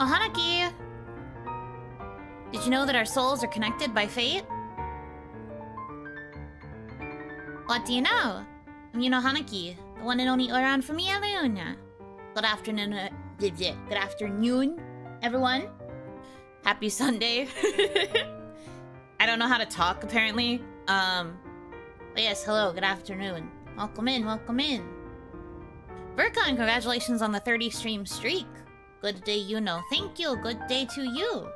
Oh, Hanaki! Did you know that our souls are connected by fate? What do you know? I'm Yuno Hanaki, the one and only around for me, Leona. Good afternoon, good afternoon, everyone. Happy Sunday. I don't know how to talk, apparently. But yes, hello, good afternoon. Welcome in, welcome in. Vercon, congratulations on the 30 stream streak. Good day, Yuno. Thank you, good day to you.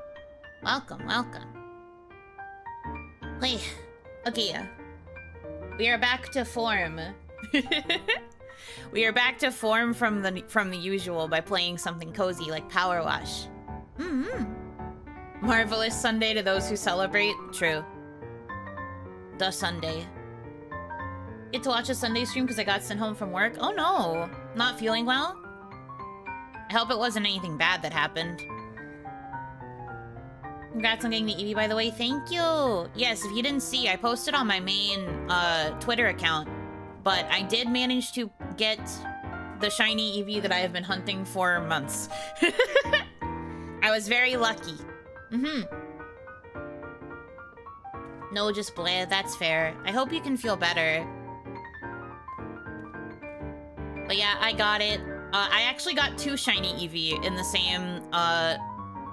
Welcome, welcome. Wait, okay. We are back to form. We are back to form from the usual by playing something cozy like PowerWash. Marvelous Sunday to those who celebrate. True. The Sunday. Get to watch a Sunday stream because I got sent home from work. Oh no, not feeling well. I hope it wasn't anything bad that happened. Congrats on getting the Eevee, by the way. Thank you. Yes, if you didn't see, I posted on my main Twitter account, but I did manage to get the shiny Eevee that I have been hunting for months. I was very lucky. No, just bleh, that's fair. I hope you can feel better. But yeah, I got it. I actually got 2 shiny Eevee in the same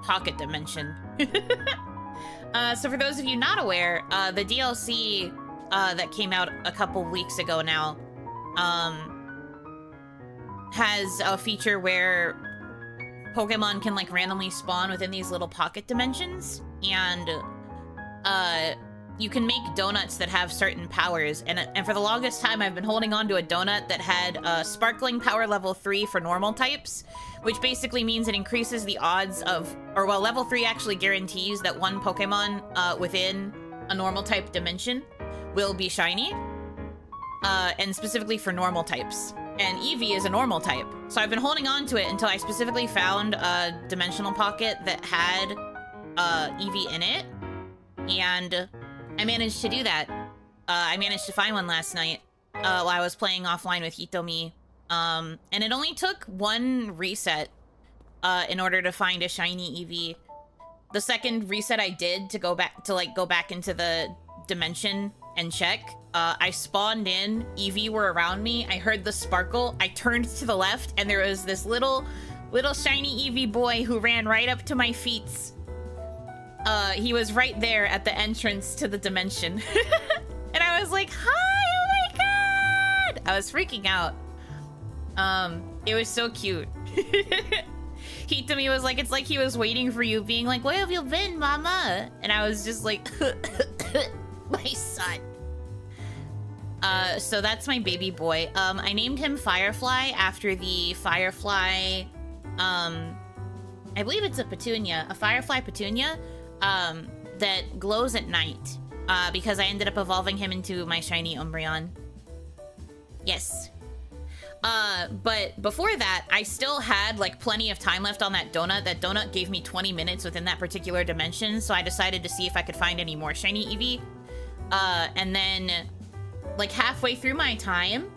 pocket dimension. So for those of you not aware, the DLC that came out a couple weeks ago now has a feature where Pokemon can like randomly spawn within these little pocket dimensions, and you can make donuts that have certain powers, and for the longest time I've been holding on to a donut that had sparkling power level 3 for normal types, which basically means it increases the odds of, or well, level 3 actually guarantees that one Pokemon within a normal type dimension will be shiny, and specifically for normal types. And Eevee is a normal type, so I've been holding on to it until I specifically found a dimensional pocket that had Eevee in it, and I managed to do that. I managed to find one last night while I was playing offline with Hitomi. And it only took 1 reset in order to find a shiny Eevee. The second reset I did to go back into the dimension and check, I spawned in, Eevee were around me, I heard the sparkle, I turned to the left, and there was this little shiny Eevee boy who ran right up to my feet. He was right there at the entrance to the dimension. And I was like, hi, oh my god! I was freaking out. It was so cute. Hitomi was like, it's like he was waiting for you, being like, where have you been, mama? And I was just like, my son. So that's my baby boy. I named him Firefly after the Firefly, I believe it's a petunia, a Firefly petunia, that glows at night, because I ended up evolving him into my shiny Umbreon. Yes. But before that, I still had, like, plenty of time left on that donut. That donut gave me 20 minutes within that particular dimension, so I decided to see if I could find any more shiny Eevee. And then, like, halfway through my time,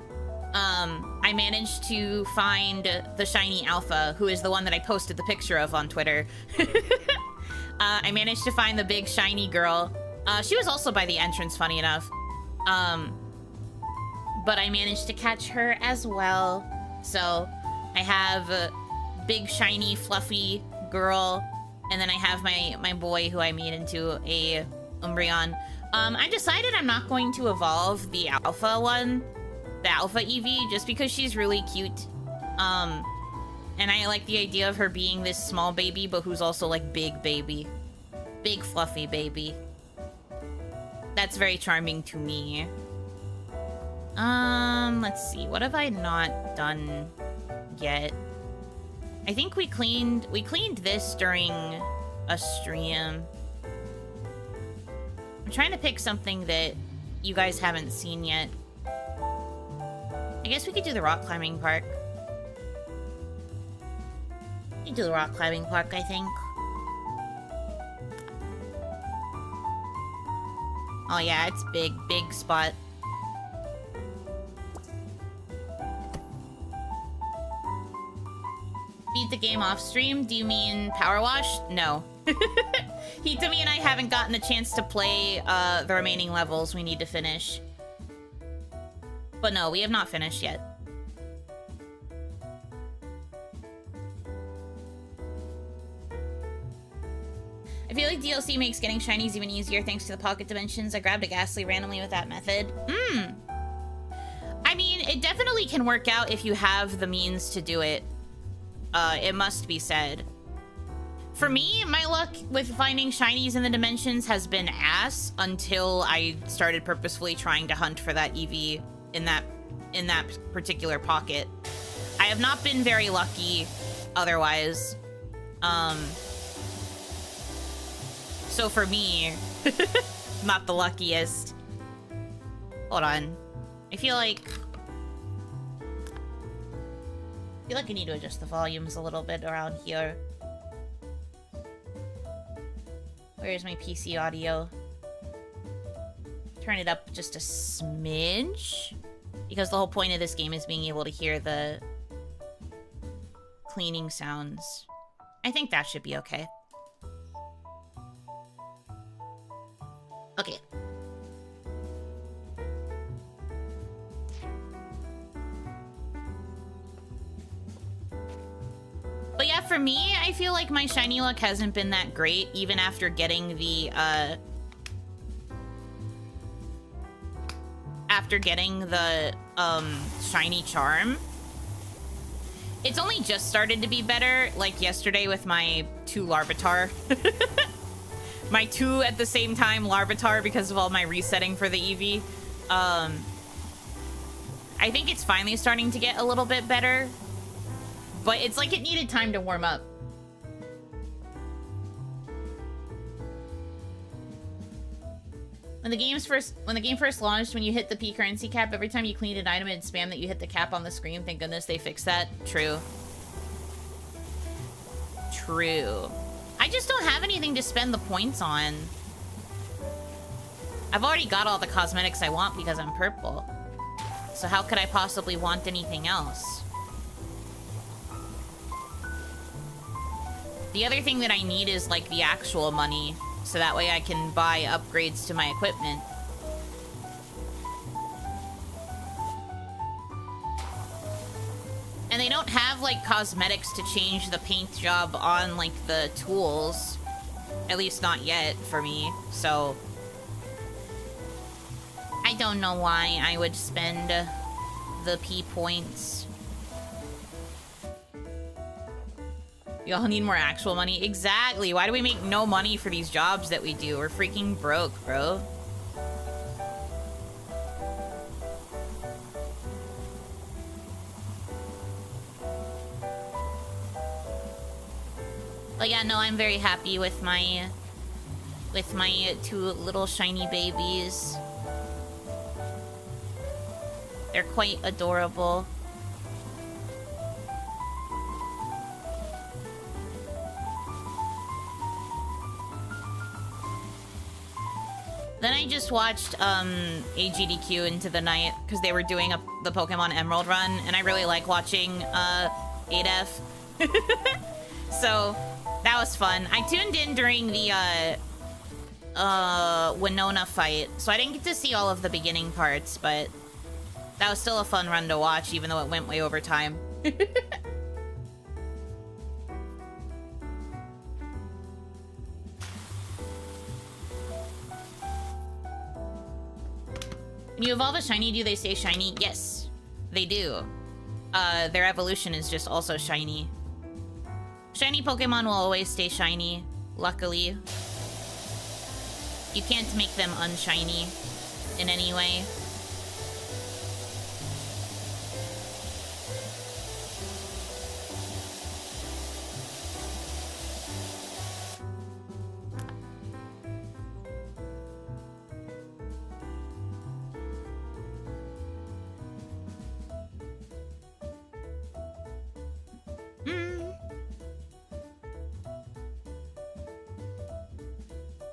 I managed to find the shiny Alpha, who is the one that I posted the picture of on Twitter. I managed to find the big shiny girl. She was also by the entrance, funny enough. But I managed to catch her as well. So I have a big shiny fluffy girl, and then I have my boy who I made into a Umbreon. I decided I'm not going to evolve the Alpha one, the Alpha Eevee, just because she's really cute. And I like the idea of her being this small baby, but who's also like big baby. Big fluffy baby. That's very charming to me. Let's see, what have I not done yet? I think we cleaned this during a stream. I'm trying to pick something that you guys haven't seen yet. I guess we could do the rock climbing park. We could do the rock climbing park, I think. Oh yeah, it's big spot. Beat the game off stream. Do you mean PowerWash? No. Hitami and I haven't gotten the chance to play the remaining levels we need to finish. But no, we have not finished yet. I feel like DLC makes getting shinies even easier thanks to the pocket dimensions. I grabbed a Ghastly randomly with that method. I mean, it definitely can work out if you have the means to do it. It must be said. For me, my luck with finding shinies in the dimensions has been ass until I started purposefully trying to hunt for that EV in that particular pocket. I have not been very lucky otherwise. So for me, not the luckiest. Hold on. I feel like I need to adjust the volumes a little bit around here. Where's my PC audio? Turn it up just a smidge. Because the whole point of this game is being able to hear the cleaning sounds. I think that should be okay. Okay. But yeah, for me, I feel like my shiny luck hasn't been that great, even after getting the, shiny charm. It's only just started to be better, like yesterday with my 2 Larvitar. My 2 at the same time Larvitar because of all my resetting for the Eevee. I think it's finally starting to get a little bit better. But it's like it needed time to warm up. When the game first launched, when you hit the P currency cap, every time you cleaned an item, it'd spam that you hit the cap on the screen. Thank goodness they fixed that. True. True. I just don't have anything to spend the points on. I've already got all the cosmetics I want because I'm purple. So how could I possibly want anything else? The other thing that I need is, like, the actual money, so that way I can buy upgrades to my equipment. And they don't have, like, cosmetics to change the paint job on, like, the tools. At least not yet, for me, so... I don't know why I would spend the P points. We all need more actual money. Exactly. Why do we make no money for these jobs that we do? We're freaking broke, bro. But yeah, no, I'm very happy with my 2 little shiny babies. They're quite adorable. Then I just watched AGDQ Into the Night because they were doing the Pokemon Emerald run, and I really like watching ADF. So that was fun. I tuned in during the Winona fight, so I didn't get to see all of the beginning parts, but that was still a fun run to watch, even though it went way over time. When you evolve a shiny, do they stay shiny? Yes, they do. Their evolution is just also shiny. Shiny Pokemon will always stay shiny, luckily. You can't make them unshiny in any way.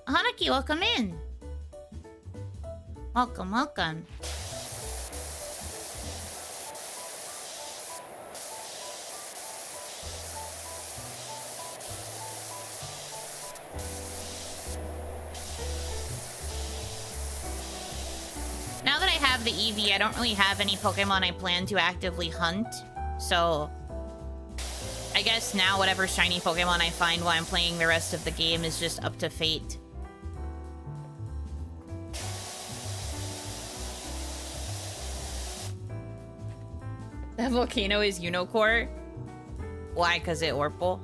Hanaki, welcome in. Welcome, welcome. have the Eevee, I don't really have any Pokemon I plan to actively hunt. So I guess now whatever shiny Pokemon I find while I'm playing the rest of the game is just up to fate. That volcano is Unicore? Why? Cause it Orpal?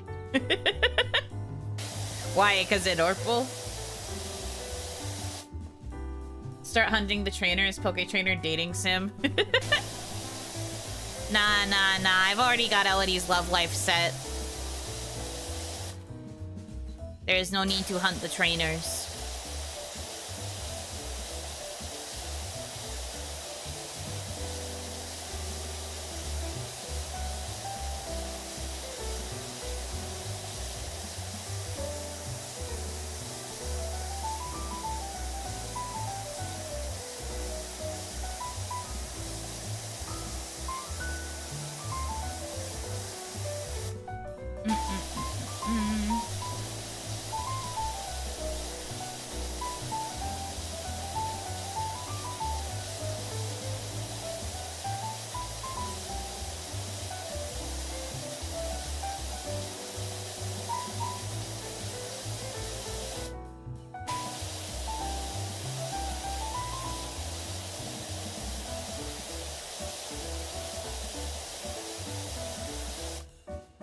Why? Cause it Orpal? Start hunting the trainers, Poke Trainer dating sim. Nah. I've already got Elodie's love life set. There's no need to hunt the trainers.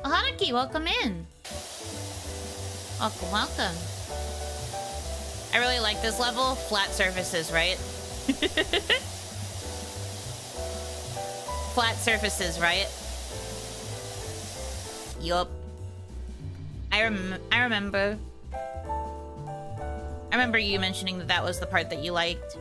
Hanaki, welcome in. Welcome. I really like this level. Flat surfaces, right? Flat surfaces, right? Yup. I remember. I remember you mentioning that that was the part that you liked.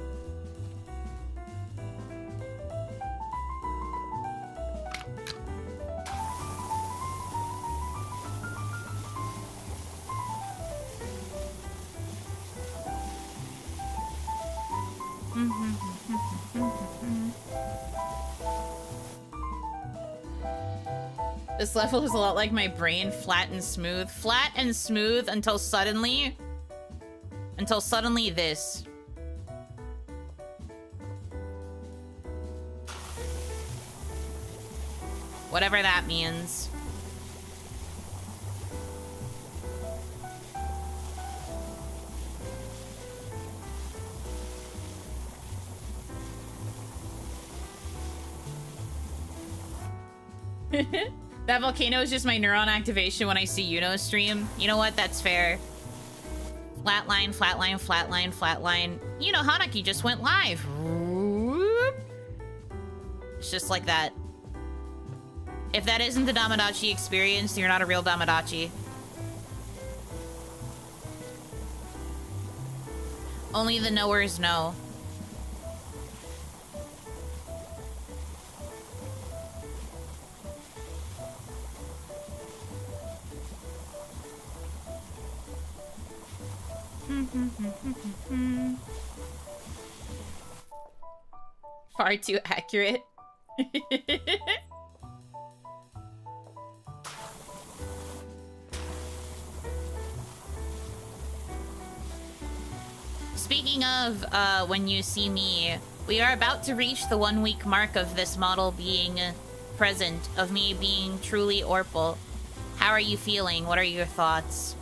This level is a lot like my brain, flat and smooth. Flat and smooth until suddenly this. Whatever that means. That volcano is just my neuron activation when I see Yuno stream. You know what? That's fair. Flatline, flatline, flatline, flatline. You know, Hanaki just went live. It's just like that. If that isn't the Damadachi experience, you're not a real Damadachi. Only the knowers know. Far too accurate. Speaking of when you see me, we are about to reach the 1 week mark of this model being present, of me being truly Orpal. How are you feeling? What are your thoughts?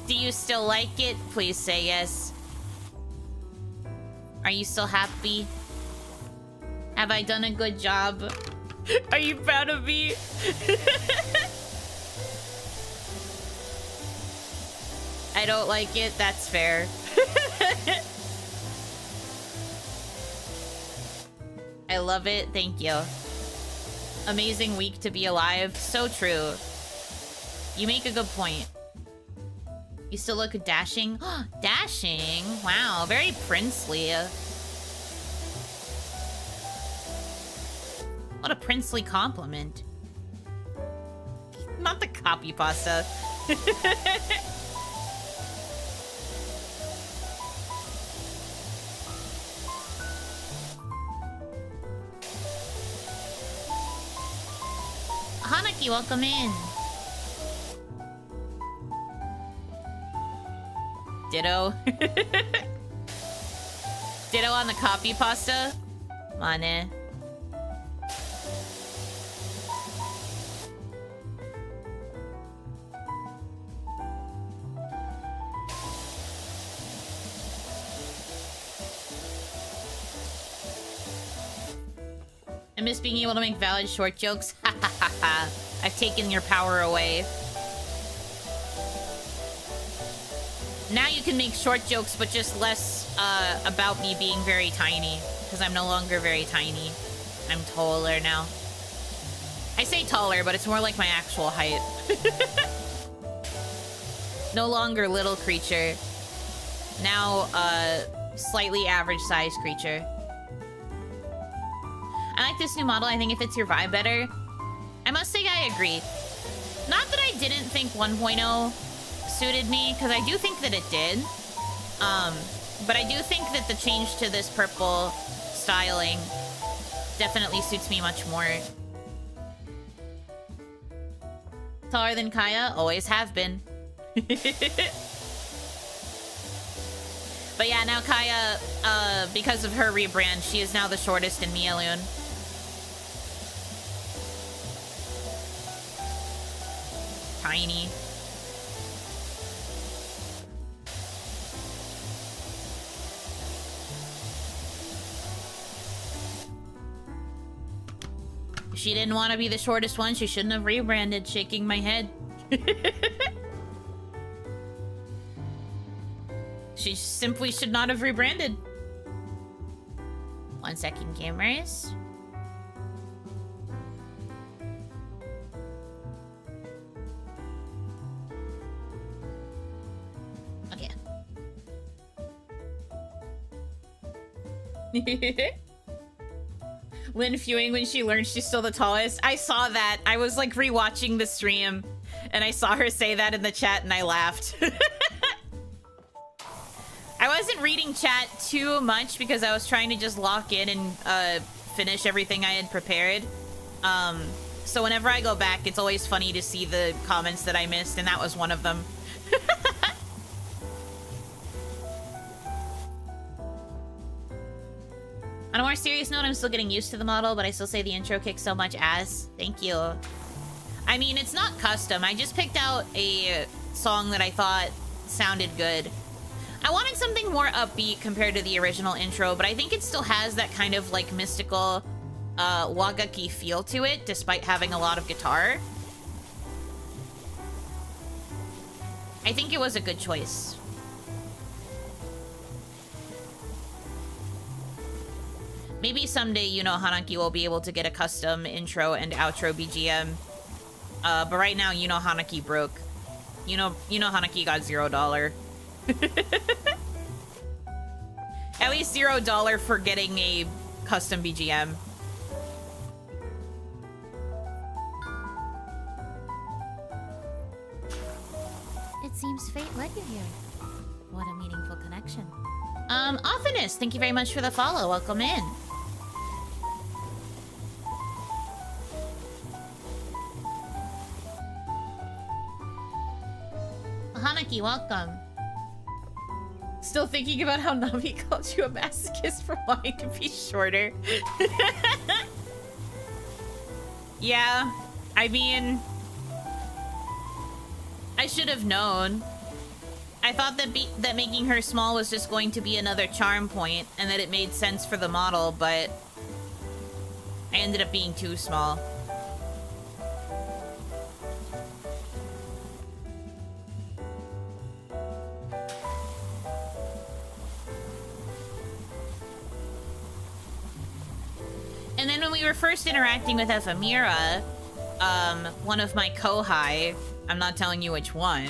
Do you still like it? Please say yes. Are you still happy? Have I done a good job? Are you proud of me? I don't like it. That's fair. I love it. Thank you. Amazing week to be alive. So true. You make a good point. You still look dashing. Dashing? Wow, very princely. What a princely compliment. Not the copy pasta. Hanaki, welcome in. Ditto. Ditto on the copy pasta. Mane. I miss being able to make valid short jokes. Ha ha ha ha. I've taken your power away. Now you can make short jokes, but just less about me being very tiny. Because I'm no longer very tiny. I'm taller now. I say taller, but it's more like my actual height. No longer little creature. Now, slightly average size creature. I like this new model. I think it fits your vibe better. I must say I agree. Not that I didn't think 1.0 suited me, because I do think that it did. But I do think that the change to this purple styling definitely suits me much more. Taller than Kaya, always have been. But yeah, now Kaya, because of her rebrand, she is now the shortest in Mialun. Tiny. If she didn't want to be the shortest one, she shouldn't have rebranded, shaking my head. She simply should not have rebranded. 1 second, cameras. Okay. Lynn fewing when she learned she's still the tallest. I saw that. I was like rewatching the stream and I saw her say that in the chat and I laughed. I wasn't reading chat too much because I was trying to just lock in and finish everything I had prepared. So whenever I go back, it's always funny to see the comments that I missed, and that was one of them. On a more serious note, I'm still getting used to the model, but I still say the intro kicks so much ass. Thank you. I mean, it's not custom. I just picked out a song that I thought sounded good. I wanted something more upbeat compared to the original intro, but I think it still has that kind of like mystical wagaki feel to it, despite having a lot of guitar. I think it was a good choice. Maybe someday, you know, Hanaki will be able to get a custom intro and outro BGM. But right now, you know, Hanaki broke. You know Hanaki got $0. At least $0 for getting a custom BGM. It seems fate led you here. What a meaningful connection. Oftenest, thank you very much for the follow. Welcome in. Hanaki, welcome. Still thinking about how Nami called you a masochist for wanting to be shorter. Yeah, I mean, I should have known. I thought that making her small was just going to be another charm point, and that it made sense for the model, but I ended up being too small. And then when we were first interacting with Ephemera, one of my kohai, I'm not telling you which one,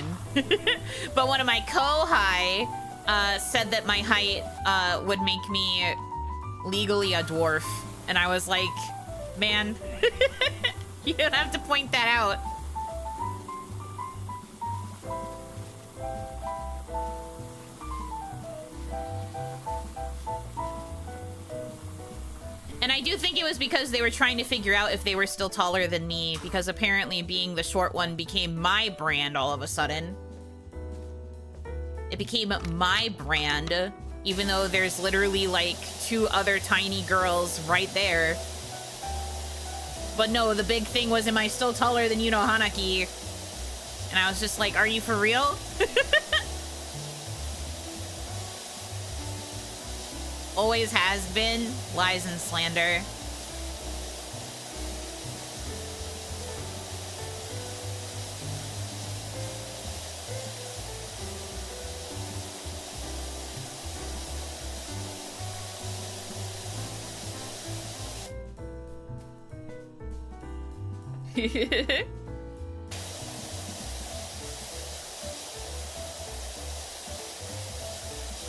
but one of my kohai said that my height would make me legally a dwarf. And I was like, man, you don't have to point that out. And I do think it was because they were trying to figure out if they were still taller than me, because apparently being the short one became my brand all of a sudden. It became my brand Even though there's literally like 2 other tiny girls right there. But no, the big thing was, am I still taller than Yuno Hanaki? And I was just like, are you for real? Always has been. Lies and slander.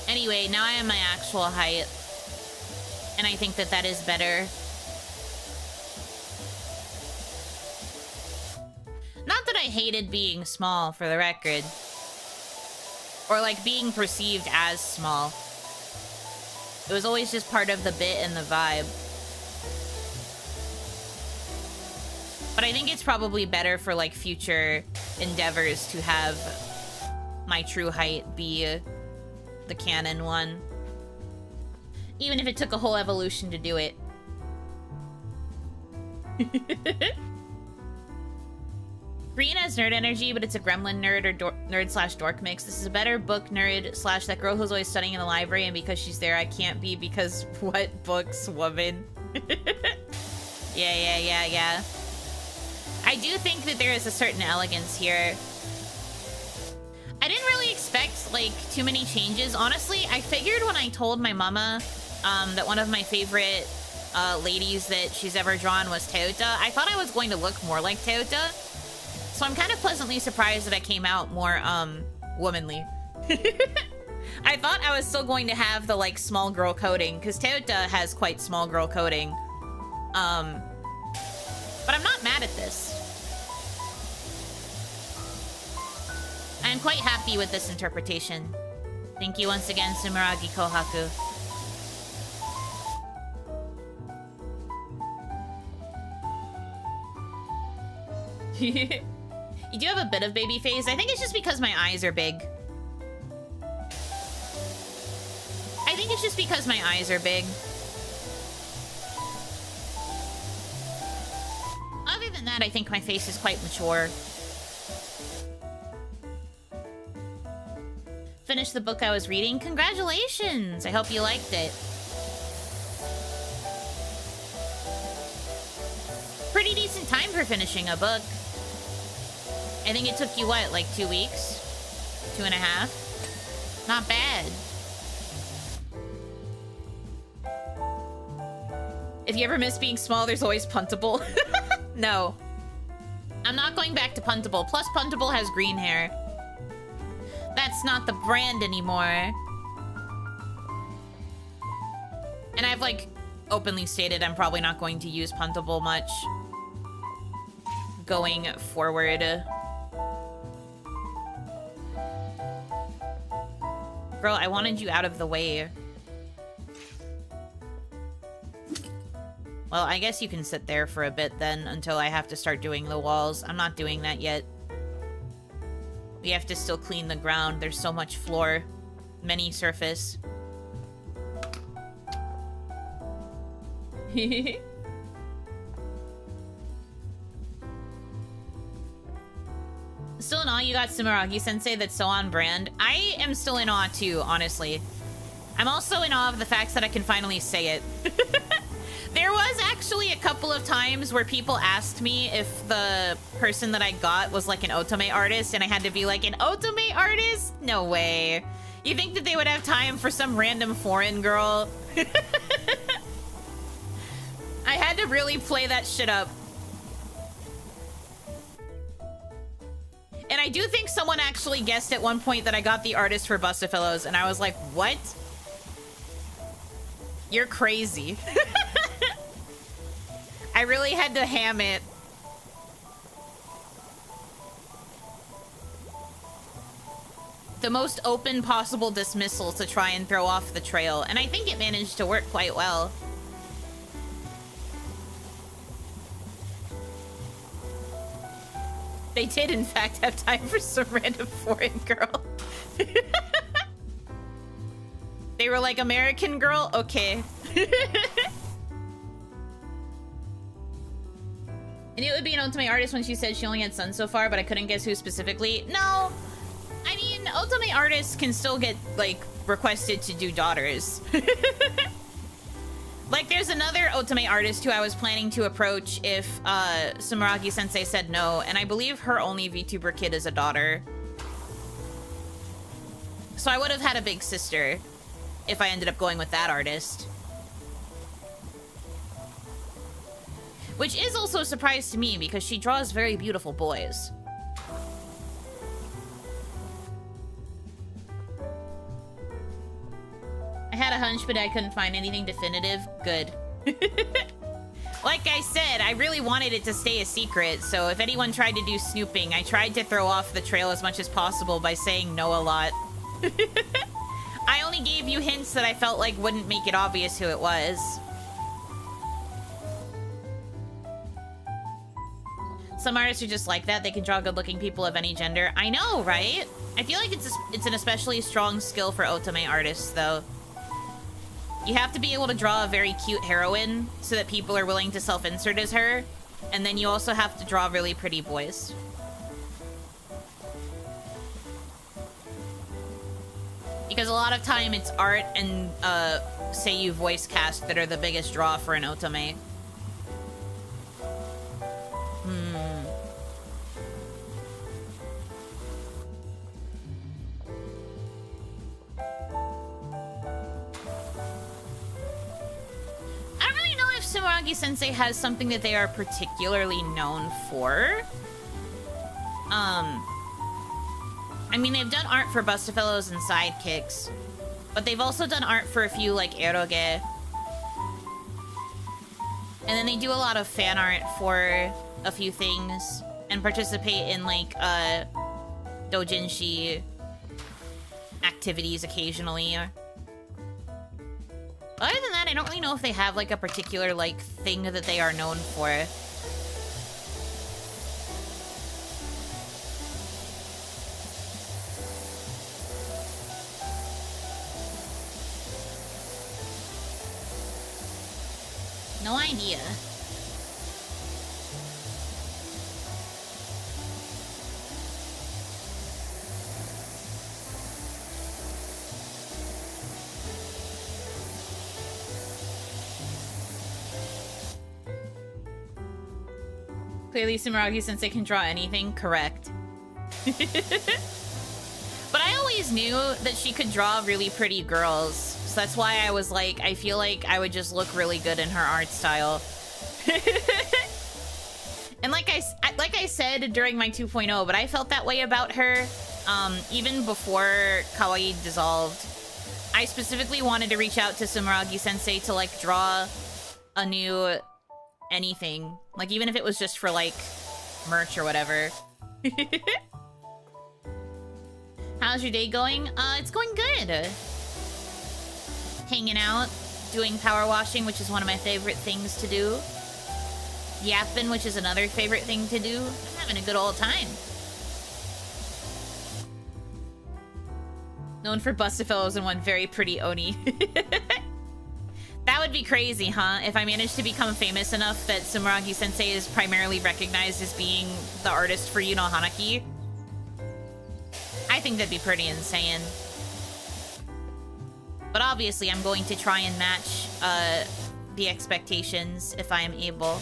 Anyway, now I am my actual height. And I think that that is better. Not that I hated being small, for the record. Or like being perceived as small. It was always just part of the bit and the vibe. But I think it's probably better for like future endeavors to have my true height be the canon one. Even if it took a whole evolution to do it. Green has nerd energy, but it's a gremlin nerd or nerd slash dork mix. This is a better book nerd slash that girl who's always studying in the library, and because she's there, I can't be because what books, woman? Yeah. I do think that there is a certain elegance here. I didn't really expect, like, too many changes. Honestly, I figured when I told my mama that one of my favorite ladies that she's ever drawn was Teuta, I thought I was going to look more like Teuta. So I'm kind of pleasantly surprised that I came out more, womanly. I thought I was still going to have the, like, small girl coding, because Teuta has quite small girl coding. But I'm not mad at this. I'm quite happy with this interpretation. Thank you once again, Sumeragi Kohaku. You do have a bit of baby face. I think it's just because my eyes are big. Other than that, I think my face is quite mature. Finished the book I was reading. Congratulations! I hope you liked it. Pretty decent time for finishing a book. I think it took you, what, like 2 weeks? 2.5? Not bad. If you ever miss being small, there's always Puntable. No. I'm not going back to Puntable. Plus, Puntable has green hair. That's not the brand anymore. And I've, like, openly stated I'm probably not going to use Puntable much going forward. Girl, I wanted you out of the way. Well, I guess you can sit there for a bit then until I have to start doing the walls. I'm not doing that yet. We have to still clean the ground. There's so much floor. Many surface. Still in awe you got Sumeragi-sensei that's so on brand. I am still in awe too, honestly. I'm also in awe of the fact that I can finally say it. There was actually a couple of times where people asked me if the person that I got was like an otome artist, and I had to be like, an otome artist? No way. You think that they would have time for some random foreign girl? I had to really play that shit up. And I do think someone actually guessed at one point that I got the artist for Bustafillos, and I was like, what? You're crazy. I really had to ham it. The most open possible dismissal to try and throw off the trail, and I think it managed to work quite well. They did, in fact, have time for some random foreign girl. They were like, American Girl? Okay. I knew it would be an Otome artist when she said she only had sons so far, but I couldn't guess who specifically. No, I mean, Otome artists can still get, like, requested to do daughters. Like, there's another Otome artist who I was planning to approach if Sumeragi-sensei said no, and I believe her only VTuber kid is a daughter. So I would have had a big sister if I ended up going with that artist. Which is also a surprise to me because she draws very beautiful boys. I had a hunch, but I couldn't find anything definitive. Good. Like I said, I really wanted it to stay a secret, so if anyone tried to do snooping, I tried to throw off the trail as much as possible by saying no a lot. I only gave you hints that I felt like wouldn't make it obvious who it was. Some artists are just like that. They can draw good-looking people of any gender. I know, right? I feel like it's an especially strong skill for Otome artists, though. You have to be able to draw a very cute heroine so that people are willing to self-insert as her. And then you also have to draw really pretty boys. Because a lot of time it's art and, say you voice cast that are the biggest draw for an Otome. Sumeragi-sensei has something that they are particularly known for. I mean, they've done art for Bustafellows and Sidekicks, but they've also done art for a few, like, eroge. And then they do a lot of fan art for a few things, and participate in, like, doujinshi activities occasionally. Other than that, I don't really know if they have, like, a particular, like, thing that they are known for. No idea. Clearly, Sumeragi-sensei can draw anything. Correct. But I always knew that she could draw really pretty girls. So that's why I was like, I feel like I would just look really good in her art style. And like I said during my 2.0, but I felt that way about her even before Kawaii dissolved. I specifically wanted to reach out to Sumeragi-sensei to, like, draw a new anything. Like, even if it was just for, like, merch or whatever. How's your day going? It's going good. Hanging out, doing power washing, which is one of my favorite things to do. Yapping, which is another favorite thing to do. I'm having a good old time. Known for Bustafellows and one very pretty Oni. That would be crazy, huh? If I managed to become famous enough that Sumeragi-sensei is primarily recognized as being the artist for Yuno Hanaki. I think that'd be pretty insane. But obviously, I'm going to try and match the expectations if I am able.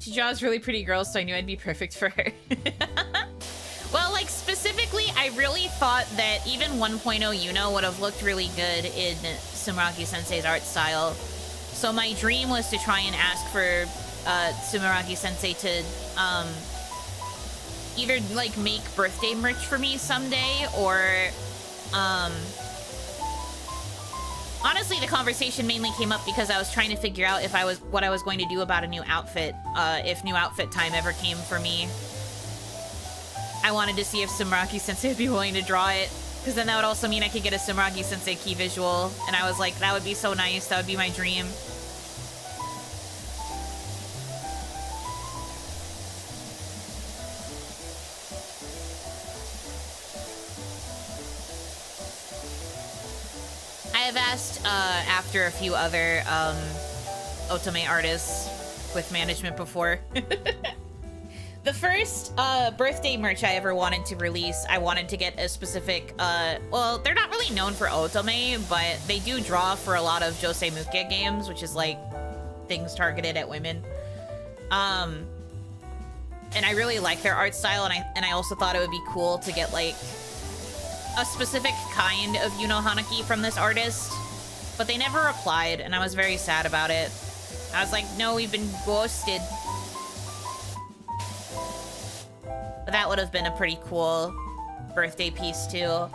She draws really pretty girls, so I knew I'd be perfect for her. Well, like, specifically, I really thought that even 1.0 Yuno would have looked really good in Sumeragi-sensei's art style. So my dream was to try and ask for Sumeragi-sensei to either, like, make birthday merch for me someday, or honestly, the conversation mainly came up because I was trying to figure out if what I was going to do about a new outfit, if new outfit time ever came for me. I wanted to see if Sumeragi-sensei would be willing to draw it, because then that would also mean I could get a Sumeragi-sensei key visual, and I was like, that would be so nice, that would be my dream. I've asked after a few other otome artists with management before. The first birthday merch I ever wanted to release, I wanted to get a specific, well, they're not really known for otome, but they do draw for a lot of Josei Muke games, which is like things targeted at women. And I really like their art style, and I also thought it would be cool to get like a specific kind of Yuno Hanaki from this artist, but they never replied, and I was very sad about it. I was like, no, we've been ghosted. But that would have been a pretty cool birthday piece too.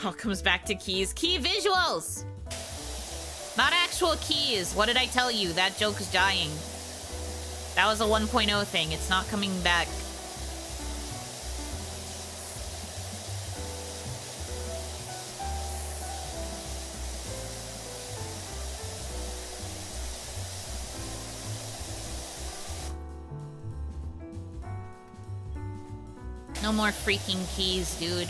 All comes back to keys. Key visuals! Not actual keys. What did I tell you? That joke is dying. That was a 1.0 thing. It's not coming back. No more freaking keys, dude.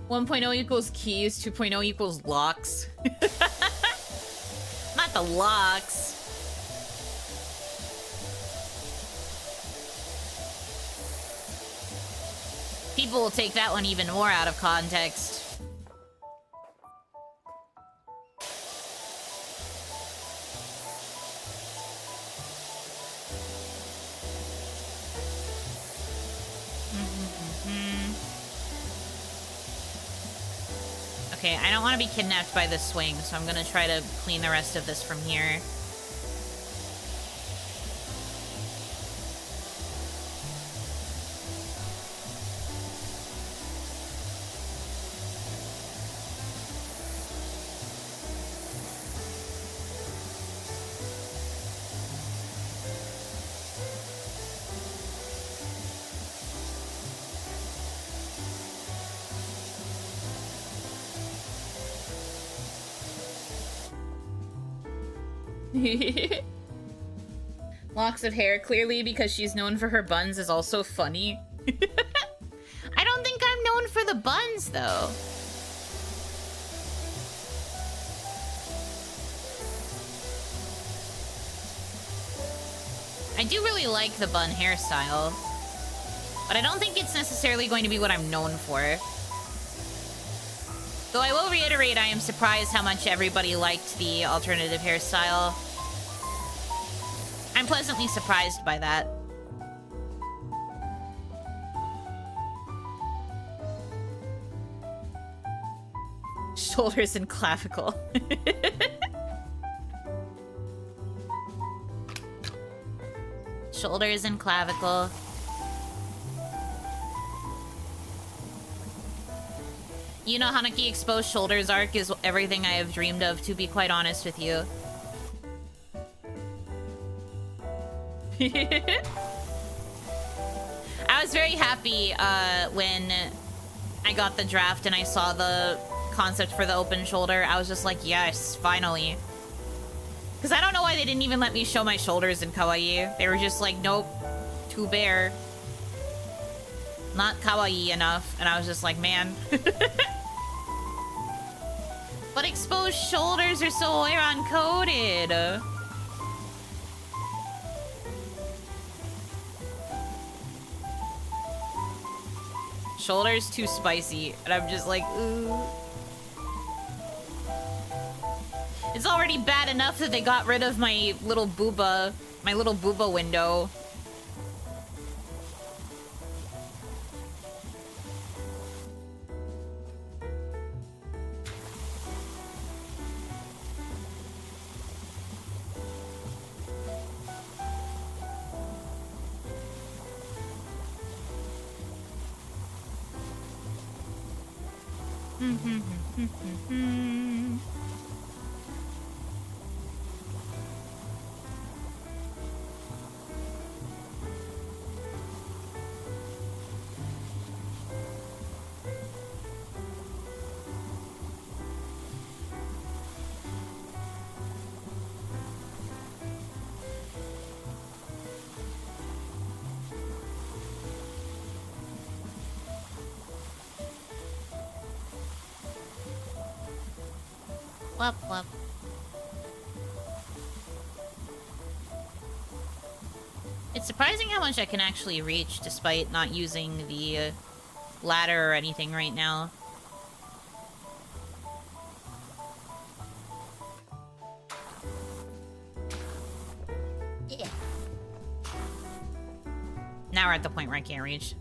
One point oh equals keys, 2.0 equals locks. Not the locks. People will take that one even more out of context. Okay, I don't want to be kidnapped by this swing, so I'm gonna try to clean the rest of this from here. Locks of hair, clearly because she's known for her buns, is also funny. I don't think I'm known for the buns, though. I do really like the bun hairstyle, but I don't think it's necessarily going to be what I'm known for. Though I will reiterate, I am surprised how much everybody liked the alternative hairstyle. I'm pleasantly surprised by that. Shoulders and clavicle. Shoulders and clavicle. You know, Hanaki exposed shoulders arc is everything I have dreamed of, to be quite honest with you. I was very happy when I got the draft and I saw the concept for the open shoulder. I was just like, yes, finally. Because I don't know why they didn't even let me show my shoulders in kawaii. They were just like, nope, too bare. Not kawaii enough. And I was just like, man. But exposed shoulders are so uncoded. Shoulders too spicy, and I'm just like, ooh. It's already bad enough that they got rid of my little booba window. Whoop, whoop. It's surprising how much I can actually reach despite not using the ladder or anything right now. Yeah. Now we're at the point where I can't reach.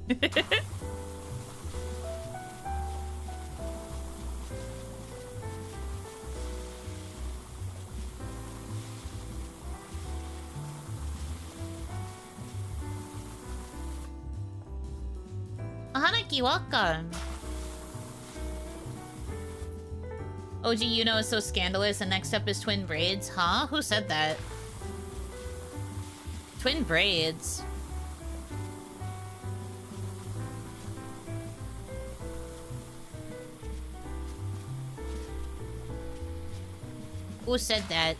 Hanaki, welcome. OG Yuno is so scandalous, and next up is twin braids. Huh? Who said that? Twin braids. Who said that?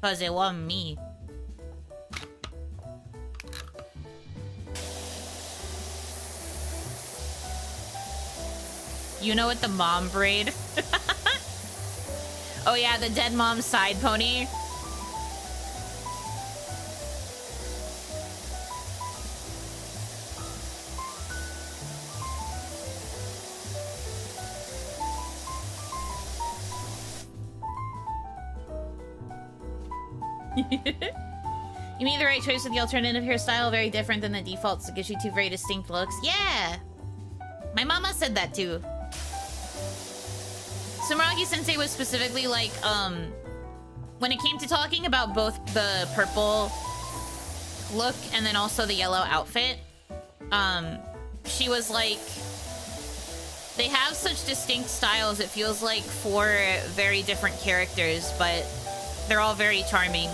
'Cause it wasn't me. You know what the mom braid? Oh yeah, the dead mom side pony. You made the right choice with the alternative hairstyle, very different than the default, so it gives you two very distinct looks. Yeah! My mama said that too. Sumeragi Sensei was specifically like, when it came to talking about both the purple look and then also the yellow outfit, she was like, they have such distinct styles, it feels like four very different characters, but they're all very charming.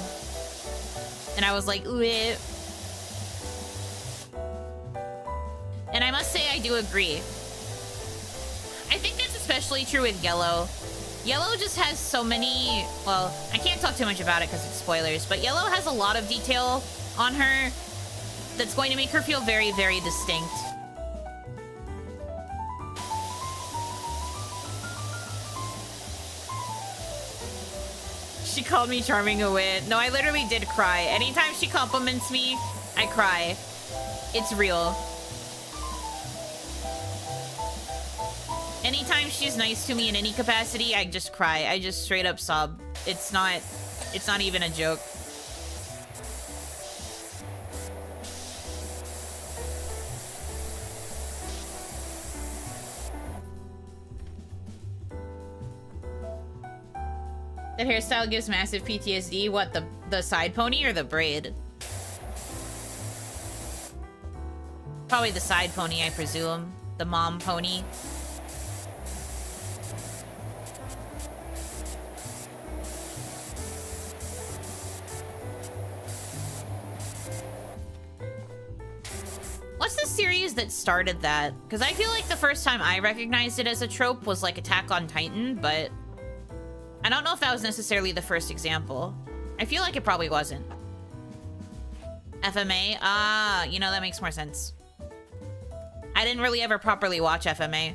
And I was like, ooh. And I must say, I do agree. I think that's especially true with Yellow. Yellow just has so many... Well, I can't talk too much about it because it's spoilers, but Yellow has a lot of detail on her that's going to make her feel very, very distinct. She called me charming a wit. No, I literally did cry. Anytime she compliments me, I cry. It's real. Anytime she's nice to me in any capacity, I just cry. I just straight up sob. It's not even a joke. That hairstyle gives massive PTSD. What, the side pony or the braid? Probably the side pony, I presume. The mom pony. What's the series that started that? Because I feel like the first time I recognized it as a trope was like Attack on Titan, but I don't know if that was necessarily the first example. I feel like it probably wasn't. FMA? Ah, you know, that makes more sense. I didn't really ever properly watch FMA.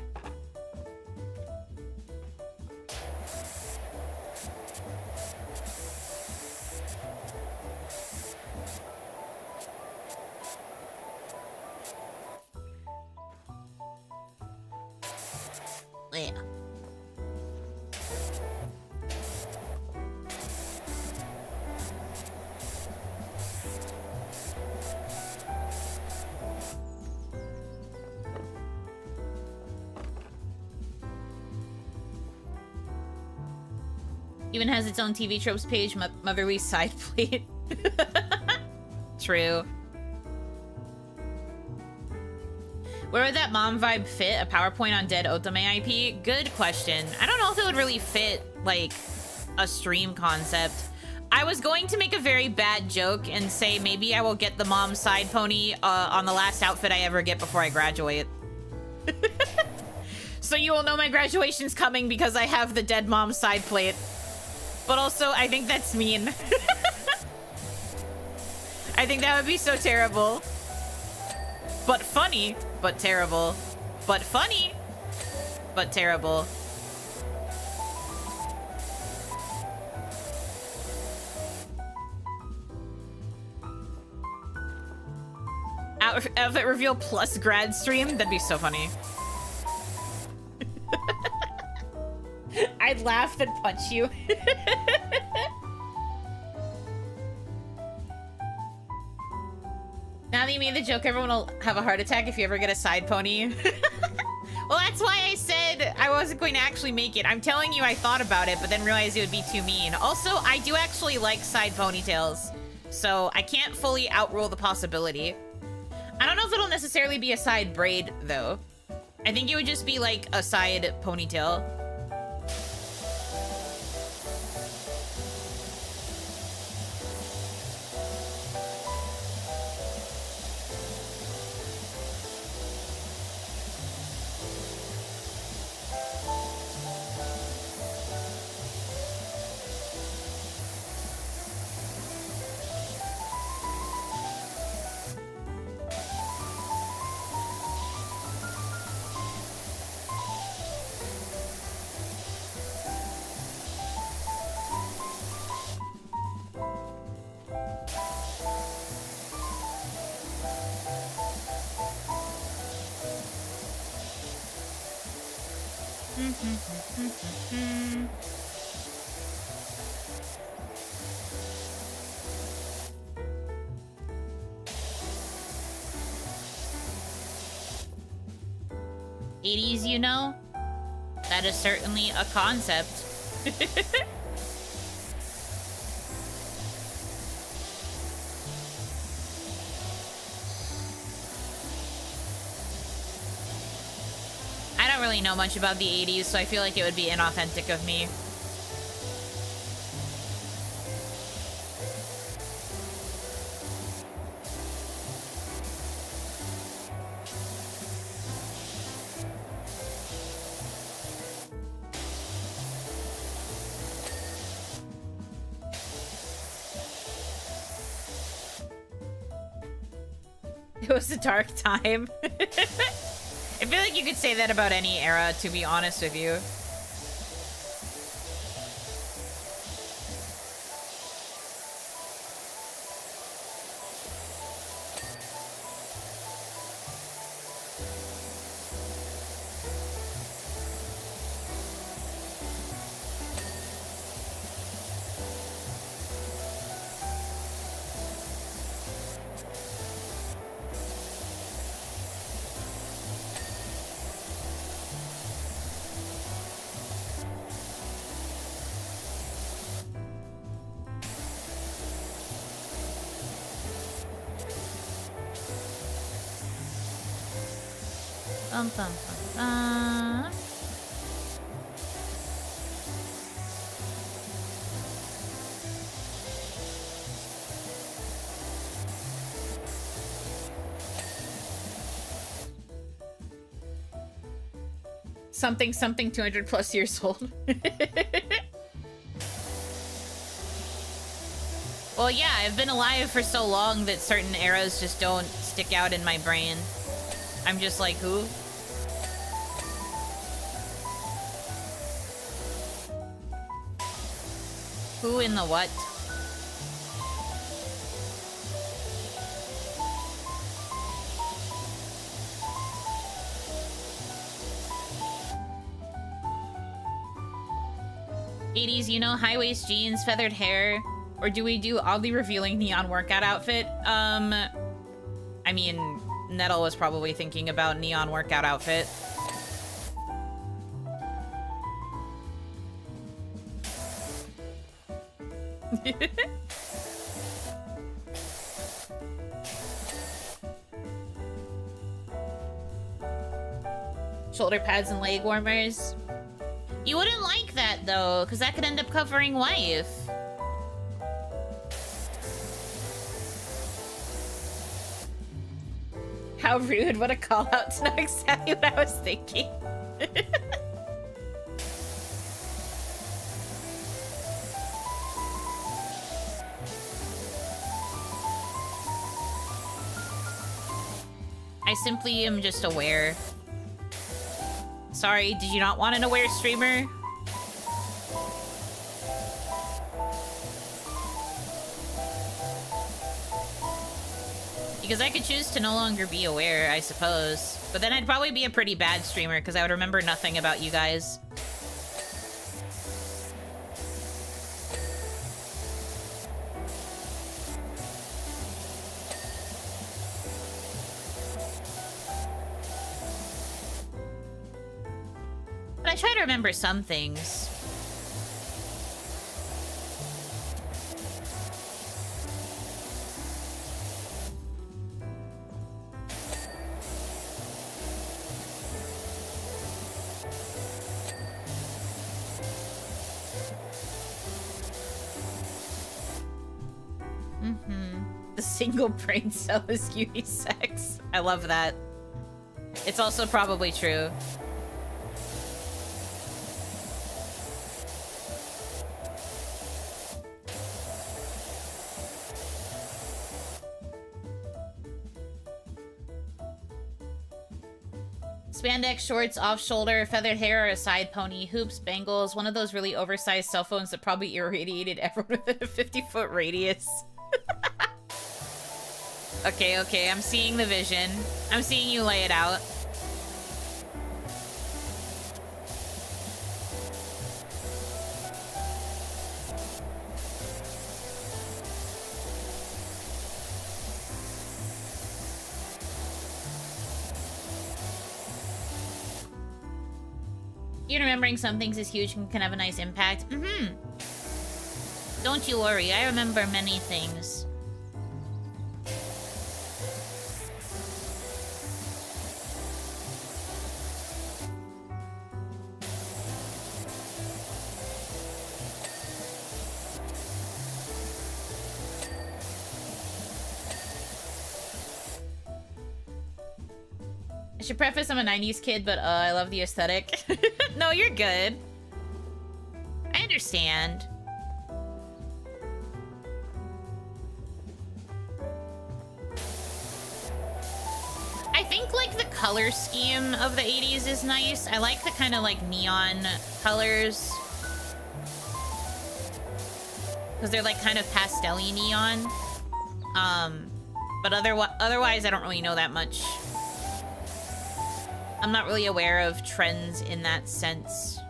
Yeah. Even has its own TV tropes page, Motherly side plate. True. Where would that mom vibe fit? A PowerPoint on dead Otome IP? Good question. I don't know if it would really fit, like, a stream concept. I was going to make a very bad joke and say maybe I will get the mom side pony on the last outfit I ever get before I graduate. So you will know my graduation's coming because I have the dead mom side plate. But also, I think that's mean. I think that would be so terrible. But funny, but terrible. But funny, but terrible. outfit reveal plus grad stream? That'd be so funny. I'd laugh and punch you. Now that you made the joke, everyone will have a heart attack if you ever get a side pony. Well, that's why I said I wasn't going to actually make it. I'm telling you I thought about it, but then realized it would be too mean. Also, I do actually like side ponytails, so I can't fully outrule the possibility. I don't know if it'll necessarily be a side braid, though. I think it would just be like a side ponytail. '80s, you know? That is certainly a concept. I don't really know much about the '80s, so I feel like it would be inauthentic of me. It was a dark time. I feel like you could say that about any era, to be honest with you. Bum, bum, bum, bum. Something, something 200 plus years old. Well, yeah, I've been alive for so long that certain eras just don't stick out in my brain. I'm just like, who? Who in the what? '80s, you know, high-waist jeans, feathered hair, or do we do oddly revealing neon workout outfit? I mean, Nettle was probably thinking about neon workout outfit. Shoulder pads and leg warmers. You wouldn't like that, though, because that could end up covering wife. How rude. What a call out to know exactly what I was thinking. I simply am just aware. Sorry, did you not want an aware streamer? You Because I could choose to no longer be aware, I suppose. But then I'd probably be a pretty bad streamer because I would remember nothing about you guys. But I try to remember some things. The single brain cell is unisex. I love that. It's also probably true. Spandex shorts, off shoulder, feathered hair, or a side pony, hoops, bangles, one of those really oversized cell phones that probably irradiated everyone within a 50-foot radius. Okay, okay, I'm seeing the vision. I'm seeing you lay it out. Even remembering some things is huge and can have a nice impact. Don't you worry, I remember many things. I should preface I'm a 90s kid, but I love the aesthetic. No, you're good. I understand. I think, like, the color scheme of the 80s is nice. I like the kind of, like, neon colors. Because they're, like, kind of pastel-y neon. But otherwise, I don't really know that much. I'm not really aware of trends in that sense.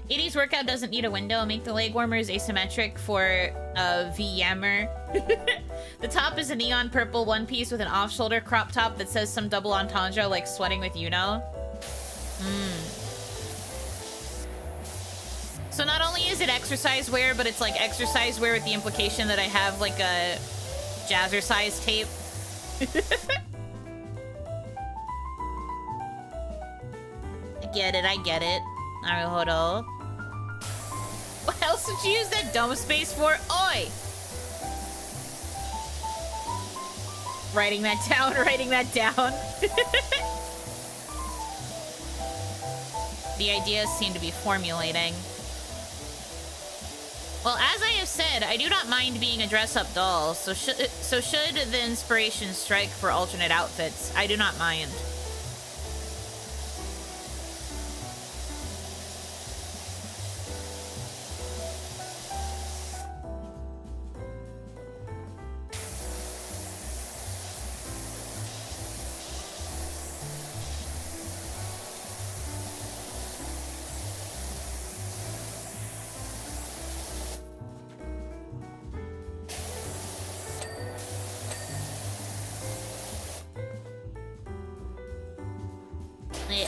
'80s workout doesn't need a window. Make the leg warmers asymmetric for a VMer. The top is a neon purple one piece with an off-shoulder crop top that says some double entendre like sweating with Yuno. So not only is it exercise wear, but it's like exercise wear with the implication that I have like a jazzercise tape. I get it, I get it. Naruhodo. What else did you use that dome space for? Oi! Writing that down, writing that down. The ideas seem to be formulating. Well, as I have said, I do not mind being a dress-up doll, so should the inspiration strike for alternate outfits, I do not mind. Yeah.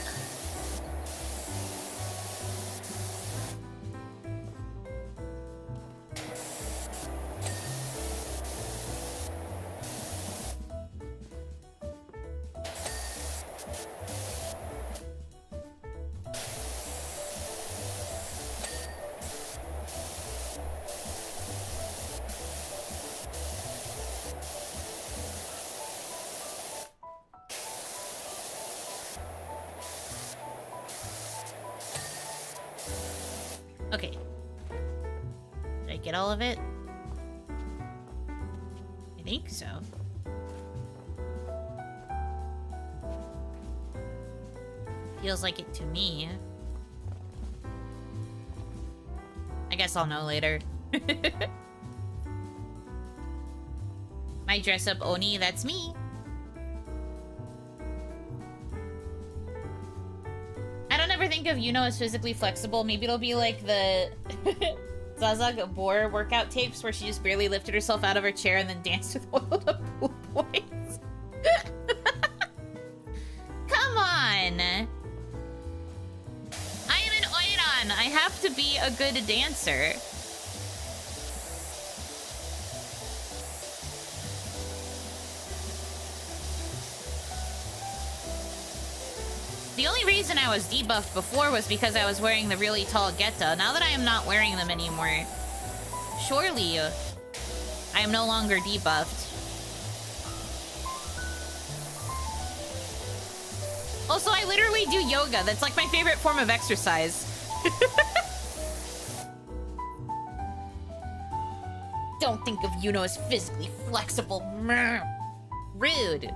Okay. Did I get all of it? think so. Feels like it to me. I guess I'll know later. My dress up Oni, that's me. I don't ever think of Yuno as physically flexible. Maybe it'll be like the Zazag Boar workout tapes where she just barely lifted herself out of her chair and then danced with all the pool boys. Come on! I am an Oiran. I have to be a good dancer. The only reason I was debuffed before was because I was wearing the really tall Geta. Now that I am not wearing them anymore, surely I am no longer debuffed. Also, I literally do yoga. That's like my favorite form of exercise. Don't think of Yuno as physically flexible. Rude.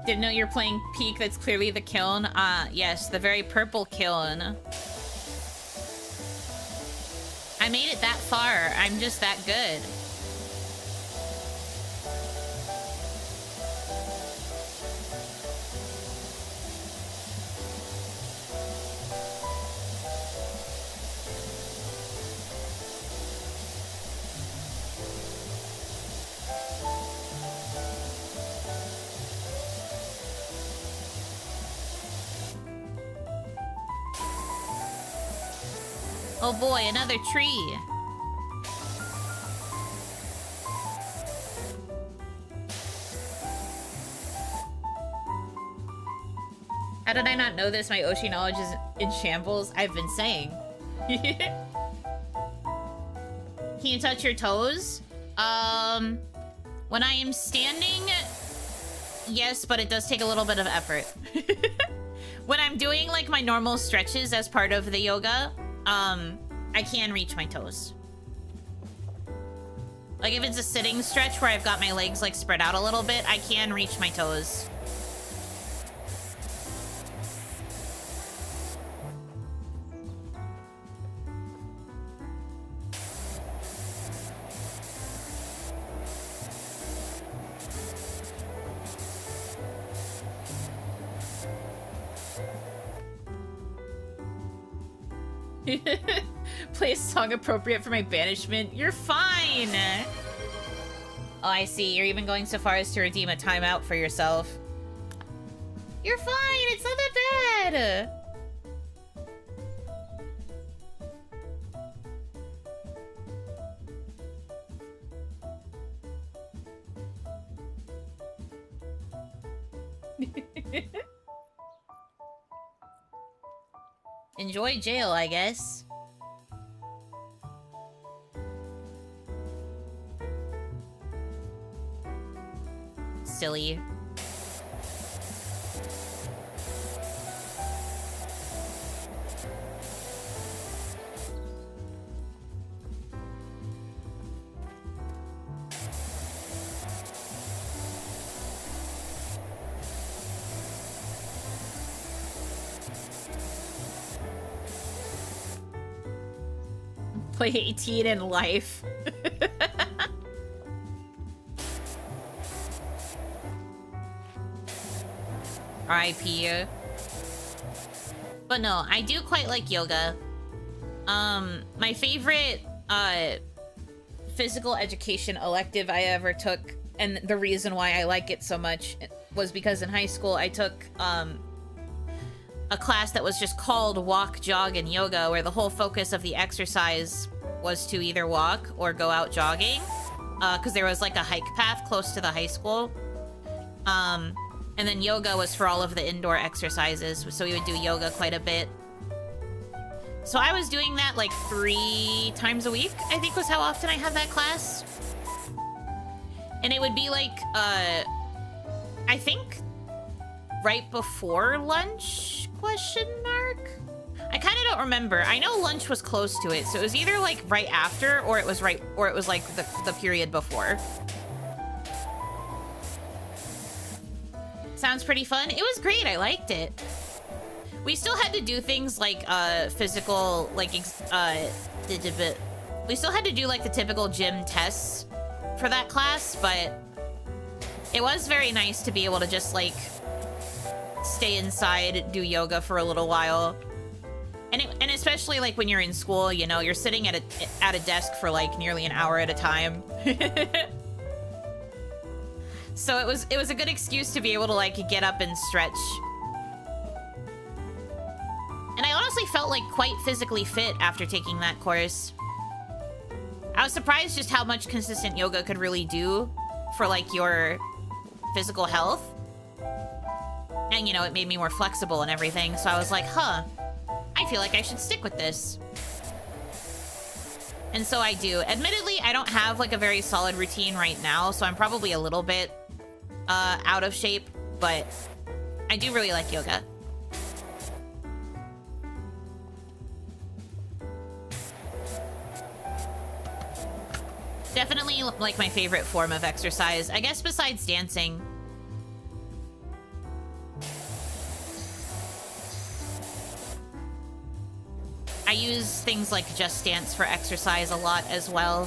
Didn't know you're playing Peak. That's clearly the kiln. Yes, the very purple kiln. I made it that far. I'm just that good. Oh boy, another tree. How did I not know this? My Oshi knowledge is in shambles. I've been saying. Can you touch your toes? When I am standing, yes, but it does take a little bit of effort. When I'm doing like my normal stretches as part of the yoga, I can reach my toes. Like if it's a sitting stretch where I've got my legs like spread out a little bit, I can reach my toes. Play a song appropriate for my banishment. You're fine. Oh, I see. You're even going so far as to redeem a timeout for yourself. You're fine. It's not that bad. Enjoy jail, I guess. Silly. Play 18 in life. RIP. But no, I do quite like yoga. My favorite physical education elective I ever took, and the reason why I like it so much, was because in high school I took a class that was just called Walk, Jog, and Yoga, where the whole focus of the exercise was to either walk or go out jogging, because there was like a hike path close to the high school. And then yoga was for all of the indoor exercises, so we would do yoga quite a bit. So I was doing that like 3 times a week, I think was how often I had that class. And it would be like, I think right before lunch, Question mark? I kind of don't remember. I know lunch was close to it, so it was either like right after, or it was like the period before. Sounds pretty fun. It was great. I liked it. We still had to do things like physical, like we still had to do like the typical gym tests for that class, but it was very nice to be able to just like stay inside, do yoga for a little while. And especially like when you're in school, you know, you're sitting at a desk for like nearly an hour at a time. So it was a good excuse to be able to like get up and stretch. And I honestly felt like quite physically fit after taking that course. I was surprised just how much consistent yoga could really do for like your physical health. And you know, it made me more flexible and everything. So I was like, huh, I feel like I should stick with this. And so I do. Admittedly, I don't have like a very solid routine right now, so I'm probably a little bit out of shape, but I do really like yoga. Definitely like my favorite form of exercise, I guess, besides dancing. I use things like Just Dance for exercise a lot as well.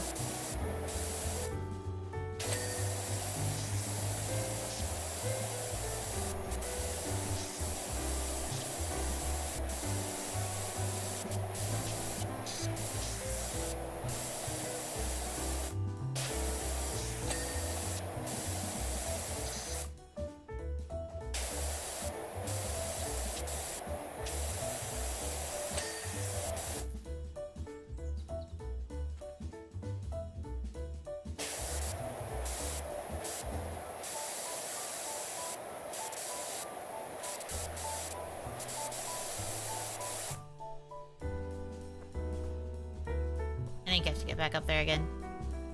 I think I have to get back up there again.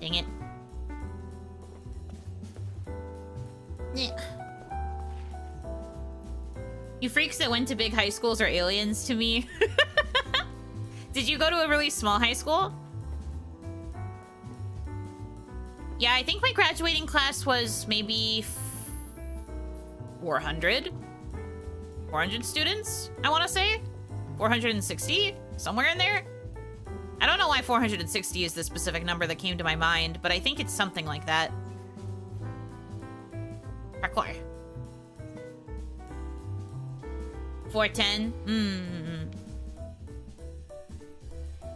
Dang it. Yeah. You freaks that went to big high schools are aliens to me. Did you go to a really small high school? Yeah, I think my graduating class was maybe 400 students, I want to say. 460, somewhere in there. I don't know why 460 is the specific number that came to my mind, but I think it's something like that. Parkour. 410?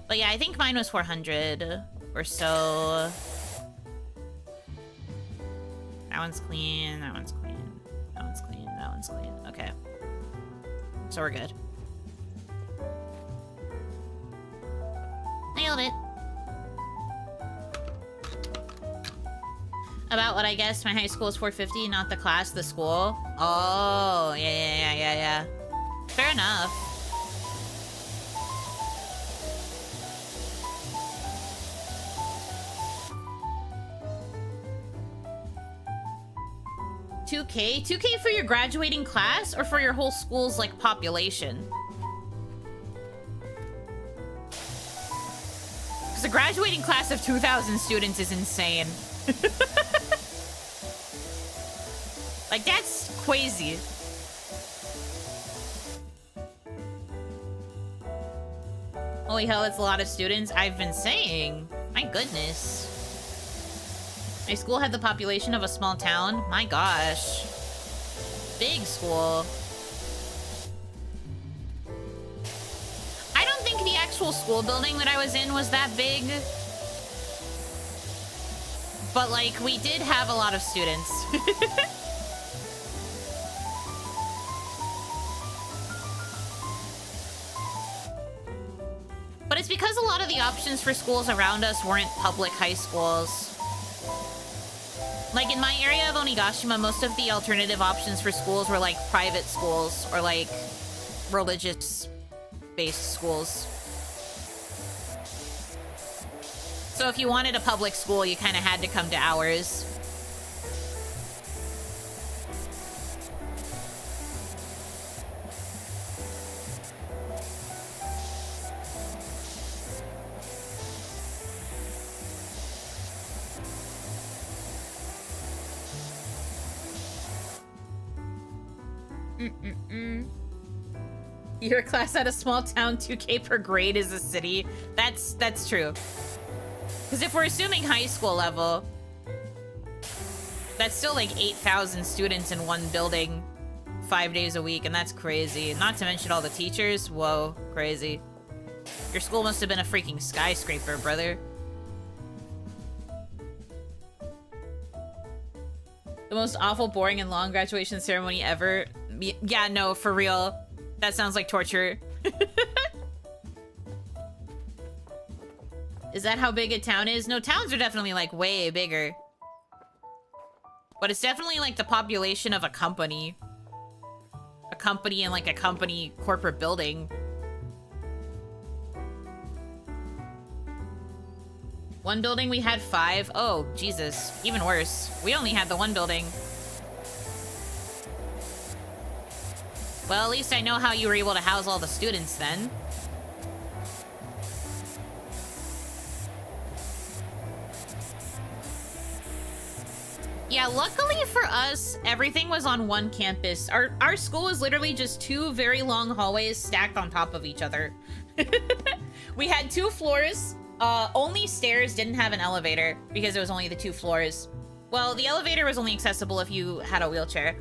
But yeah, I think mine was 400 or so. That one's clean, that one's clean, that one's clean, that one's clean. Okay. So we're good. Nailed it. About what I guess my high school is 450, not the class, the school. Oh, yeah. Fair enough. $2K? $2K for your graduating class or for your whole school's like population? Because a graduating class of 2,000 students is insane. Like, that's crazy. Holy hell, that's a lot of students. I've been saying. My goodness. My school had the population of a small town. My gosh. Big school. I don't think the actual school building that I was in was that big. But, like, we did have a lot of students. But it's because a lot of the options for schools around us weren't public high schools. Like, in my area of Onigashima, most of the alternative options for schools were, like, private schools or, like, religious-based schools. So if you wanted a public school, you kind of had to come to ours. Your class at a small town, 2K per grade is a city. That's true. Because if we're assuming high school level, that's still like 8,000 students in one building 5 days a week, and that's crazy. Not to mention all the teachers. Whoa, crazy. Your school must have been a freaking skyscraper, brother. The most awful, boring, and long graduation ceremony ever. Yeah, no, for real. That sounds like torture. Is that how big a town is? No, towns are definitely, like, way bigger. But it's definitely, like, the population of a company. A company and, like, a company corporate building. One building we had 5. Oh, Jesus. Even worse. We only had the one building. Well, at least I know how you were able to house all the students then. Yeah, luckily for us, everything was on one campus. Our school was literally just 2 very long hallways stacked on top of each other. We had 2 floors. Only stairs, didn't have an elevator because it was only the 2 floors. Well, the elevator was only accessible if you had a wheelchair.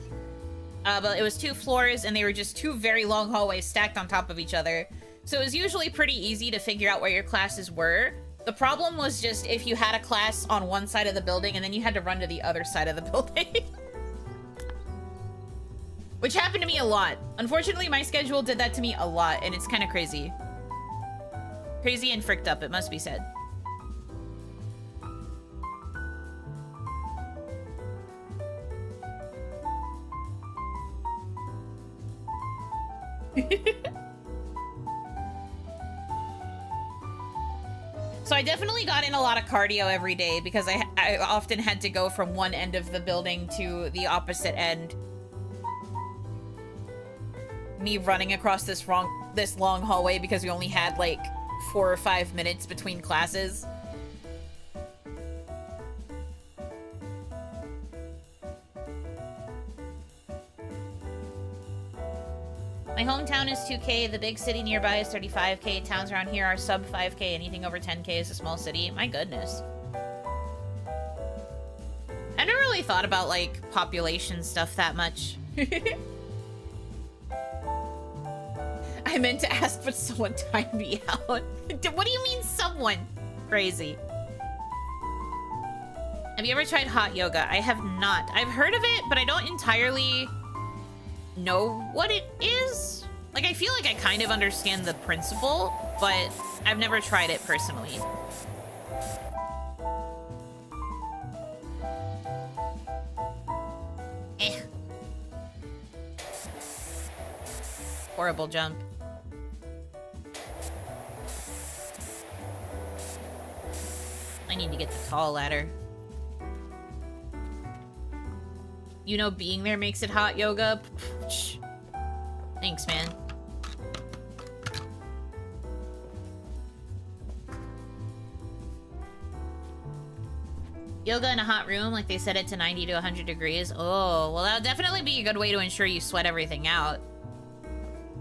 But it was 2 floors and they were just 2 very long hallways stacked on top of each other. So it was usually pretty easy to figure out where your classes were. The problem was just if you had a class on one side of the building and then you had to run to the other side of the building. Which happened to me a lot. Unfortunately, my schedule did that to me a lot and it's kind of crazy. Crazy and fricked up, it must be said. So I definitely got in a lot of cardio every day because I often had to go from one end of the building to the opposite end. Me running across this long hallway because we only had like 4 or 5 minutes between classes. My hometown is 2K, the big city nearby is 35K, towns around here are sub 5K, anything over 10K is a small city. My goodness. I never really thought about, like, population stuff that much. I meant to ask, but someone timed me out. What do you mean someone? Crazy. Have you ever tried hot yoga? I have not. I've heard of it, but I don't entirely know what it is. Like, I feel like I kind of understand the principle, but I've never tried it personally. Horrible jump. I need to get the tall ladder. You know, being there makes it hot yoga. Thanks, man. Yoga in a hot room, like they set it to 90 to 100 degrees. Oh, well, that would definitely be a good way to ensure you sweat everything out.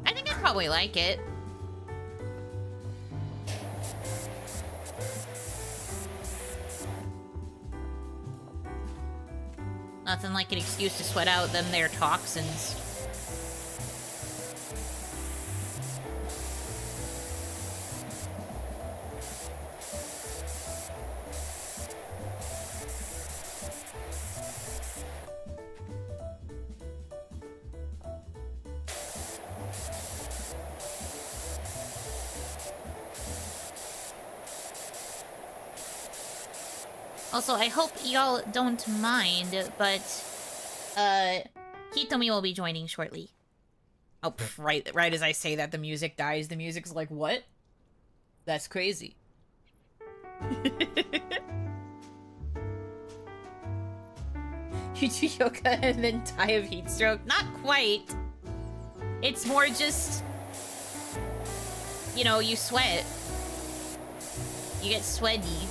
I think I'd probably like it. Nothing like an excuse to sweat out them their toxins. Also, I hope y'all don't mind, but Hitomi will be joining shortly. Oh, right as I say that, the music dies. The music's like, what? That's crazy. You do yoga and then die of heat stroke? Not quite. It's more just, you know, you sweat. You get sweaty.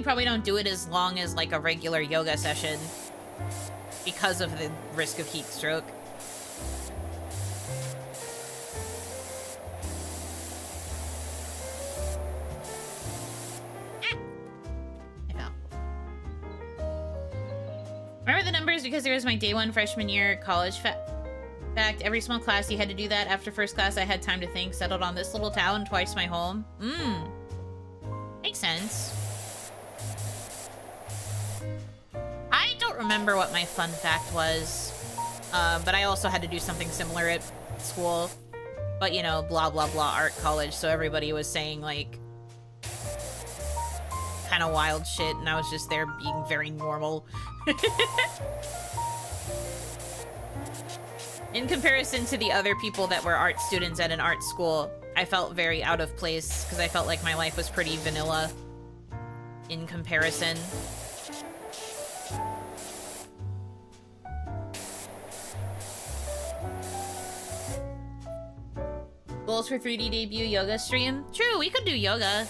probably don't do it as long as like a regular yoga session because of the risk of heat stroke. I fell. Remember the numbers because there was my day 1 freshman year college fact. Every small class you had to do that. After first class I had time to think. Settled on this little town, twice my home. Makes sense. I don't remember what my fun fact was. But I also had to do something similar at school. But, you know, blah, blah, blah, art college. So everybody was saying, like, kind of wild shit. And I was just there being very normal. In comparison to the other people that were art students at an art school, I felt very out of place because I felt like my life was pretty vanilla in comparison. Goals for 3D debut yoga stream? True, we could do yoga.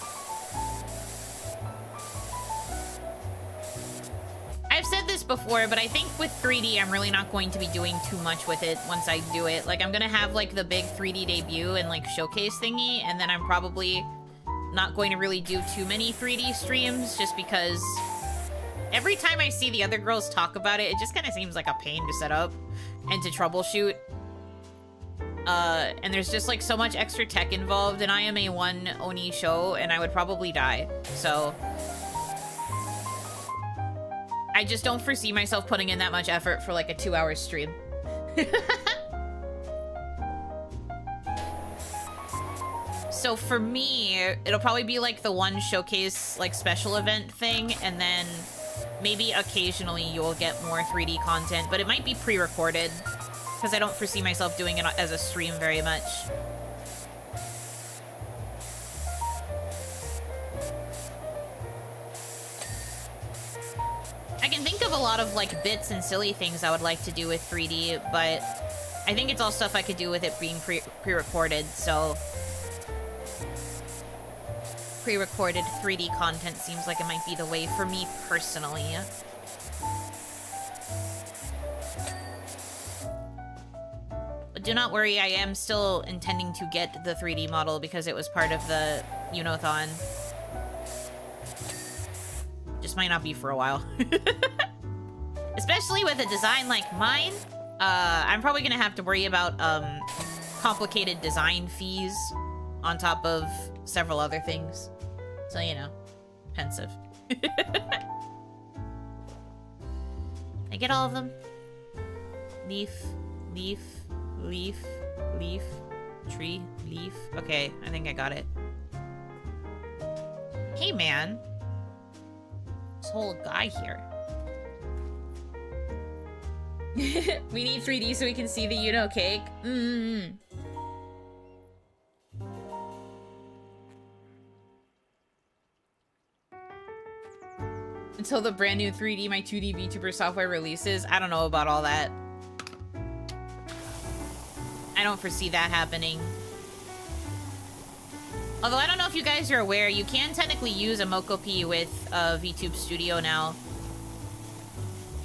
I've said this before, but I think with 3D, I'm really not going to be doing too much with it once I do it. Like, I'm gonna have, like, the big 3D debut and, like, showcase thingy, and then I'm probably not going to really do too many 3D streams, just because every time I see the other girls talk about it, it just kind of seems like a pain to set up and to troubleshoot. And there's just, like, so much extra tech involved, and I am a one Oni show, and I would probably die, so I just don't foresee myself putting in that much effort for like a 2-hour stream. So for me, it'll probably be like the one showcase like special event thing, and then maybe occasionally you'll get more 3D content, but it might be pre-recorded because I don't foresee myself doing it as a stream very much. I can think of a lot of like bits and silly things I would like to do with 3D, but I think it's all stuff I could do with it being pre-recorded, so pre-recorded 3D content seems like it might be the way for me personally. But do not worry, I am still intending to get the 3D model because it was part of the Yuno-thon. Just might not be for a while. Especially with a design like mine, I'm probably gonna have to worry about complicated design fees on top of several other things. So, you know, pensive. I get all of them. Leaf, leaf, leaf, leaf, tree, leaf. Okay, I think I got it. Hey, man. This whole guy here. We need 3D so we can see the Yuno cake. Until the brand new 3D My 2D VTuber software releases. I don't know about all that. I don't foresee that happening. Although I don't know if you guys are aware, you can technically use a Mokopi with VTube Studio now.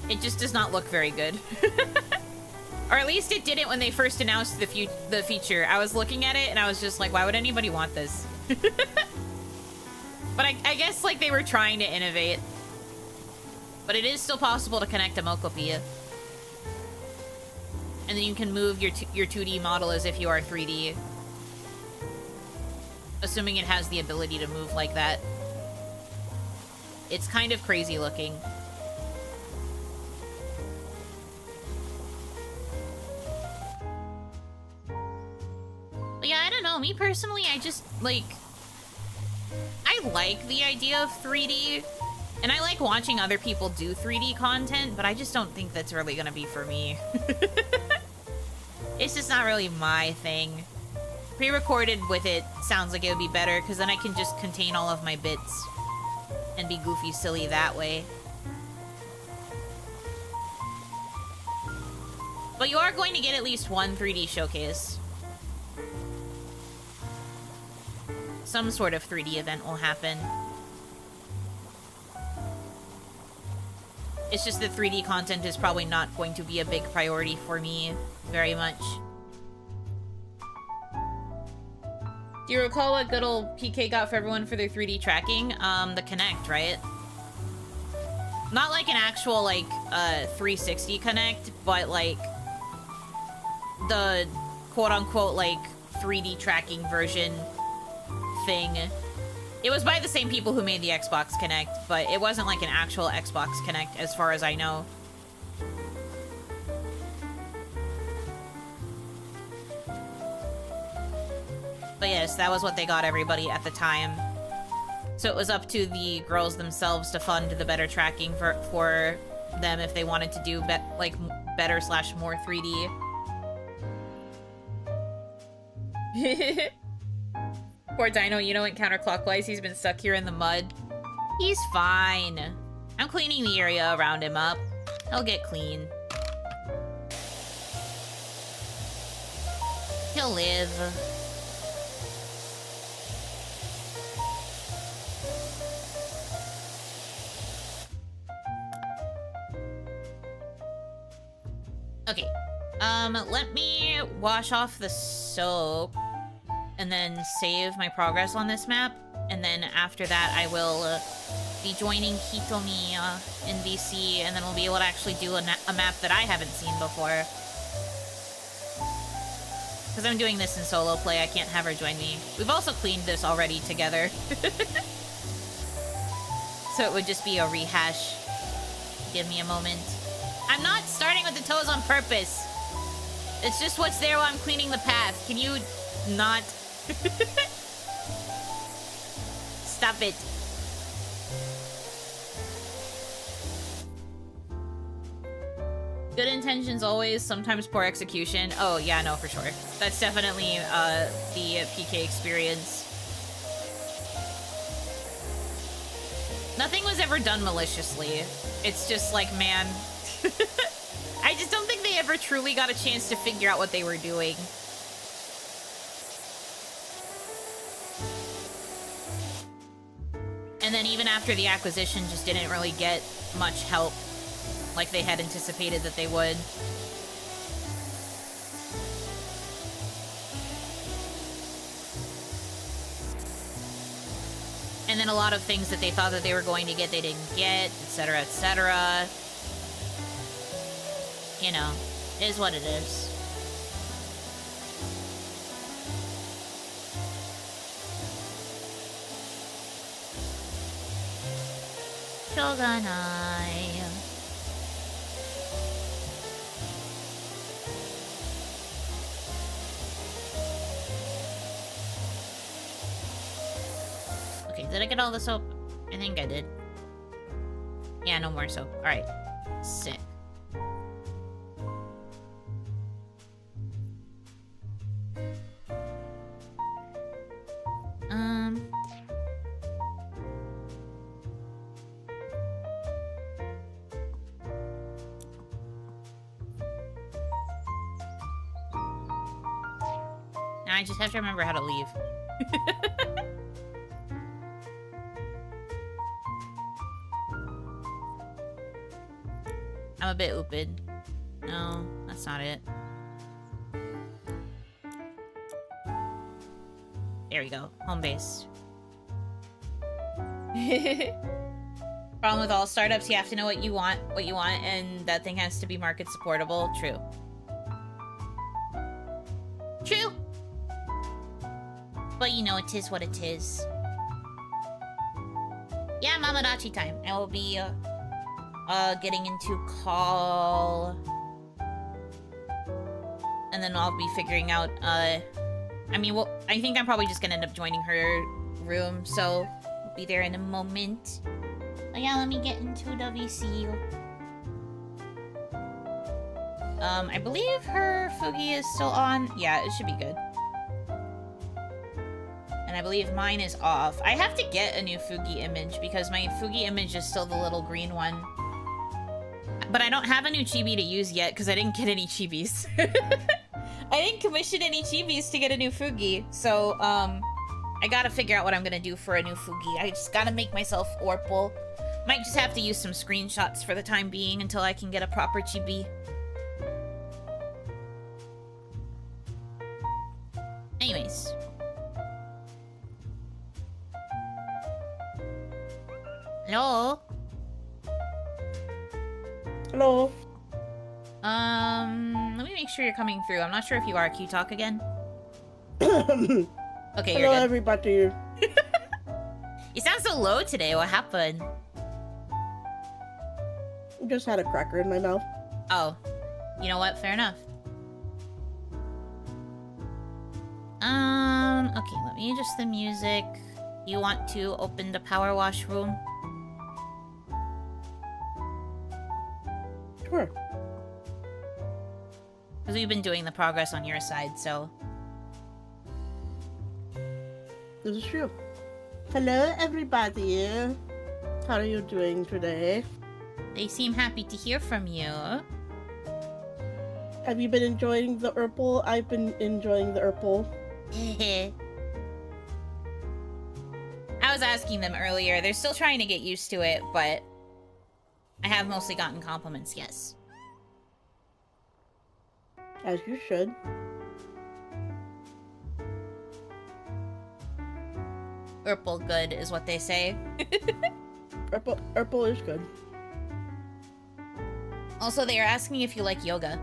It just does not look very good. Or at least it didn't when they first announced the feature. I was looking at it and I was just like, why would anybody want this? But I guess like they were trying to innovate. But it is still possible to connect a Mokopi. And then you can move your 2D model as if you are 3D. Assuming it has the ability to move like that. It's kind of crazy looking. But yeah, I don't know. Me personally, I just, like... I like the idea of 3D. And I like watching other people do 3D content, but I just don't think that's really gonna be for me. It's just not really my thing. Pre-recorded with it sounds like it would be better, because then I can just contain all of my bits and be goofy silly that way. But you are going to get at least one 3D showcase. Some sort of 3D event will happen. It's just that 3D content is probably not going to be a big priority for me very much. Do you recall what good old PK got for everyone for their 3D tracking? The Kinect, right? Not like an actual, like, 360 Kinect, but, like, the quote-unquote, like, 3D tracking version thing. It was by the same people who made the Xbox Kinect, but it wasn't, like, an actual Xbox Kinect, as far as I know. But yes, that was what they got everybody at the time. So it was up to the girls themselves to fund the better tracking for them if they wanted to do better / more 3D. Poor Dino, you know, went counterclockwise. He's been stuck here in the mud. He's fine. I'm cleaning the area around him up. He'll get clean. He'll live. Okay, let me wash off the soap and then save my progress on this map. And then after that, I will be joining Hitomi in VC, and then we'll be able to actually do a map that I haven't seen before. Because I'm doing this in solo play, I can't have her join me. We've also cleaned this already together. So it would just be a rehash. Give me a moment. I'm not starting with the toes on purpose. It's just what's there while I'm cleaning the path. Can you not? Stop it. Good intentions always, sometimes poor execution. Oh, yeah, no, for sure. That's definitely the PK experience. Nothing was ever done maliciously. It's just like, man... I just don't think they ever truly got a chance to figure out what they were doing. And then even after the acquisition, just didn't really get much help like they had anticipated that they would. And then a lot of things that they thought that they were going to get, they didn't get, etc., etc. You know, it is what it is. Shogunai. Okay, did I get all the soap? I think I did. Yeah, no more soap. Alright. Sick. Now I just have to remember how to leave. I'm a bit ooped. No, that's not it. There we go. Home base. Problem with all startups, you have to know what you want, and that thing has to be market supportable. True. True. But you know, it is what it is. Yeah, Mamadachi time. I will be getting into call, and then I'll be figuring out. I mean, well, I think I'm probably just gonna end up joining her room, so we'll be there in a moment. But yeah, let me get into the VC. I believe her Fugi is still on. Yeah, it should be good. And I believe mine is off. I have to get a new Fugi image because my Fugi image is still the little green one. But I don't have a new chibi to use yet because I didn't get any chibis. I didn't commission any chibis to get a new Fugi. So, I gotta figure out what I'm gonna do for a new Fugi. I just gotta make myself Orpal. Might just have to use some screenshots for the time being until I can get a proper chibi. Anyways. Hello? Hello. Let me make sure you're coming through. I'm not sure if you are. Can you talk again? Hello, Okay, you're good. everybody. You sound so low today. What happened? Just had a cracker in my mouth. Oh. You know what? Fair enough. Okay, let me adjust the music. You want to open the power wash room? Sure. Because we've been doing the progress on your side, so... This is true. Hello, everybody. How are you doing today? They seem happy to hear from you. Have you been enjoying the Urple? I've been enjoying the Urple. I was asking them earlier. They're still trying to get used to it, but... I have mostly gotten compliments, yes. As you should. Urple good is what they say. Urple is good. Also, they are asking if you like yoga.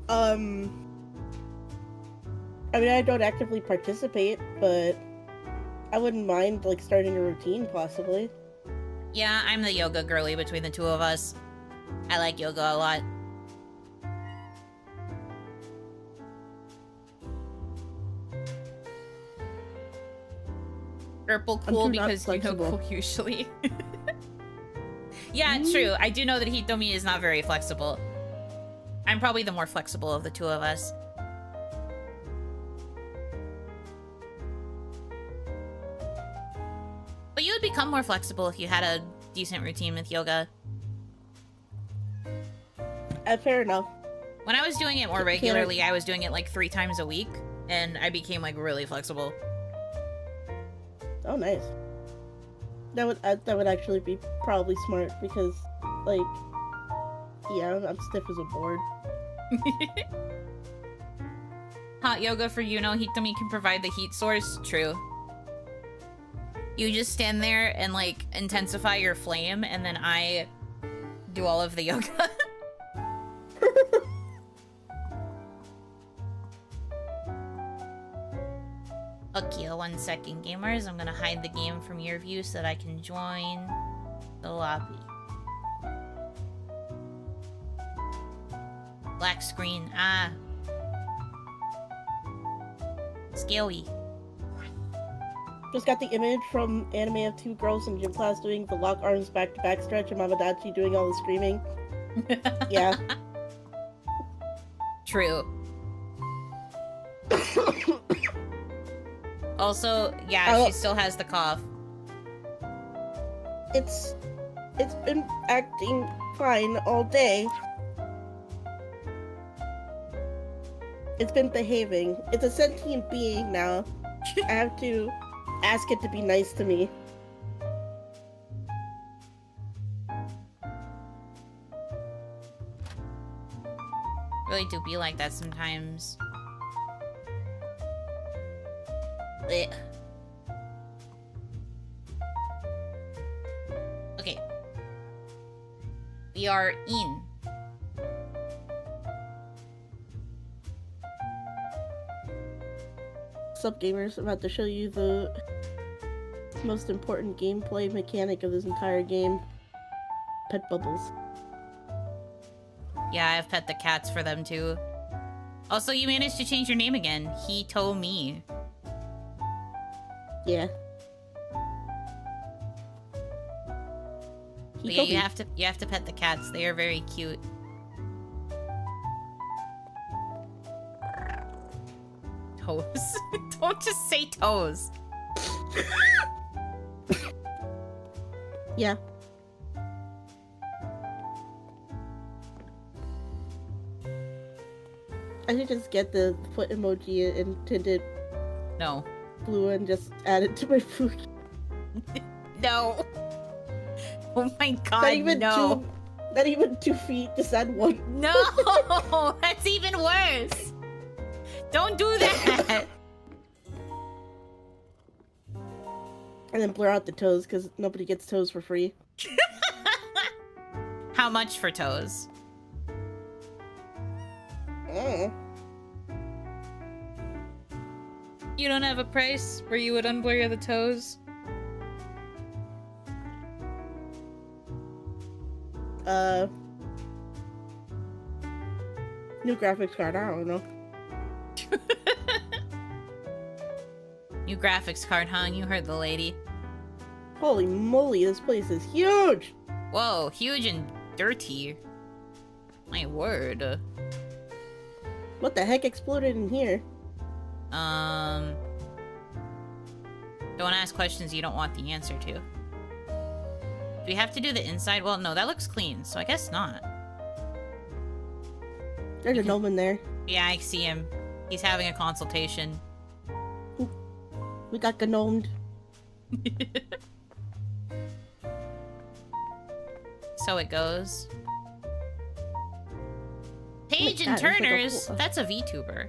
I mean, I don't actively participate, but I wouldn't mind, like, starting a routine, possibly. Yeah, I'm the yoga girly between the two of us. I like yoga a lot. Purple cool because you know cool usually. Yeah, true. I do know that Hitomi is not very flexible. I'm probably the more flexible of the two of us. But you would become more flexible if you had a decent routine with yoga. Fair enough. When I was doing it more regularly, I was doing it like 3 times a week, and I became like really flexible. Oh, nice. That would actually be probably smart because, like, yeah, I'm stiff as a board. Hot yoga for Yuno. Hitomi can provide the heat source. True. You just stand there and, like, intensify your flame, and then I do all of the yoga. Okay, 1 second, gamers. I'm gonna hide the game from your view so that I can join the lobby. Black screen. Ah. Scary. Just got the image from anime of 2 girls in gym class doing the lock arms back to back stretch and Mamadachi doing all the screaming. Yeah. True. Also, yeah, she still has the cough. It's been acting fine all day. It's been behaving. It's a sentient being now. I have to ask it to be nice to me. Really do be like that sometimes. Blech. Okay. We are in. What's up, gamers? I'm about to show you the most important gameplay mechanic of this entire game. Pet bubbles. Yeah, I've pet the cats for them too. Also, you managed to change your name again. Hitomi. Yeah. But yeah, you have to pet the cats. They are very cute. Toes. Don't just say toes. Yeah. I should just get the foot emoji and tint it No. blue and just add it to my food. No. Oh my god, Not even no. not even 2 feet, just add 1. No! That's even worse! Don't do that! And then blur out the toes, because nobody gets toes for free. How much for toes? You don't have a price where you would unblur the toes? New graphics card, I don't know. New graphics card, huh? You heard the lady. Holy moly, this place is huge! Whoa, huge and dirty. My word. What the heck exploded in here? Don't ask questions you don't want the answer to. Do we have to do the inside? Well, no, that looks clean, so I guess not. There's a gnome in there. Yeah, I see him. He's having a consultation. We got gnomed. So it goes. Page God, and there's like a Turners? whole- That's a VTuber.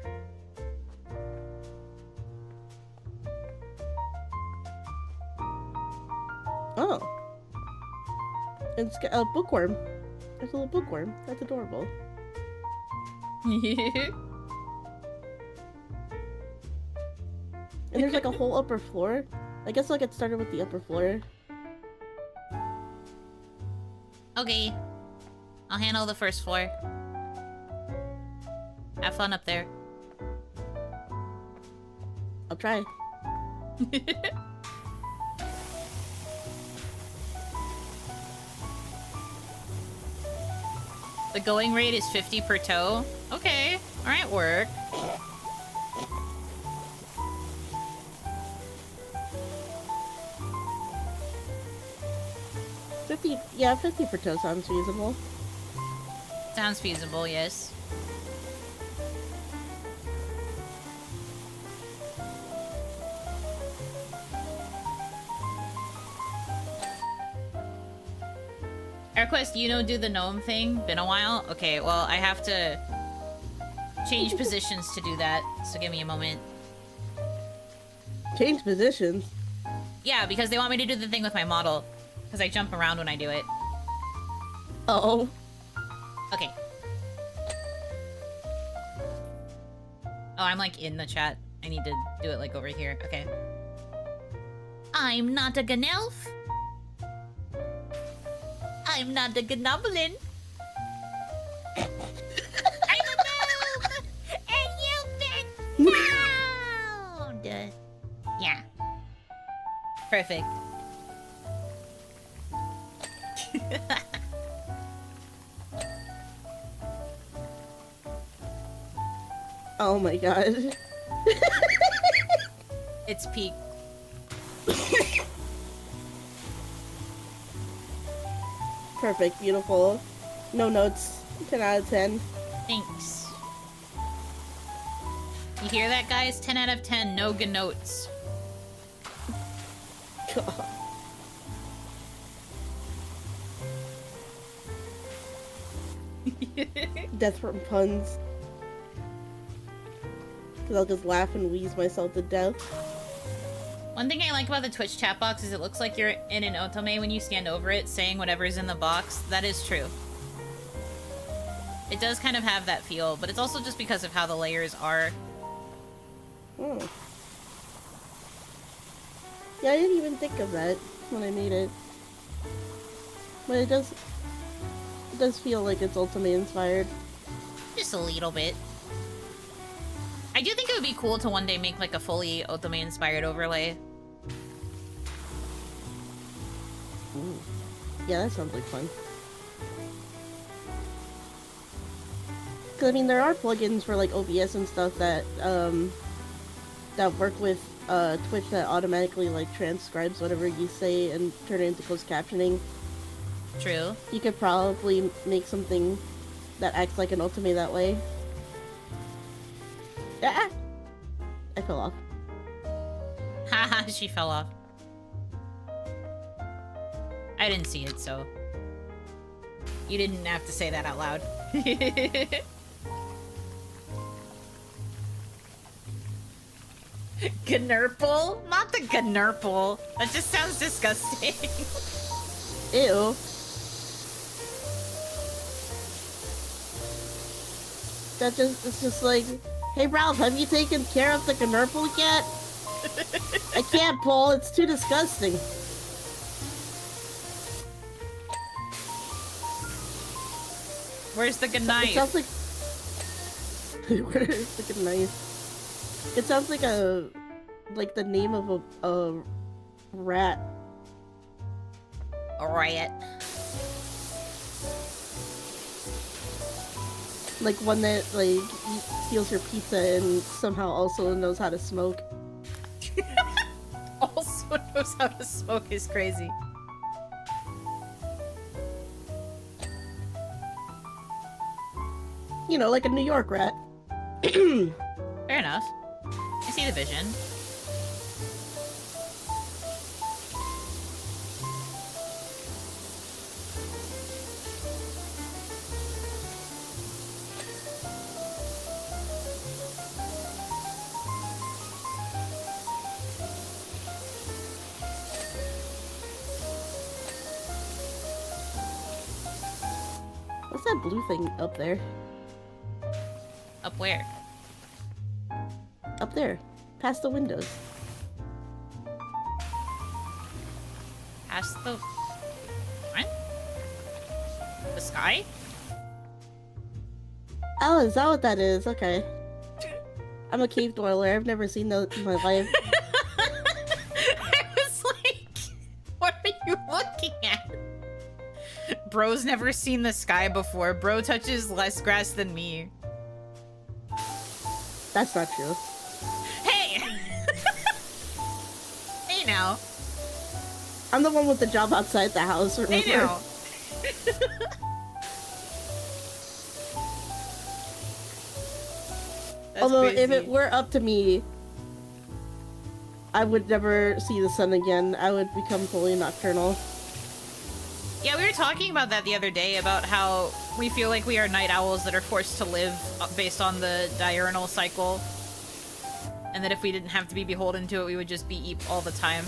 Oh. It's got a bookworm. There's a little bookworm. That's adorable. And there's like a whole upper floor. I guess I'll get started with the upper floor. Okay. I'll handle the first floor. Have fun up there. I'll try. The going rate is 50 per toe. Okay. Alright, work. Yeah, 50 per toe sounds feasible. Sounds feasible, yes. I request Yuno do the gnome thing. Been a while? Okay, well, I have to change positions to do that, so give me a moment. Change positions. Yeah, because they want me to do the thing with my model. Because I jump around when I do it. Oh. Okay. Oh, I'm like in the chat. I need to do it like over here. Okay. I'm not a Gnelf. I'm not a Gnoblin. I'm a gnome! And you've been found! Yeah. Perfect. Oh my god. It's peak. Perfect, beautiful. No notes. 10 out of 10. Thanks. You hear that, guys? 10 out of 10, no notes. God. Death from puns. Because I'll just laugh and wheeze myself to death. One thing I like about the Twitch chat box is it looks like you're in an otome when you stand over it, saying whatever's in the box. That is true. It does kind of have that feel, but it's also just because of how the layers are. Oh. Yeah, I didn't even think of that when I made it. But it does feel like it's Ultimate inspired. Just a little bit. I do think it would be cool to one day make like a fully otome inspired overlay. Ooh. Yeah, that sounds like fun. Cause I mean, there are plugins for like OBS and stuff that that work with Twitch that automatically like transcribes whatever you say and turn it into closed captioning. True. You could probably make something that acts like an ultimate that way. Ah! I fell off. Haha, she fell off. I didn't see it, so... You didn't have to say that out loud. Gnurple? Not the Gnurple. That just sounds disgusting. Ew. It's just like, hey Ralph, have you taken care of the Gnurple yet? I can't, Paul, it's too disgusting. Where's the good knife? It sounds like... Where's the good knife? It sounds like like the name of a rat. A riot. Like one that, like, steals your pizza and somehow also knows how to smoke. Also knows how to smoke is crazy. You know, like a New York rat. Fair enough. I see the vision. What's that blue thing up there? Up where? Up there. Past the windows. Past the... What? The sky? Oh, is that what that is? Okay. I'm a cave dweller. I've never seen those in my life. I was like, what are you looking at? Bro's never seen the sky before. Bro touches less grass than me. That's not true. Hey! Hey now. I'm the one with the job outside the house, remember? Hey now. That's Although, crazy. if it were up to me, I would never see the sun again. I would become fully nocturnal. Yeah, we were talking about that the other day, about how we feel like we are night owls that are forced to live based on the diurnal cycle. And that if we didn't have to be beholden to it, we would just be eep all the time.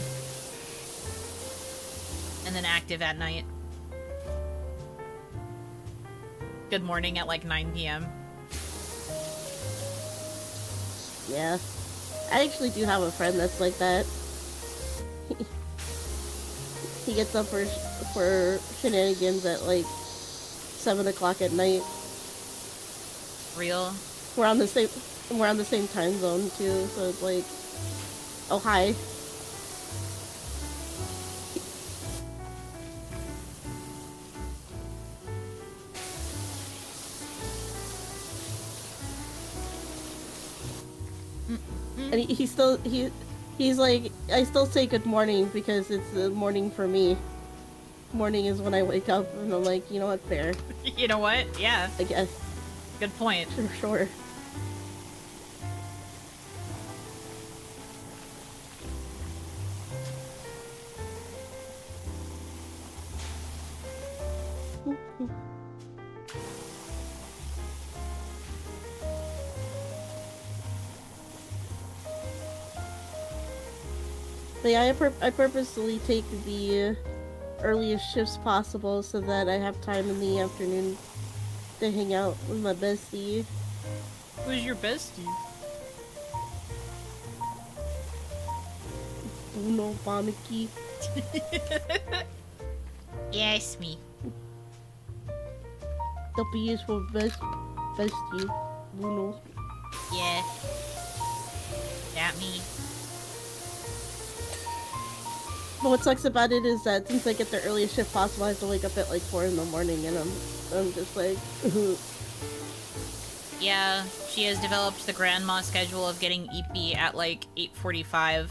And then active at night. Good morning at like 9 p.m. Yeah. I actually do have a friend that's like that. He gets up for shenanigans at like 7 o'clock at night. Real? We're on the same time zone too, so it's like, oh hi. And he's like, I still say good morning because it's the morning for me. Morning is when I wake up, and I'm like, you know what, fair. You know what? Yeah. I guess. Good point. Sure. But yeah, I purposely take the earliest shifts possible so that I have time in the afternoon to hang out with my bestie. Who's your bestie? Yuno, Hanaki. Yes, me. W is for bestie. Yuno. Yeah. That me. But what sucks about it is that since I get the earliest shift possible, I have to wake up at like 4 in the morning, and I'm just like, Yeah, she has developed the grandma schedule of getting EP at like 8:45.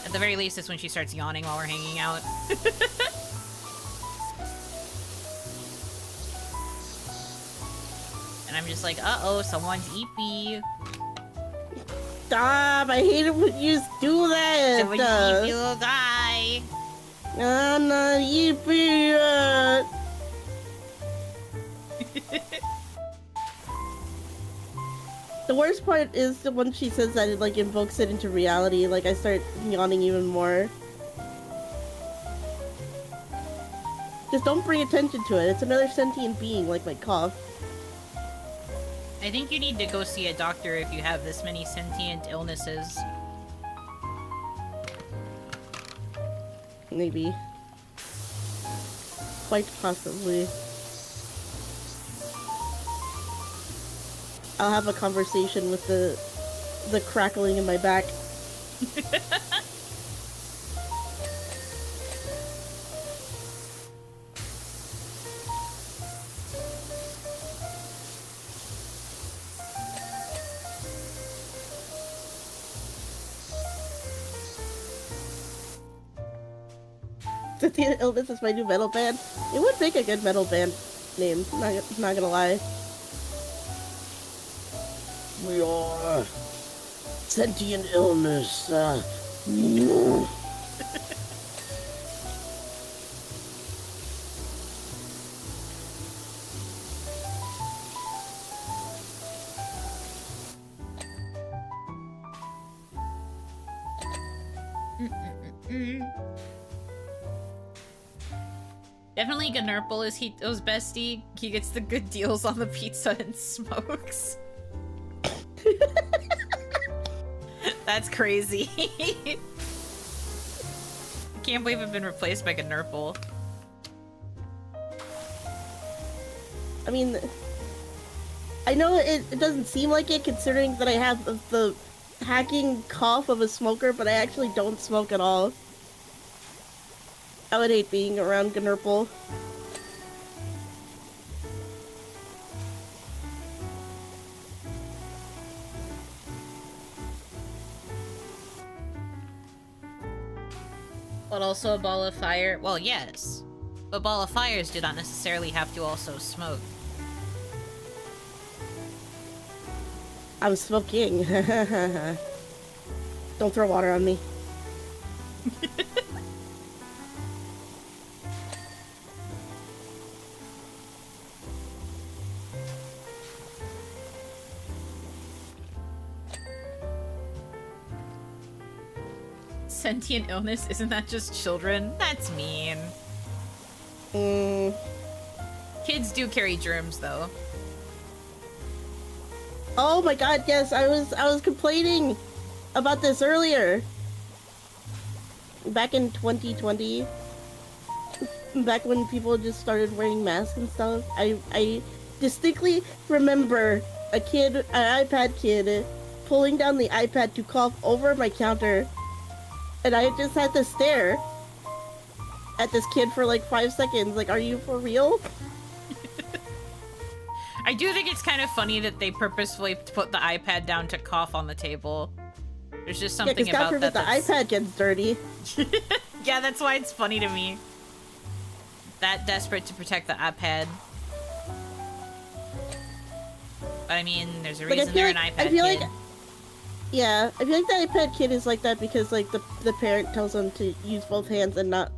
At the very least, it's when she starts yawning while we're hanging out. And I'm just like, uh-oh, someone's EP. stop! I hate it when you do that! So an evil guy. I'm not evil! The worst part is the when she says that it like invokes it into reality, like I start yawning even more. Just don't bring attention to it, it's another sentient being like my cough. I think you need to go see a doctor if you have this many sentient illnesses. Maybe. Quite possibly. I'll have a conversation with the crackling in my back. Cynthia Illness is my new metal band. It would make a good metal band name, not gonna lie. We are sentient illness. Definitely Gnurple is Hito's bestie. He gets the good deals on the pizza and smokes. That's crazy. I can't believe I've been replaced by Gnurple. I mean, I know it doesn't seem like it considering that I have the hacking cough of a smoker, but I actually don't smoke at all. I would hate being around Gnurple. But also a ball of fire? Well, yes. But ball of fires do not necessarily have to also smoke. I'm smoking. Don't throw water on me. Sentient illness? Isn't that just children? That's mean. Kids do carry germs, though. Oh my god, yes, I was complaining about this earlier. Back in 2020, back when people just started wearing masks and stuff, I distinctly remember an iPad kid, pulling down the iPad to cough over my counter, and I just had to stare at this kid for like 5 seconds, like, are you for real? I do think it's kind of funny that they purposefully put the iPad down to cough on the table. There's just something about that. The iPad gets dirty. Yeah, that's why it's funny to me. That desperate to protect the iPad. But I mean, there's a reason they're an iPad kid. Yeah, I feel like the iPad kid is like that because like the parent tells them to use both hands and not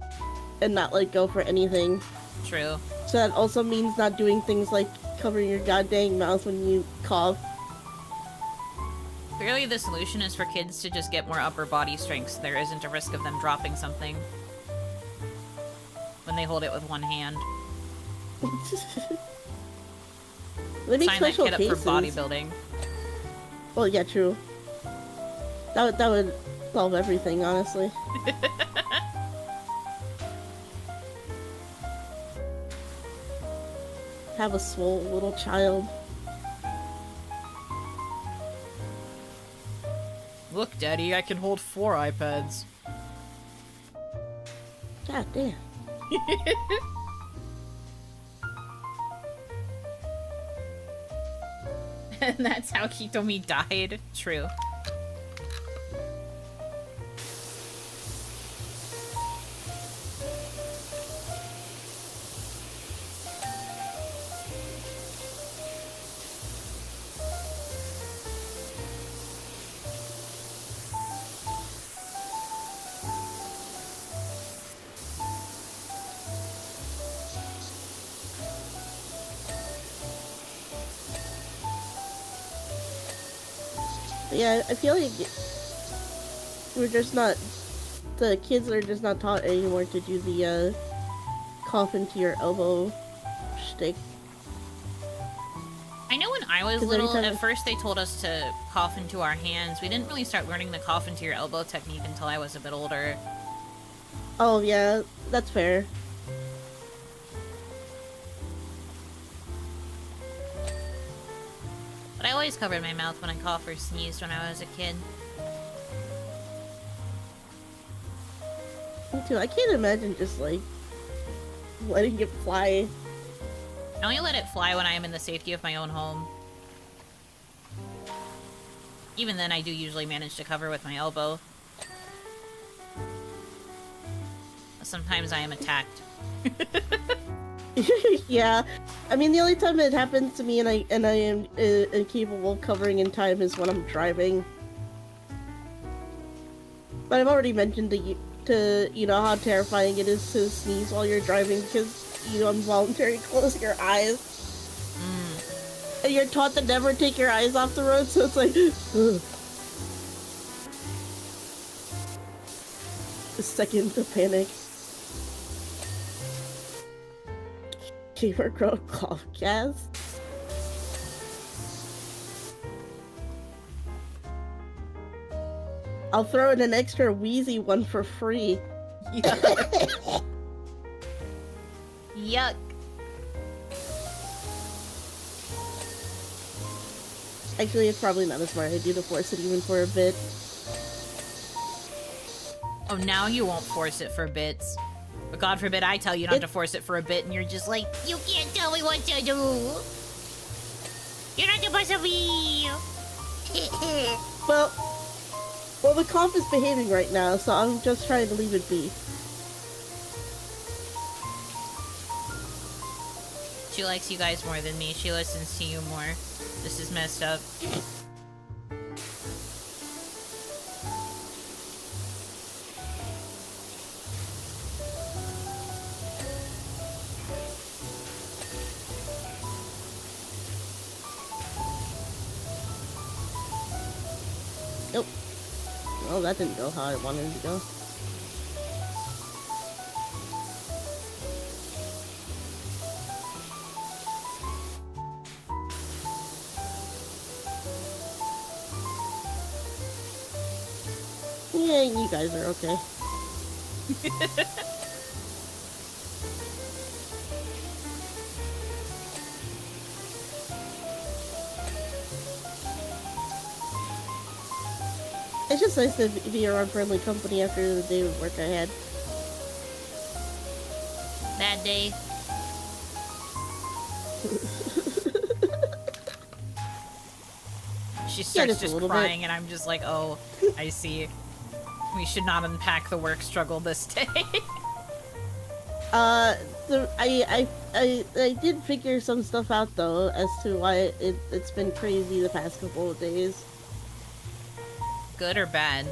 like go for anything. True. So that also means not doing things like covering your goddamn mouth when you cough. Clearly the solution is for kids to just get more upper body strength so there isn't a risk of them dropping something when they hold it with one hand. Maybe sign special that kid cases. up for bodybuilding. Well, yeah, true. That would solve everything, honestly. Have a swole little child. Look, Daddy, I can hold 4 iPads. God damn. And that's how Hitomi died. True. Yeah, I feel like we're just not, the kids are just not taught anymore to do the cough into your elbow shtick. I know when I was 'Cause little, anytime at first they told us to cough into our hands. We didn't really start learning the cough into your elbow technique until I was a bit older. Oh yeah, that's fair. But I always covered my mouth when I coughed or sneezed when I was a kid. Me too. I can't imagine just like letting it fly. I only let it fly when I am in the safety of my own home. Even then, I do usually manage to cover with my elbow. Sometimes I am attacked. Yeah, I mean the only time it happens to me and I am incapable of covering in time is when I'm driving. But I've already mentioned to you know how terrifying it is to sneeze while you're driving because you involuntarily close your eyes. And you're taught to never take your eyes off the road, so it's like ugh. A second to panic. Gamer Girl cough gas. I'll throw in an extra wheezy one for free. Yuck. Yuck. Actually, it's probably not a smart idea to force it even for a bit. Oh, now you won't force it for bits. But God forbid I tell you not to force it for a bit and you're just like, you can't tell me what to do. You're not supposed to be. Well, the cough is behaving right now, so I'm just trying to leave it be. She likes you guys more than me. She listens to you more. This is messed up. Nope. Well, that didn't go how I wanted it to go. Yeah, you guys are okay. It's just nice to be around friendly company after the day of work I had. Bad day. She starts just crying and I'm just like, oh, I see. We should not unpack the work struggle this day. I did figure some stuff out though as to why it's been crazy the past couple of days. Good or bad?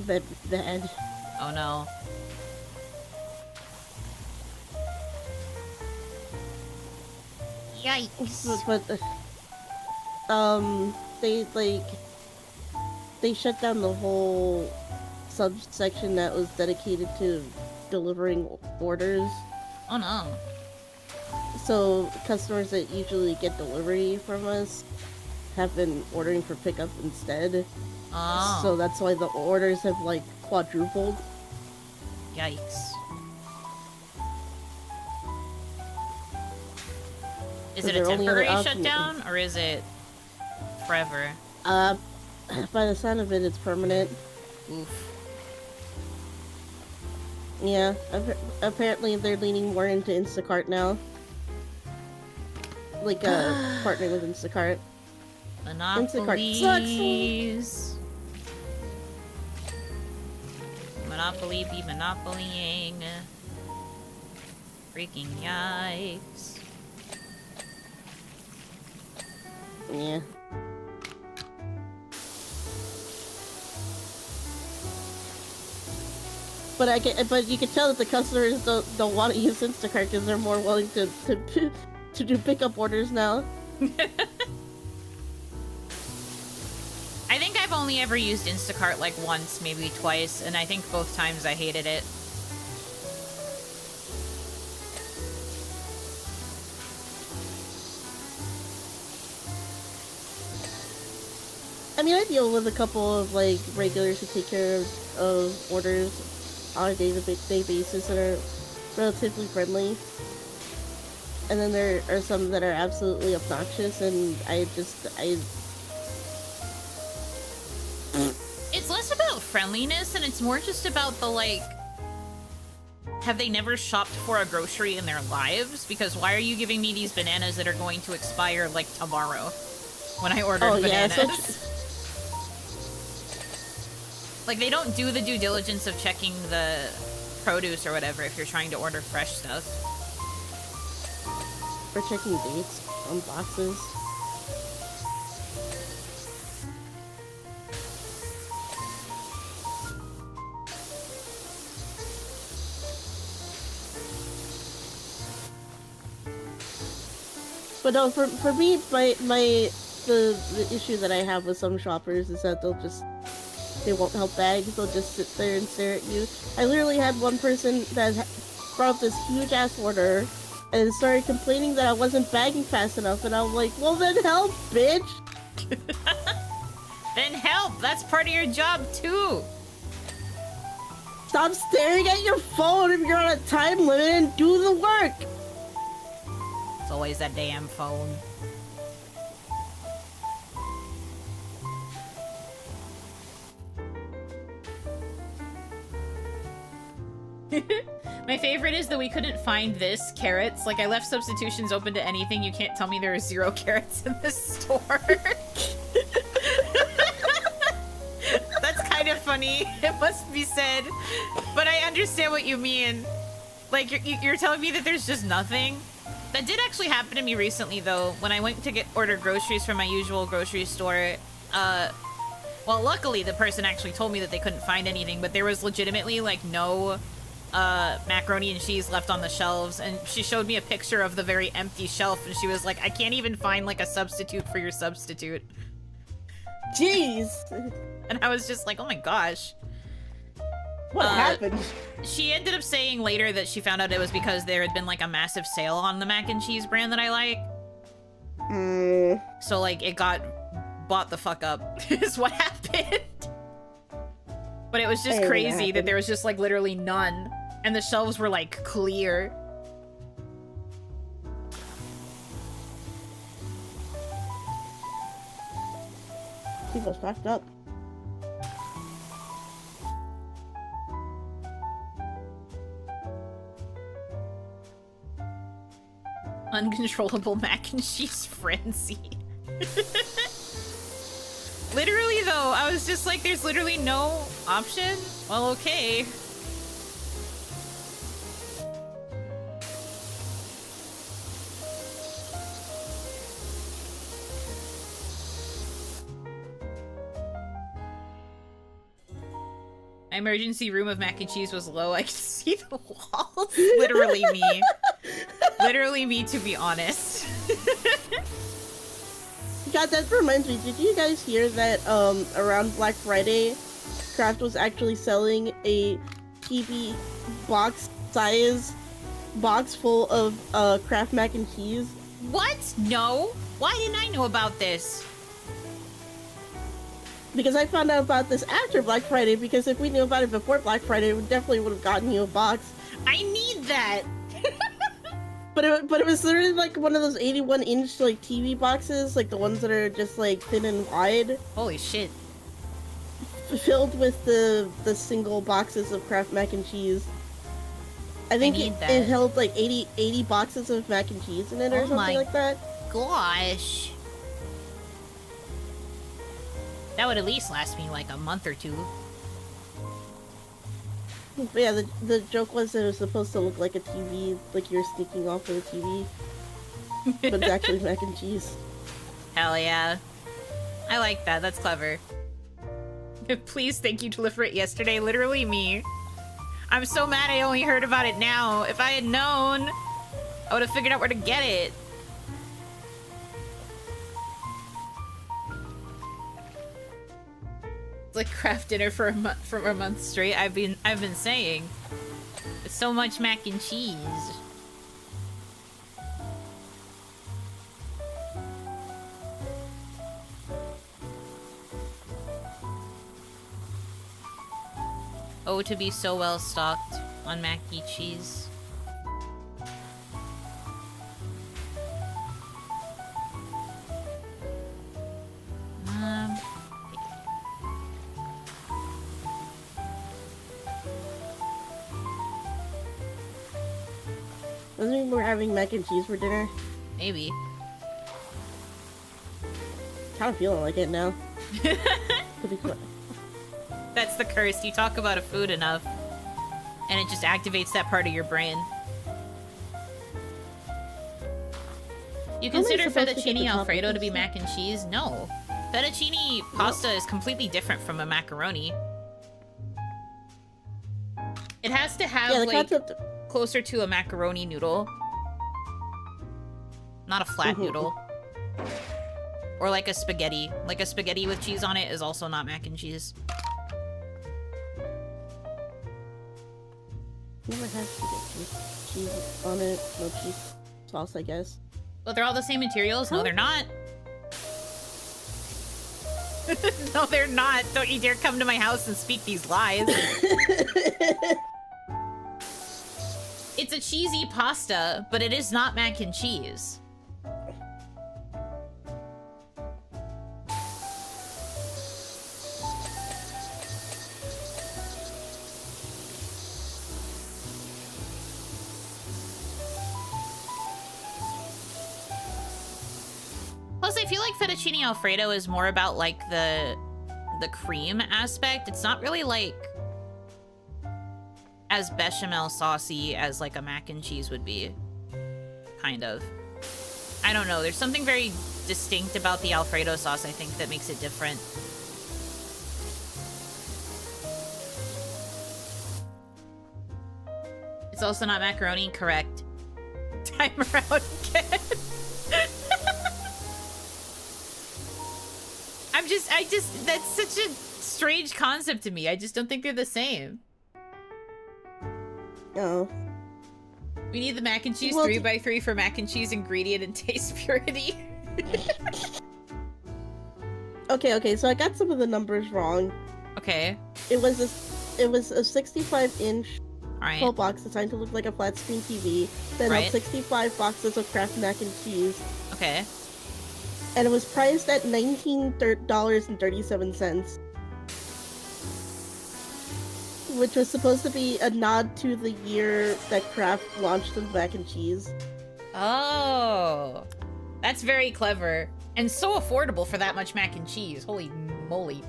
Bad. Oh no. Yikes. But they shut down the whole subsection that was dedicated to delivering orders. Oh no. So customers that usually get delivery from us have been ordering for pickup instead. Oh. So that's why the orders have like quadrupled. Yikes. Is it a temporary shutdown or is it forever? By the sound of it, it's permanent. Oof. Yeah, apparently they're leaning more into Instacart now. Like, partnering with Instacart. Monopolies. Monopoly be monopolying. Freaking yikes. Yeah. But you can tell that the customers don't want to use Instacart because they're more willing to do pickup orders now. only ever used Instacart like once, maybe twice, and I think both times I hated it. I mean, I deal with a couple of like regulars who take care of orders on a day-to-day basis that are relatively friendly. And then there are some that are absolutely obnoxious, and It's less about friendliness, and it's more just about the, like, have they never shopped for a grocery in their lives? Because why are you giving me these bananas that are going to expire, like, tomorrow? When I ordered bananas. Yeah, like, they don't do the due diligence of checking the produce or whatever if you're trying to order fresh stuff. We're checking dates on boxes. But no, for me, the issue that I have with some shoppers is that they won't help bags, they'll just sit there and stare at you. I literally had one person that brought up this huge ass order and started complaining that I wasn't bagging fast enough, and I'm like, well then help, bitch! Then help! That's part of your job too! Stop staring at your phone if you're on a time limit and do the work! It's always that damn phone. My favorite is that we couldn't find this carrots. Like, I left substitutions open to anything. You can't tell me there are 0 carrots in this store. That's kind of funny. It must be said. But I understand what you mean. Like, you're telling me that there's just nothing? That did actually happen to me recently, though. When I went to order groceries from my usual grocery store, well, luckily the person actually told me that they couldn't find anything, but there was legitimately, like, no macaroni and cheese left on the shelves, and she showed me a picture of the very empty shelf, and she was like, I can't even find, like, a substitute for your substitute. Jeez! And I was just like, oh my gosh. What happened? She ended up saying later that she found out it was because there had been, like, a massive sale on the mac and cheese brand that I like. So, like, it got bought the fuck up, is what happened. But it was just crazy that there was just, like, literally none. And the shelves were, like, clear. People fucked up. Uncontrollable mac and cheese frenzy. Literally, though, I was just like, there's literally no option? Well, okay. My emergency room of mac and cheese was low. I could see the walls. Literally me. Literally me, to be honest. God, that reminds me, did you guys hear that around Black Friday, Kraft was actually selling a TV box size box full of Kraft mac and cheese? What? No? Why didn't I know about this? Because I found out about this after Black Friday, because if we knew about it before Black Friday, we definitely would have gotten you a box. I need that! But it was literally like one of those 81-inch like TV boxes, like the ones that are just like thin and wide. Holy shit. Filled with the single boxes of Kraft mac and cheese. I think it held like 80 boxes of mac and cheese in it or something like that. Gosh. That would at least last me like a month or two. But yeah, the joke was that it was supposed to look like a TV, like you're sneaking off of a TV. But it's actually mac and cheese. Hell yeah. I like that, that's clever. Please thank you to live for it yesterday, literally me. I'm so mad I only heard about it now. If I had known, I would have figured out where to get it. It's like craft dinner for a month straight. I've been saying. It's so much mac and cheese. Oh, to be so well stocked on mac and cheese. Doesn't mean we're having mac and cheese for dinner. Maybe. Kind of feeling like it now. To be quick. That's the curse. You talk about a food enough, and it just activates that part of your brain. You consider fettuccine alfredo to be mac and cheese? No. Fettuccine pasta is completely different from a macaroni. It has to have, like, closer to a macaroni noodle. Not a flat noodle. Or like a spaghetti. Like a spaghetti with cheese on it is also not mac and cheese. Never had cheese on it. No cheese sauce, I guess. But they're all the same materials? Huh? No, they're not. No, they're not. Don't you dare come to my house and speak these lies. It's a cheesy pasta, but it is not mac and cheese. Plus, I feel like fettuccine alfredo is more about, like, the cream aspect. It's not really, like, as bechamel saucy as, like, a mac and cheese would be. Kind of. I don't know. There's something very distinct about the Alfredo sauce, I think, that makes it different. It's also not macaroni. Correct. Timer out again. That's such a strange concept to me. I just don't think they're the same. No. We need the mac and cheese 3x3 for mac and cheese ingredient and taste purity. Okay, so I got some of the numbers wrong. Okay. It was a 65-inch full box designed to look like a flat screen TV. Then right. 65 boxes of Kraft mac and cheese. Okay. And it was priced at $19.37. Which was supposed to be a nod to the year that Kraft launched the mac and cheese. Oh. That's very clever. And so affordable for that much mac and cheese. Holy moly.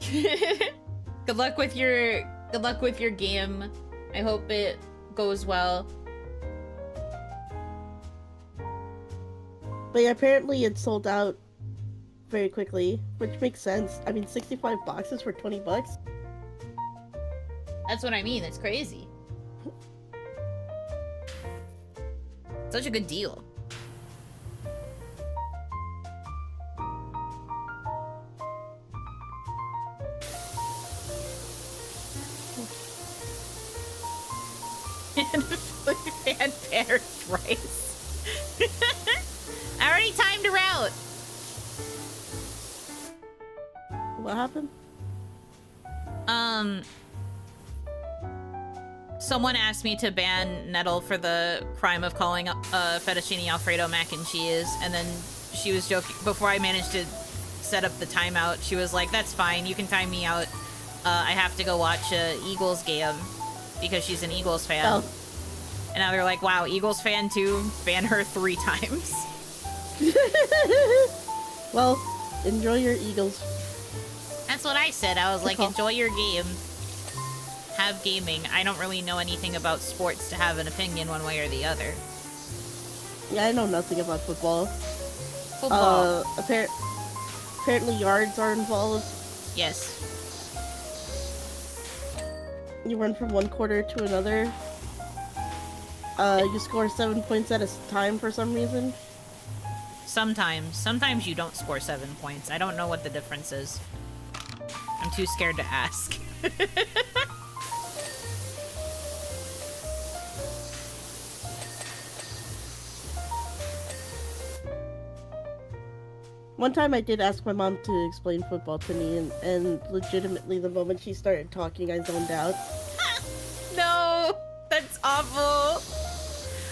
Good luck with your game. I hope it goes well. But yeah, apparently it sold out very quickly, which makes sense. I mean, 65 boxes for 20 bucks? That's what I mean. It's crazy. Such a good deal. And pear rice. I already timed her out. What happened? Someone asked me to ban Nettle for the crime of calling fettuccine alfredo mac and cheese, and then she was joking before I managed to set up the timeout. She was like, "That's fine, you can time me out. I have to go watch a Eagles game," because she's an Eagles fan. Oh. And now they're like, "Wow, Eagles fan too? Ban her 3 times." Well, enjoy your Eagles. That's what I said. I was like, enjoy your game. Have gaming. I don't really know anything about sports to have an opinion one way or the other. Yeah, I know nothing about football. Football. Apparently yards are involved. Yes. You run from one quarter to another. You score 7 points at a time for some reason. Sometimes. Sometimes you don't score 7 points. I don't know what the difference is. I'm too scared to ask. One time I did ask my mom to explain football to me, and legitimately the moment she started talking, I zoned out. No! That's awful!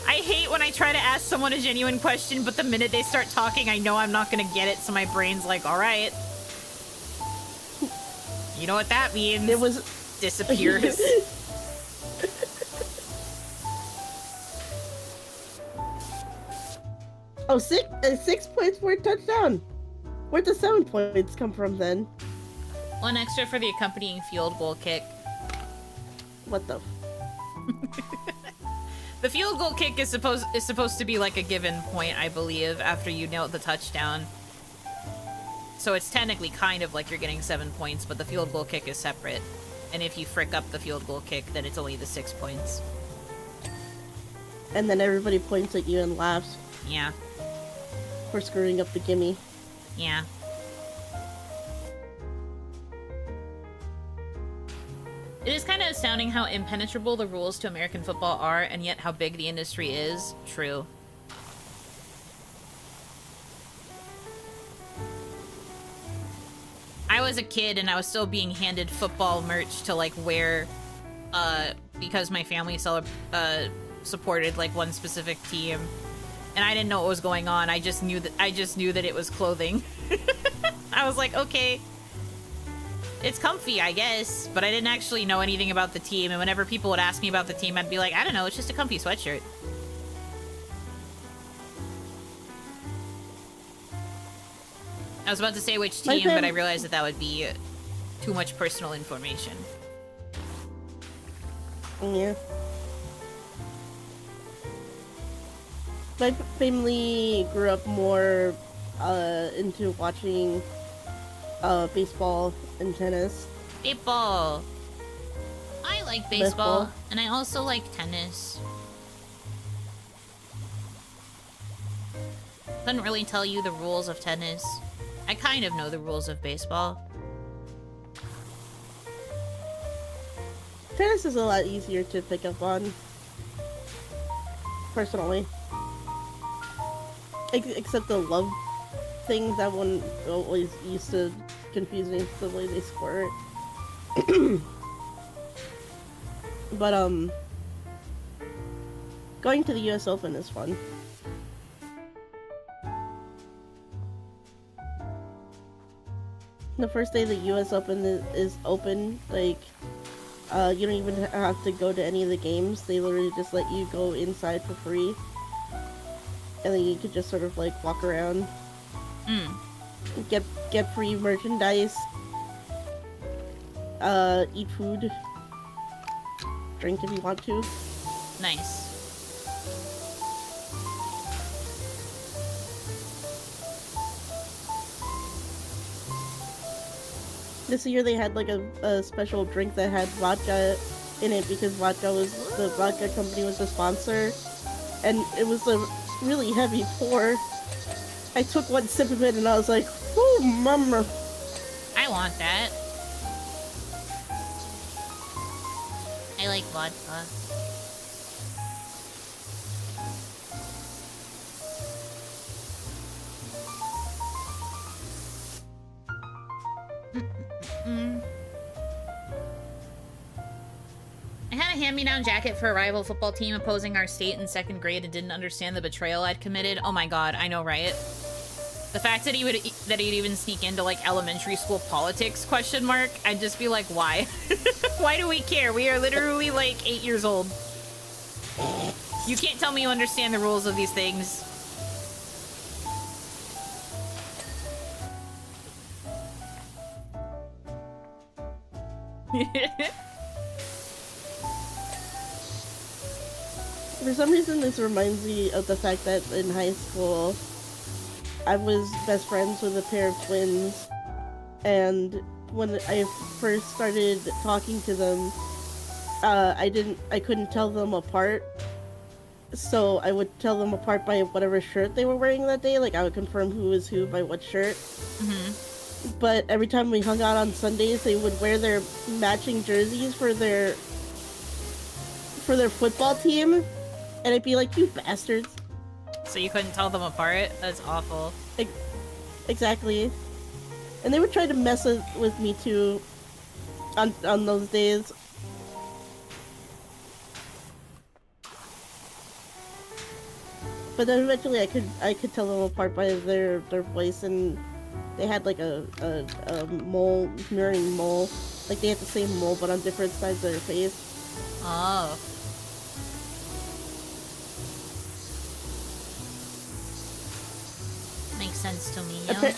I hate when I try to ask someone a genuine question, but the minute they start talking, I know I'm not gonna get it, so my brain's like, alright. You know what that means. It was... Disappears. Oh, 6 points for a touchdown! Where'd the 7 points come from then? 1 extra for the accompanying field goal kick. What the... The field goal kick is supposed to be like a given point, I believe, after you nail the touchdown. So it's technically kind of like you're getting 7 points, but the field goal kick is separate. And if you frick up the field goal kick, then it's only the 6 points. And then everybody points at you and laughs. Yeah. For screwing up the gimme. Yeah. It is kind of astounding how impenetrable the rules to American football are, and yet how big the industry is. True. I was a kid and I was still being handed football merch to like wear, because my family supported like one specific team, and I didn't know what was going on. I just knew that it was clothing. I was like, okay, it's comfy, I guess, but I didn't actually know anything about the team. And whenever people would ask me about the team, I'd be like, I don't know, it's just a comfy sweatshirt. I was about to say which team, but I realized that would be too much personal information. Yeah. My family grew up more into watching baseball and tennis. Baseball. I like baseball, and I also like tennis. Couldn't really tell you the rules of tennis. I kind of know the rules of baseball. Tennis is a lot easier to pick up on. Personally. Except the love thing, that one always used to confuse me, the way they score it. But, going to the US Open is fun. The first day the US Open is open, like, you don't even have to go to any of the games. They literally just let you go inside for free. And then you could just sort of, like, walk around. Get free merchandise. Eat food. Drink if you want to. Nice. This year they had like a special drink that had vodka in it because the vodka company was the sponsor, and it was a really heavy pour. I took one sip of it and I was like, "Oh, mama!" I want that. I like vodka. I had a hand-me-down jacket for a rival football team opposing our state in 2nd grade and didn't understand the betrayal I'd committed. Oh my god, I know, right? The fact that he'd even sneak into like elementary school politics, question mark, I'd just be like, why? Why do we care? We are literally like 8 years old. You can't tell me you understand the rules of these things. For some reason, this reminds me of the fact that in high school, I was best friends with a pair of twins, and when I first started talking to them, I couldn't tell them apart, So I would tell them apart by whatever shirt they were wearing that day. Like I would confirm who was who by what shirt. But every time we hung out on Sundays, they would wear their matching jerseys for their football team, and I'd be like, "You bastards!" So you couldn't tell them apart? That's awful. Exactly. And they would try to mess with me too on those days. But then eventually I could tell them apart by their voice, and they had like a mole, mirroring mole. Like they had the same mole but on different sides of their face. Oh. Makes sense to me, yeah.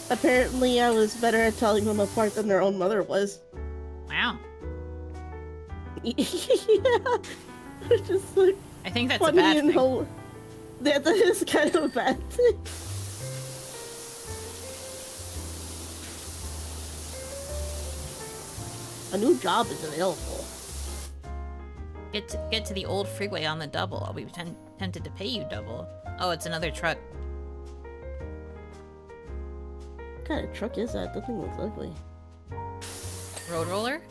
Apparently I was better at telling them apart than their own mother was. Wow. Yeah. It's just like I think that's a funny bad and thing. That is kind of a bad thing. A new job is available. Get to the old freeway on the double. I'll be tempted to pay you double. Oh, it's another truck. What kind of truck is that? That thing looks ugly. Road roller?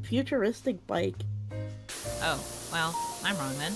Futuristic bike. Oh, well, I'm wrong then.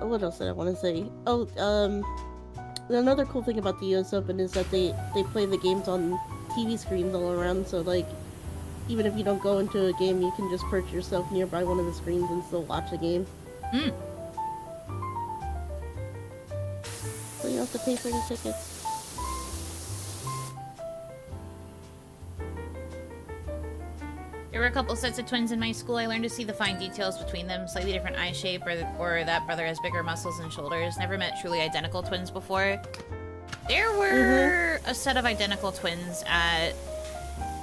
What else did I want to say? Oh, another cool thing about the US Open is that they play the games on TV screens all around, so like, even if you don't go into a game, you can just perch yourself nearby one of the screens and still watch the game. Hmm. So you don't have to pay for any tickets. There were a couple sets of twins in my school. I learned to see the fine details between them. Slightly different eye shape, or that brother has bigger muscles and shoulders. Never met truly identical twins before. There were a set of identical twins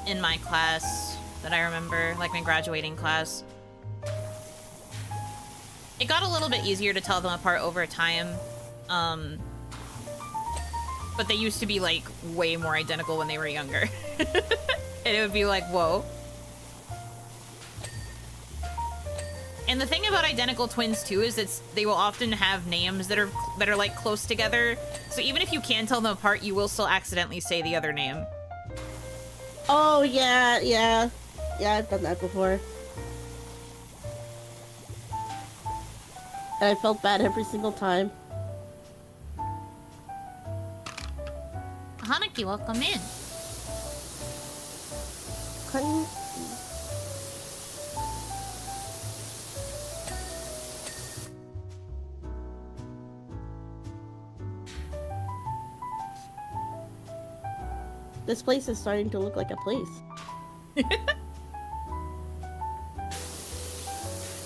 in my class that I remember, like my graduating class. It got a little bit easier to tell them apart over time. But they used to be like way more identical when they were younger. And it would be like, whoa. And the thing about identical twins too is they will often have names that are like close together. So even if you can tell them apart, you will still accidentally say the other name. Oh yeah, I've done that before. And I felt bad every single time. Hanaki, welcome in. This place is starting to look like a place.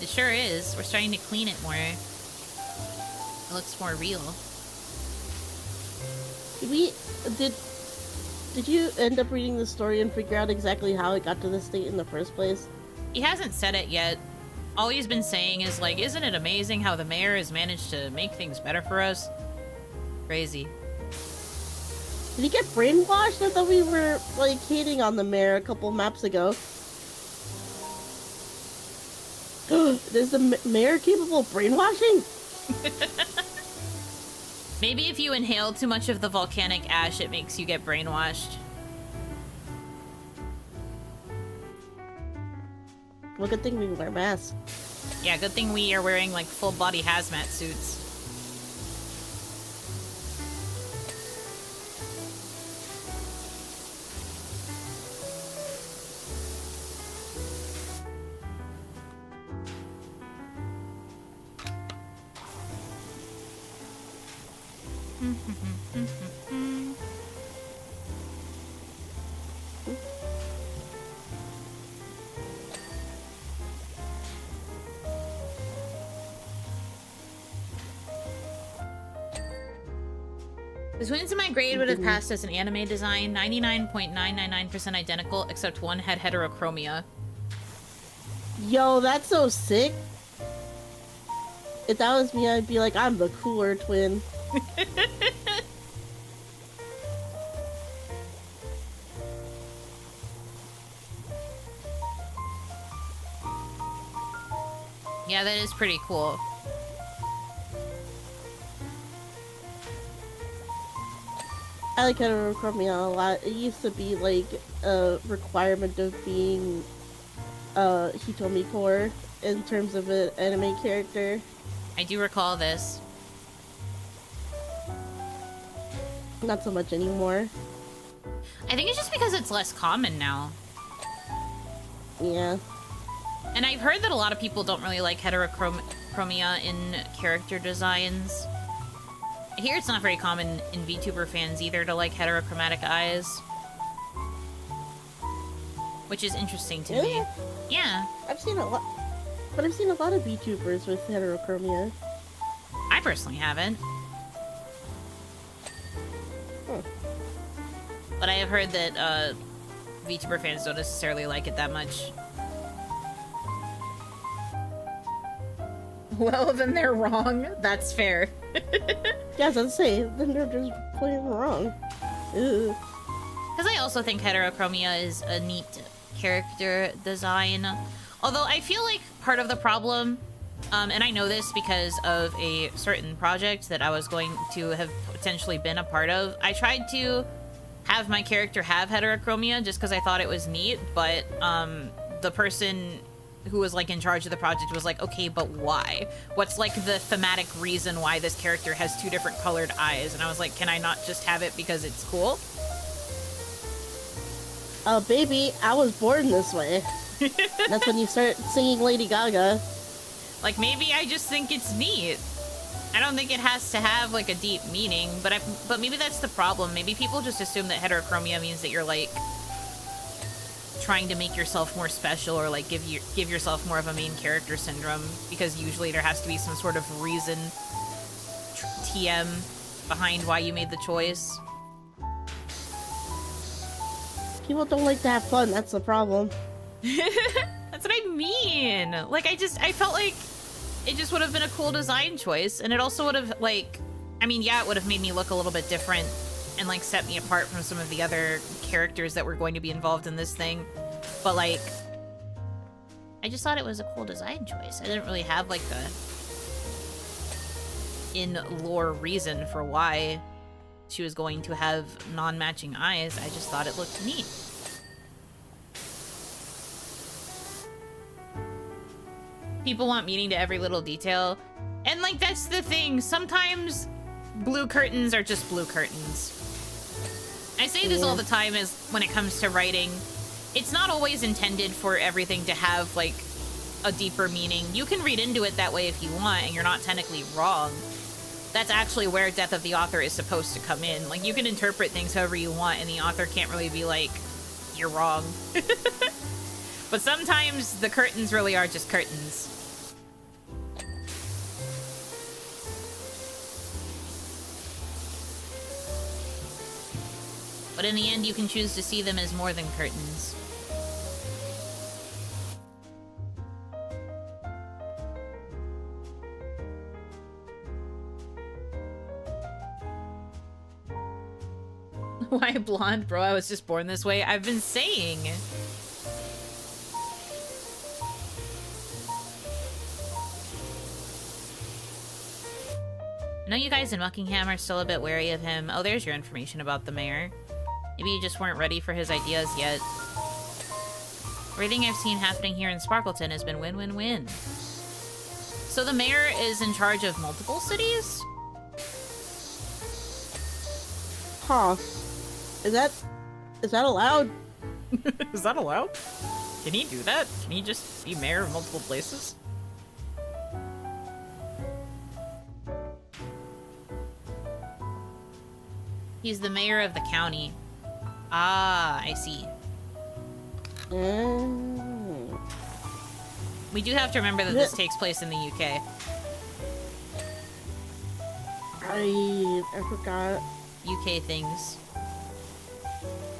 It sure is. We're starting to clean it more. It looks more real. Did you end up reading the story and figure out exactly how it got to this state in the first place? He hasn't said it yet. All he's been saying is like, isn't it amazing how the mayor has managed to make things better for us? Crazy. Did he get brainwashed? I thought we were, like, hating on the mayor a couple maps ago. Is the mayor capable of brainwashing? Maybe if you inhale too much of the volcanic ash, it makes you get brainwashed. Well, good thing we wear masks. Yeah, good thing we are wearing, like, full-body hazmat suits. The twins in my grade would have passed as an anime design, 99.999% identical, except one had heterochromia. Yo, that's so sick. If that was me, I'd be like, I'm the cooler twin. Yeah, that is pretty cool. I like heterochromia a lot. It used to be like a requirement of being Hitomi core in terms of an anime character. I do recall this. Not so much anymore. I think it's just because it's less common now. Yeah. And I've heard that a lot of people don't really like heterochromia in character designs. I hear it's not very common in VTuber fans either to like heterochromatic eyes. Which is interesting to me. Yeah. I've seen a lot, but I've seen a lot of VTubers with heterochromia. I personally haven't. Huh. But I have heard that VTuber fans don't necessarily like it that much. Well, then they're wrong. That's fair. Yeah, I was gonna say, then they're just plain wrong. Because I also think heterochromia is a neat character design. Although I feel like part of the problem, and I know this because of a certain project that I was going to have potentially been a part of, I tried to have my character have heterochromia just because I thought it was neat, but the person who was like in charge of the project was like, okay, but why? What's like the thematic reason why this character has two different colored eyes? And I was like, can I not just have it because it's cool? Baby, I was born this way. That's when you start singing Lady Gaga. Like, maybe I just think it's neat. I don't think it has to have like a deep meaning, but maybe that's the problem. Maybe people just assume that heterochromia means that you're like trying to make yourself more special, or like give yourself more of a main character syndrome, because usually there has to be some sort of reason, TM, behind why you made the choice. People don't like to have fun, that's the problem. That's what I mean. Like, I felt like it just would have been a cool design choice, and it also would have, like, I mean, yeah, it would have made me look a little bit different and like set me apart from some of the other characters that were going to be involved in this thing. But like, I just thought it was a cool design choice. I didn't really have like the in-lore reason for why she was going to have non-matching eyes. I just thought it looked neat. People want meaning to every little detail. And like, that's the thing. Sometimes blue curtains are just blue curtains. I say this all the time is when it comes to writing. It's not always intended for everything to have like a deeper meaning. You can read into it that way if you want, and you're not technically wrong. That's actually where death of the author is supposed to come in. Like, you can interpret things however you want, and the author can't really be like, you're wrong. But sometimes the curtains really are just curtains. But in the end, you can choose to see them as more than curtains. Why blonde, bro? I was just born this way. I've been saying. I know you guys in Buckingham are still a bit wary of him. Oh, there's your information about the mayor. Maybe you just weren't ready for his ideas yet. Everything I've seen happening here in Sparkleton has been win-win-win. So the mayor is in charge of multiple cities? Huh. Is that allowed? Is that allowed? Can he do that? Can he just be mayor of multiple places? He's the mayor of the county. Ah, I see. We do have to remember that this takes place in the UK. I forgot. UK things.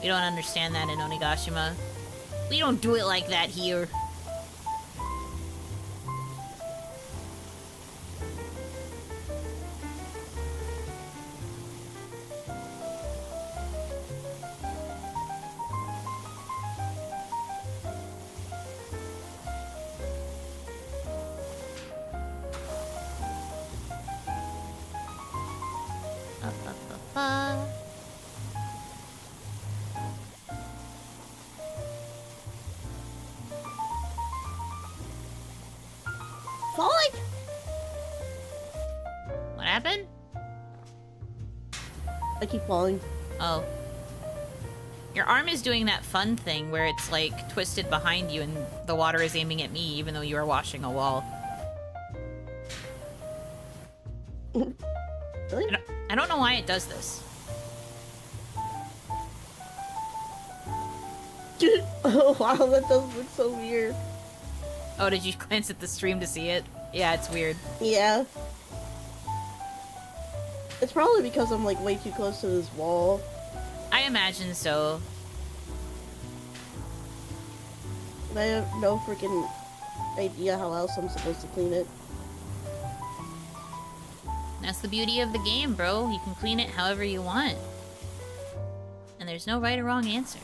We don't understand that in Onigashima. We don't do it like that here. Falling! What happened? I keep falling. Oh. Your arm is doing that fun thing where it's like twisted behind you and the water is aiming at me even though you are washing a wall. Really? I don't know why it does this. Oh wow, that does look so weird. Oh, did you glance at the stream to see it? Yeah, it's weird. Yeah. It's probably because I'm like way too close to this wall. I imagine so. And I have no freaking idea how else I'm supposed to clean it. That's the beauty of the game, bro. You can clean it however you want. And there's no right or wrong answer.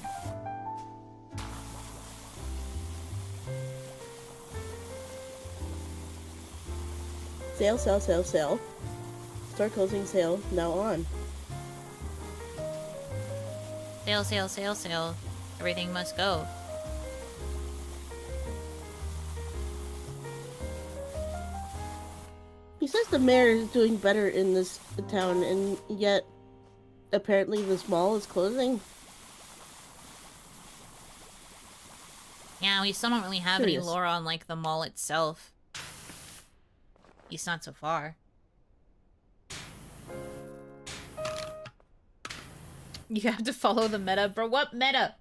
Sale, sale, sale, sale. Start closing sale, now on. Sale, sale, sale, sale. Everything must go. He says the mayor is doing better in this town, and yet apparently this mall is closing. Yeah, we still don't really have Curious. any lore on, like, the mall itself. At least not so far. You have to follow the meta, bro. What meta?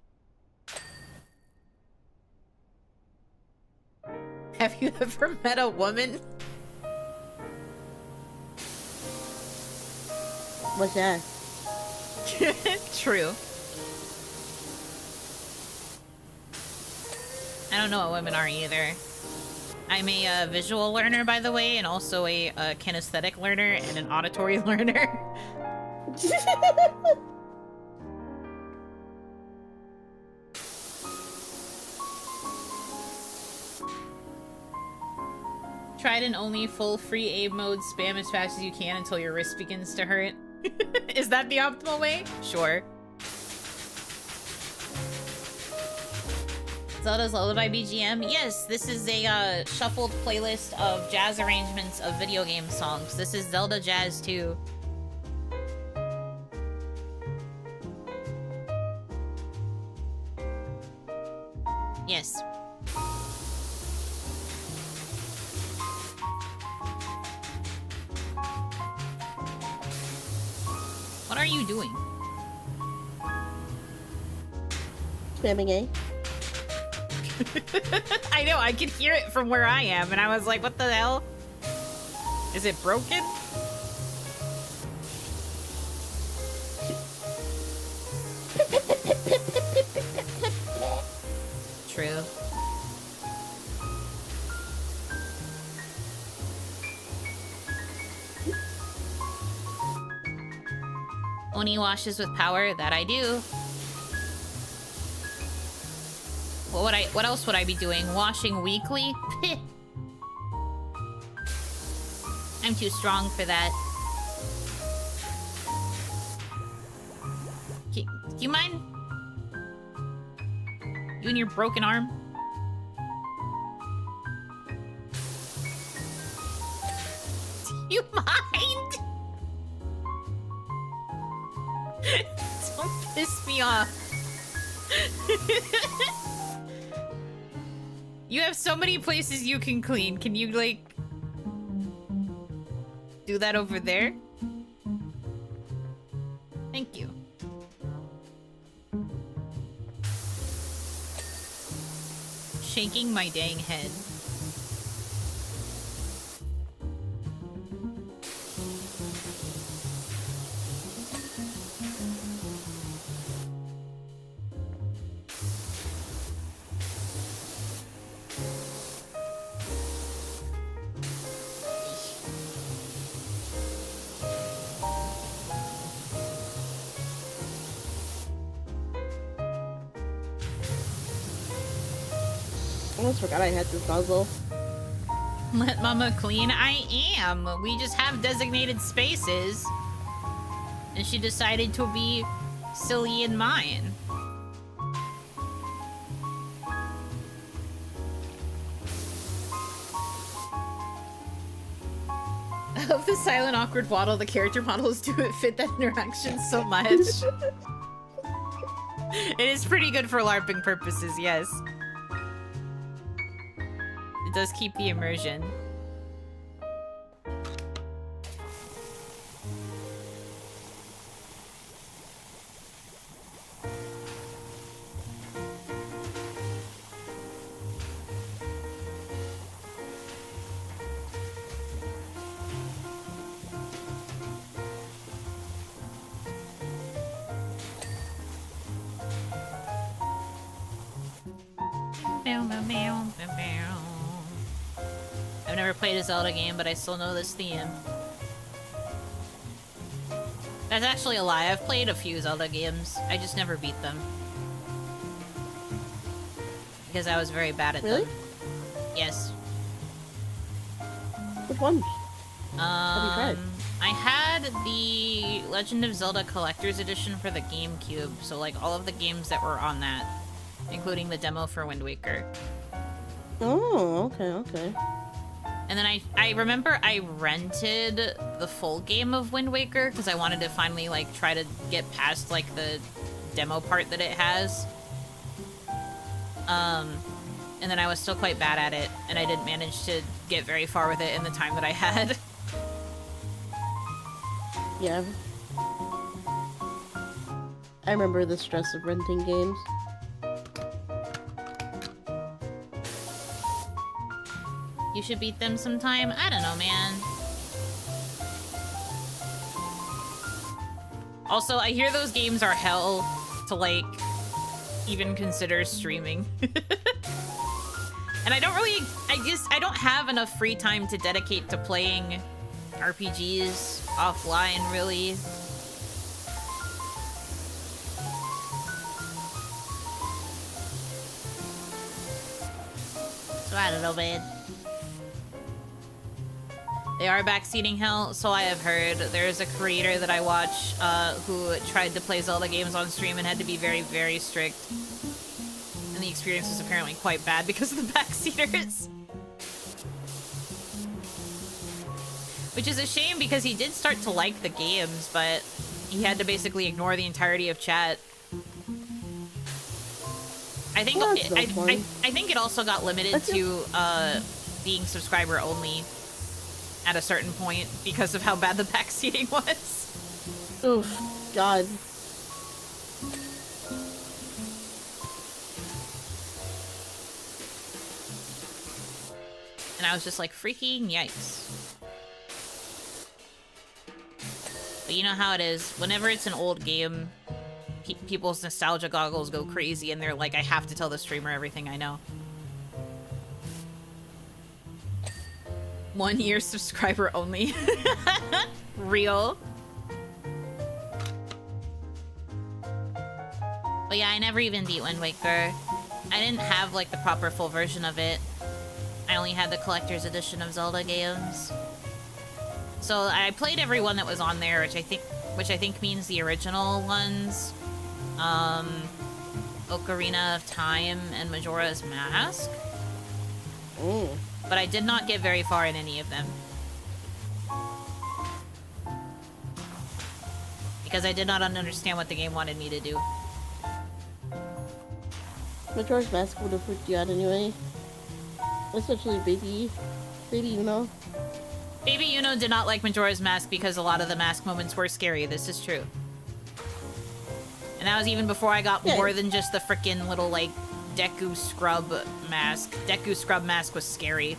Have you ever met a woman? What's that? True. I don't know what women are either. I'm a visual learner, by the way, and also a kinesthetic learner and an auditory learner. Tried and only full free aim mode, spam as fast as you can until your wrist begins to hurt. Is that the optimal way? Sure. Zelda's Lullaby BGM? Yes, this is a shuffled playlist of jazz arrangements of video game songs. This is Zelda Jazz 2. Yes. What are you doing? Spamming A. I know, I could hear it from where I am, and I was like, what the hell? Is it broken? True. Oni washes with power, that I do. What else would I be doing? Washing weekly? I'm too strong for that. Do you mind? You and your broken arm? Do you mind? Don't piss me off. You have so many places you can clean. Can you, like, do that over there? Thank you. Shaking my dang head. I almost forgot I had this nozzle. Let Mama clean? I am. We just have designated spaces. And she decided to be silly in mine. I love the silent awkward waddle the character models do. It fit that interaction so much. It is pretty good for LARPing purposes, yes. It does keep the immersion. I've never played a Zelda game, but I still know this theme. That's actually a lie. I've played a few Zelda games. I just never beat them. Because I was very bad at them. Yes. Which one? Have you tried? I had the Legend of Zelda Collector's Edition for the GameCube, so like all of the games that were on that, including the demo for Wind Waker. Oh, okay. And then I remember I rented the full game of Wind Waker because I wanted to finally like try to get past like the demo part that it has. And then I was still quite bad at it, and I didn't manage to get very far with it in the time that I had. Yeah. I remember the stress of renting games. You should beat them sometime? I don't know, man. Also, I hear those games are hell to, like, even consider streaming. And I don't really... I don't have enough free time to dedicate to playing RPGs offline, really. So I don't know, man. They are backseating hell, so I have heard. There's a creator that I watch who tried to play Zelda games on stream and had to be very, very strict. And the experience was apparently quite bad because of the backseaters. Which is a shame because he did start to like the games, but he had to basically ignore the entirety of chat. I think I think it also got limited to being subscriber only at a certain point because of how bad the backseating was. Oof, God. And I was just like, freaking yikes. But you know how it is. Whenever it's an old game, people's nostalgia goggles go crazy and they're like, I have to tell the streamer everything I know. 1 year subscriber only. Real. But yeah, I never even beat Wind Waker. I didn't have like the proper full version of it. I only had the collector's edition of Zelda games. So I played every one that was on there, which I think means the original ones. Ocarina of Time and Majora's Mask. Ooh. But I did not get very far in any of them. Because I did not understand what the game wanted me to do. Majora's Mask would have freaked you out anyway. Especially baby Yuno. Baby Yuno did not like Majora's Mask because a lot of the mask moments were scary. This is true. And that was even before I got Yeah. more than just the frickin' little, like, Deku scrub mask. Deku scrub mask was scary.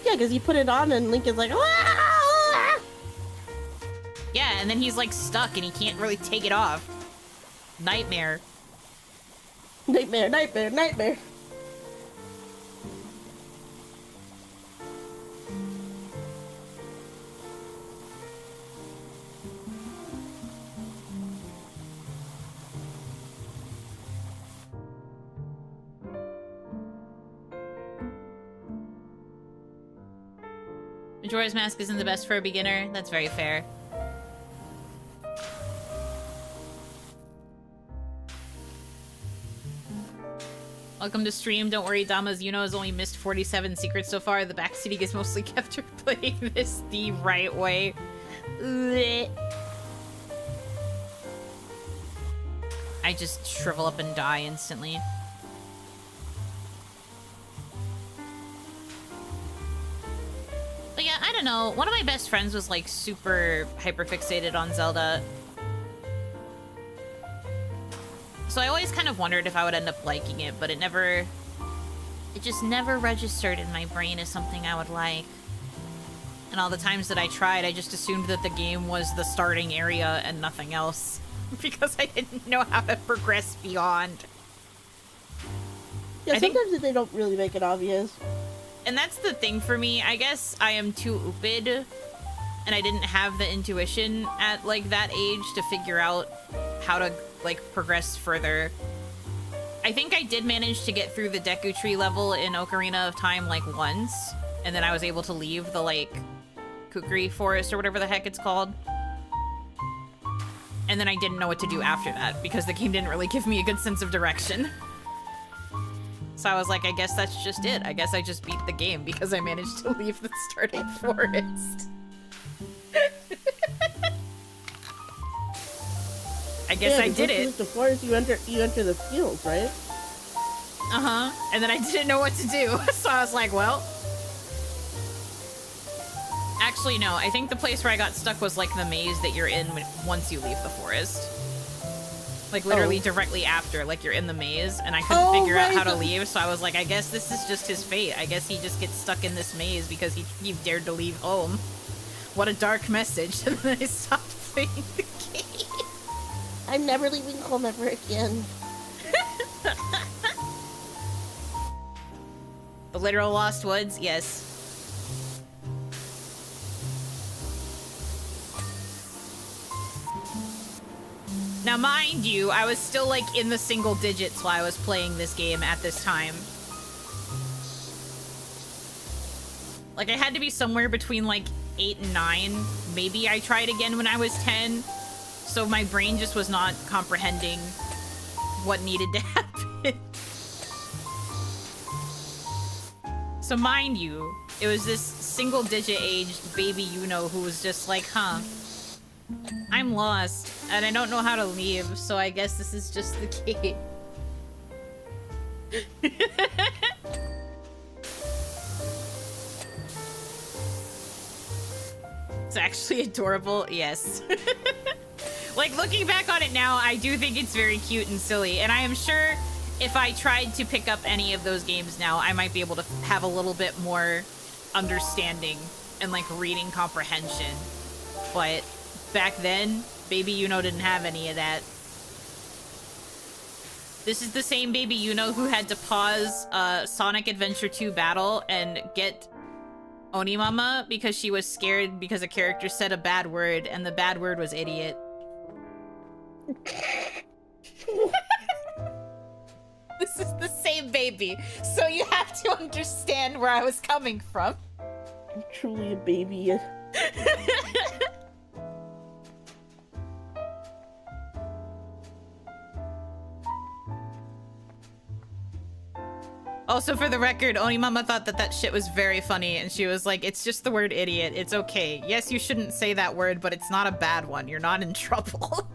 Yeah, because you put it on and Link is like, "Ah!" Yeah, and then he's, like, stuck and he can't really take it off. Nightmare. Nightmare, nightmare, nightmare. Majora's Mask isn't the best for a beginner. That's very fair. Welcome to stream. Don't worry, Dama's Yuno has only missed 47 secrets so far. The backseating has mostly kept her playing this the right way. Blech. I just shrivel up and die instantly. But yeah, I don't know. One of my best friends was like super hyperfixated on Zelda. So I always kind of wondered if I would end up liking it, but it just never registered in my brain as something I would like. And all the times that I tried, I just assumed that the game was the starting area and nothing else. Because I didn't know how to progress beyond. Yeah, I think- sometimes they don't really make it obvious. And that's the thing for me. I guess I am too oopid, and I didn't have the intuition at, like, that age to figure out how to, like, progress further. I think I did manage to get through the Deku Tree level in Ocarina of Time, like, once, and then I was able to leave the, like, Kukri Forest or whatever the heck it's called. And then I didn't know what to do after that, because the game didn't really give me a good sense of direction. So I was like, I guess that's just it. I guess I just beat the game because I managed to leave the starting forest. I guess I did it. The forest, you enter the fields, right? Uh-huh. And then I didn't know what to do. So I was like, well. Actually, no. I think the place where I got stuck was like the maze that you're in once you leave the forest. Like, literally directly after, like, you're in the maze, and I couldn't figure out how to leave, so I was like, I guess this is just his fate. I guess he just gets stuck in this maze because he dared to leave home. What a dark message. And then I stopped playing the game. I'm never leaving home ever again. The literal Lost Woods? Yes. Now, mind you, I was still, like, in the single digits while I was playing this game at this time. Like, I had to be somewhere between, like, 8 and 9. Maybe I tried again when I was 10. So my brain just was not comprehending what needed to happen. So mind you, it was this single-digit aged baby Yuno who was just like, huh, I'm lost, and I don't know how to leave, so I guess this is just the game. It's actually adorable, yes. Like, looking back on it now, I do think it's very cute and silly, and I am sure if I tried to pick up any of those games now, I might be able to have a little bit more understanding and, like, reading comprehension. But back then, baby Yuno didn't have any of that. This is the same baby Yuno who had to pause Sonic Adventure 2 battle and get Onimama because she was scared because a character said a bad word, and the bad word was idiot. This is the same baby, so you have to understand where I was coming from. I'm truly a baby. Also, for the record, Onimama thought that that shit was very funny, and she was like, it's just the word idiot. It's okay. Yes, you shouldn't say that word, but it's not a bad one. You're not in trouble.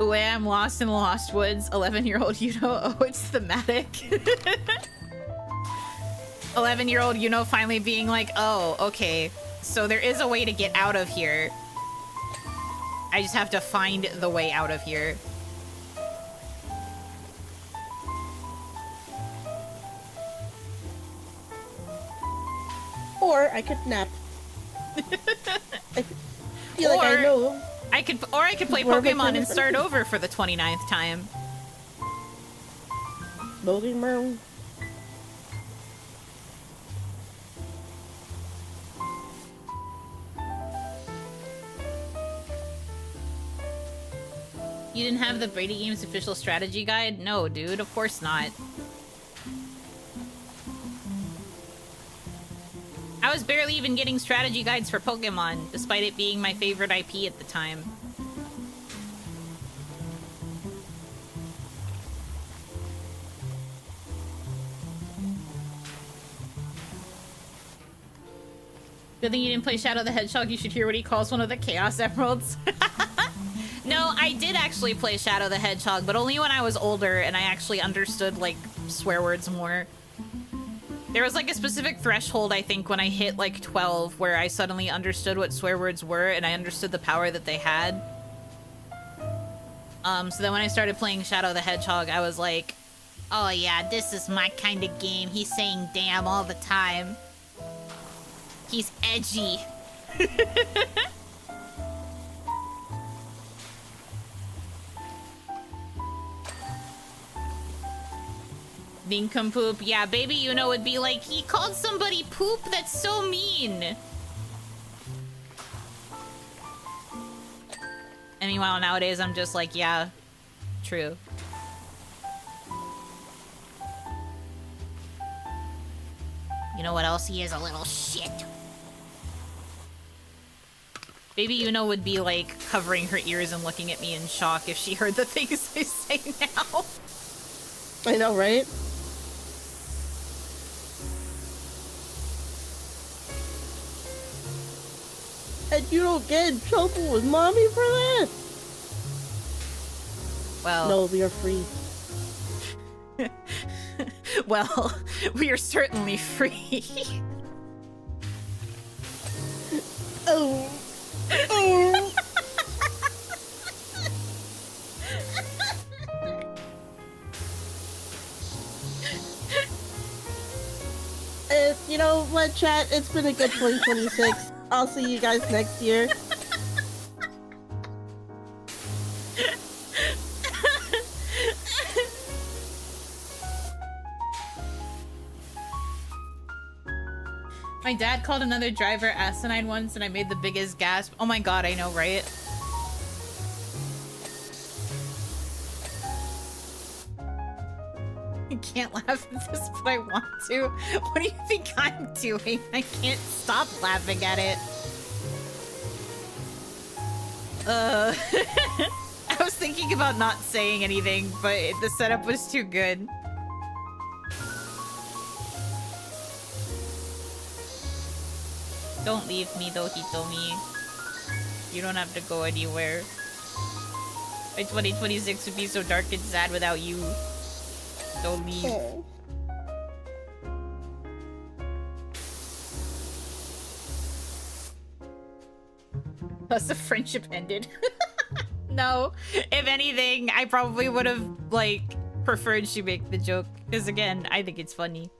Ooh, I'm lost in the lost woods. 11-year-old Yuno. Oh, it's thematic. 11-year-old Yuno finally being like, oh, okay. So there is a way to get out of here. I just have to find the way out of here. Or I could nap. I feel like I know. I could play Pokemon and start over for the 29th time. Pokemon. You didn't have the Brady Games official strategy guide? No, dude, of course not. I was barely even getting strategy guides for Pokemon, despite it being my favorite IP at the time. Good thing you didn't play Shadow the Hedgehog. You should hear what he calls one of the Chaos Emeralds. No, I did actually play Shadow the Hedgehog, but only when I was older and I actually understood, like, swear words more. There was, like, a specific threshold, I think, when I hit, like, 12, where I suddenly understood what swear words were and I understood the power that they had. So then when I started playing Shadow the Hedgehog, I was like, oh yeah, this is my kind of game. He's saying damn all the time. He's edgy. Nincompoop. Yeah, baby Yuno would be like, he called somebody poop? That's so mean. And meanwhile, nowadays, I'm just like, yeah, true. You know what else? He is a little shit. Baby Yuno would be, like, covering her ears and looking at me in shock if she heard the things I say now. I know, right? And you don't get in trouble with mommy for that? Well... No, we are free. Well, we are certainly free. Oh. Oh. You know what, chat? It's been a good 2026. I'll see you guys next year. My dad called another driver asinine once and I made the biggest gasp. Oh my god, I know, right? I can't laugh at this, but I want to. What do you think I'm doing? I can't stop laughing at it. I was thinking about not saying anything, but the setup was too good. Don't leave me though, Hitomi. You don't have to go anywhere. My 2026 would be so dark and sad without you. Don't leave. Oh. Thus the friendship ended. No. If anything, I probably would have, like, preferred she make the joke. Because again, I think it's funny.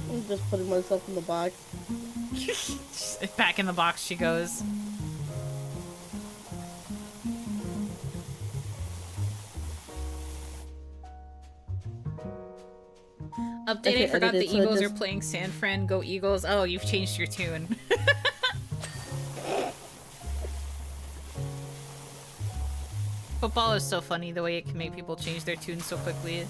I'm just putting myself in the box. Back in the box she goes. Update, Okay, I forgot the edited, so Eagles just... are playing San Fran. Go Eagles. Oh, you've changed your tune. Football is so funny the way it can make people change their tune so quickly.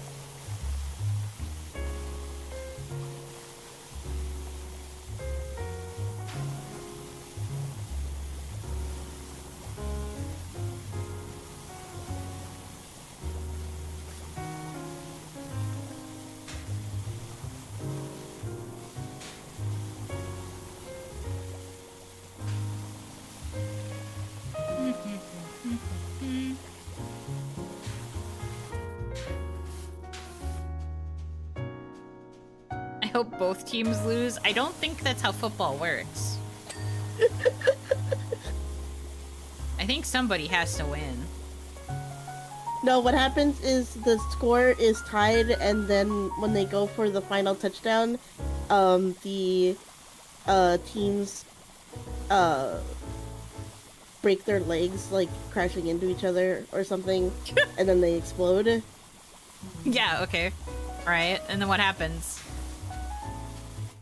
hope both teams lose. I don't think that's how football works. I think somebody has to win. No, what happens is the score is tied, and then when they go for the final touchdown, the teams break their legs, like crashing into each other or something, and then they explode. Yeah, okay. Alright, and then what happens?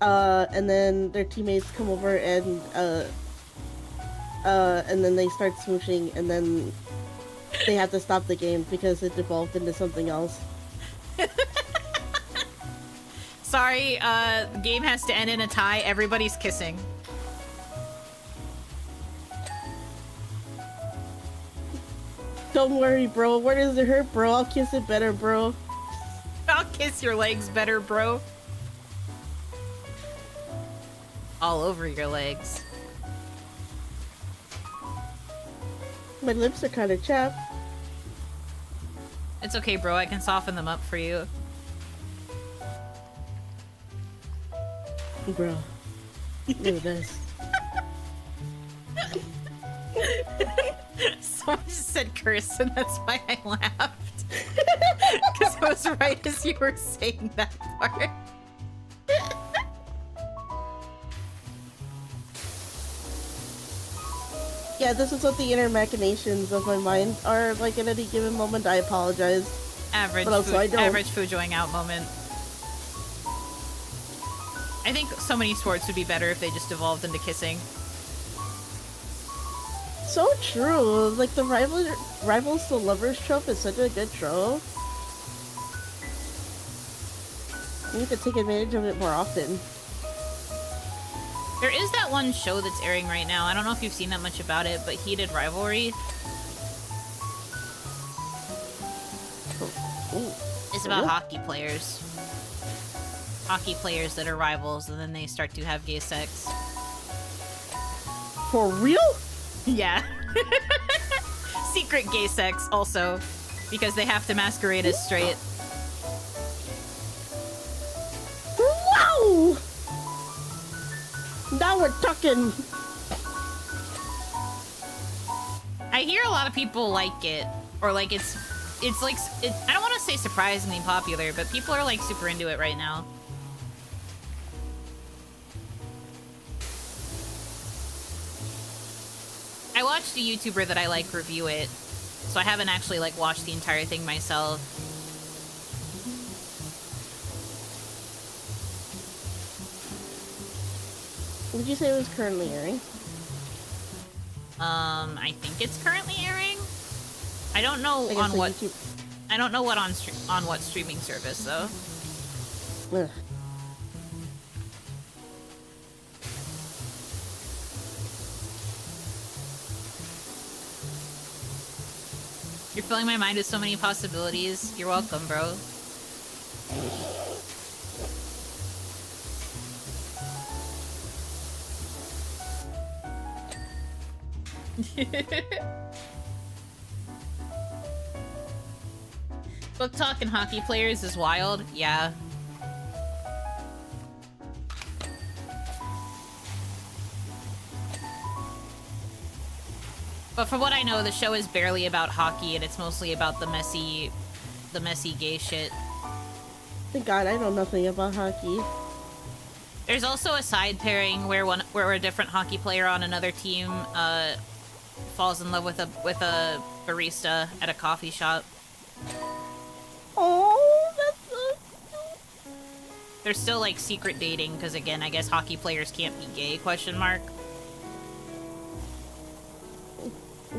And then their teammates come over and then they start smooshing, and then they have to stop the game because it devolved into something else. Sorry, the game has to end in a tie. Everybody's kissing. Don't worry, bro. Where does it hurt, bro? I'll kiss it better, bro. I'll kiss your legs better, bro. All over your legs. My lips are kind of chapped. It's okay, bro. I can soften them up for you. Bro. Look at this. Someone just said curse, and that's why I laughed. Because it was right as you were saying that part. Yeah, this is what the inner machinations of my mind are like at any given moment. I apologize. Average But also I don't. average Fujoing out moment. I think so many sports would be better if they just evolved into kissing. So true. Like the rivals to lovers trope is such a good trope. We need to take advantage of it more often. There is that one show that's airing right now. I don't know if you've seen that much about it, but Heated Rivalry. Ooh. It's about hockey players. Hockey players that are rivals, and then they start to have gay sex. For real? Yeah. Secret gay sex, also. Because they have to masquerade as straight. Wow! Now we're talking. I hear a lot of people like it, or like it's like I don't want to say surprisingly popular, but people are like super into it right now. I watched a YouTuber that I like review it, so I haven't actually like watched the entire thing myself. Would you say it was currently airing? I think it's currently airing. I don't know I guess on what. YouTube... I don't know what on what streaming service though. Ugh. You're filling my mind with so many possibilities. You're welcome, bro. Book talking hockey players is wild. Yeah. But from what I know, the show is barely about hockey, and it's mostly about the messy gay shit. Thank God I know nothing about hockey. There's also a side pairing where a different hockey player on another team falls in love with a barista at a coffee shop. Oh, that's so cute. They're still like secret dating because again, I guess hockey players can't be gay? Question mark.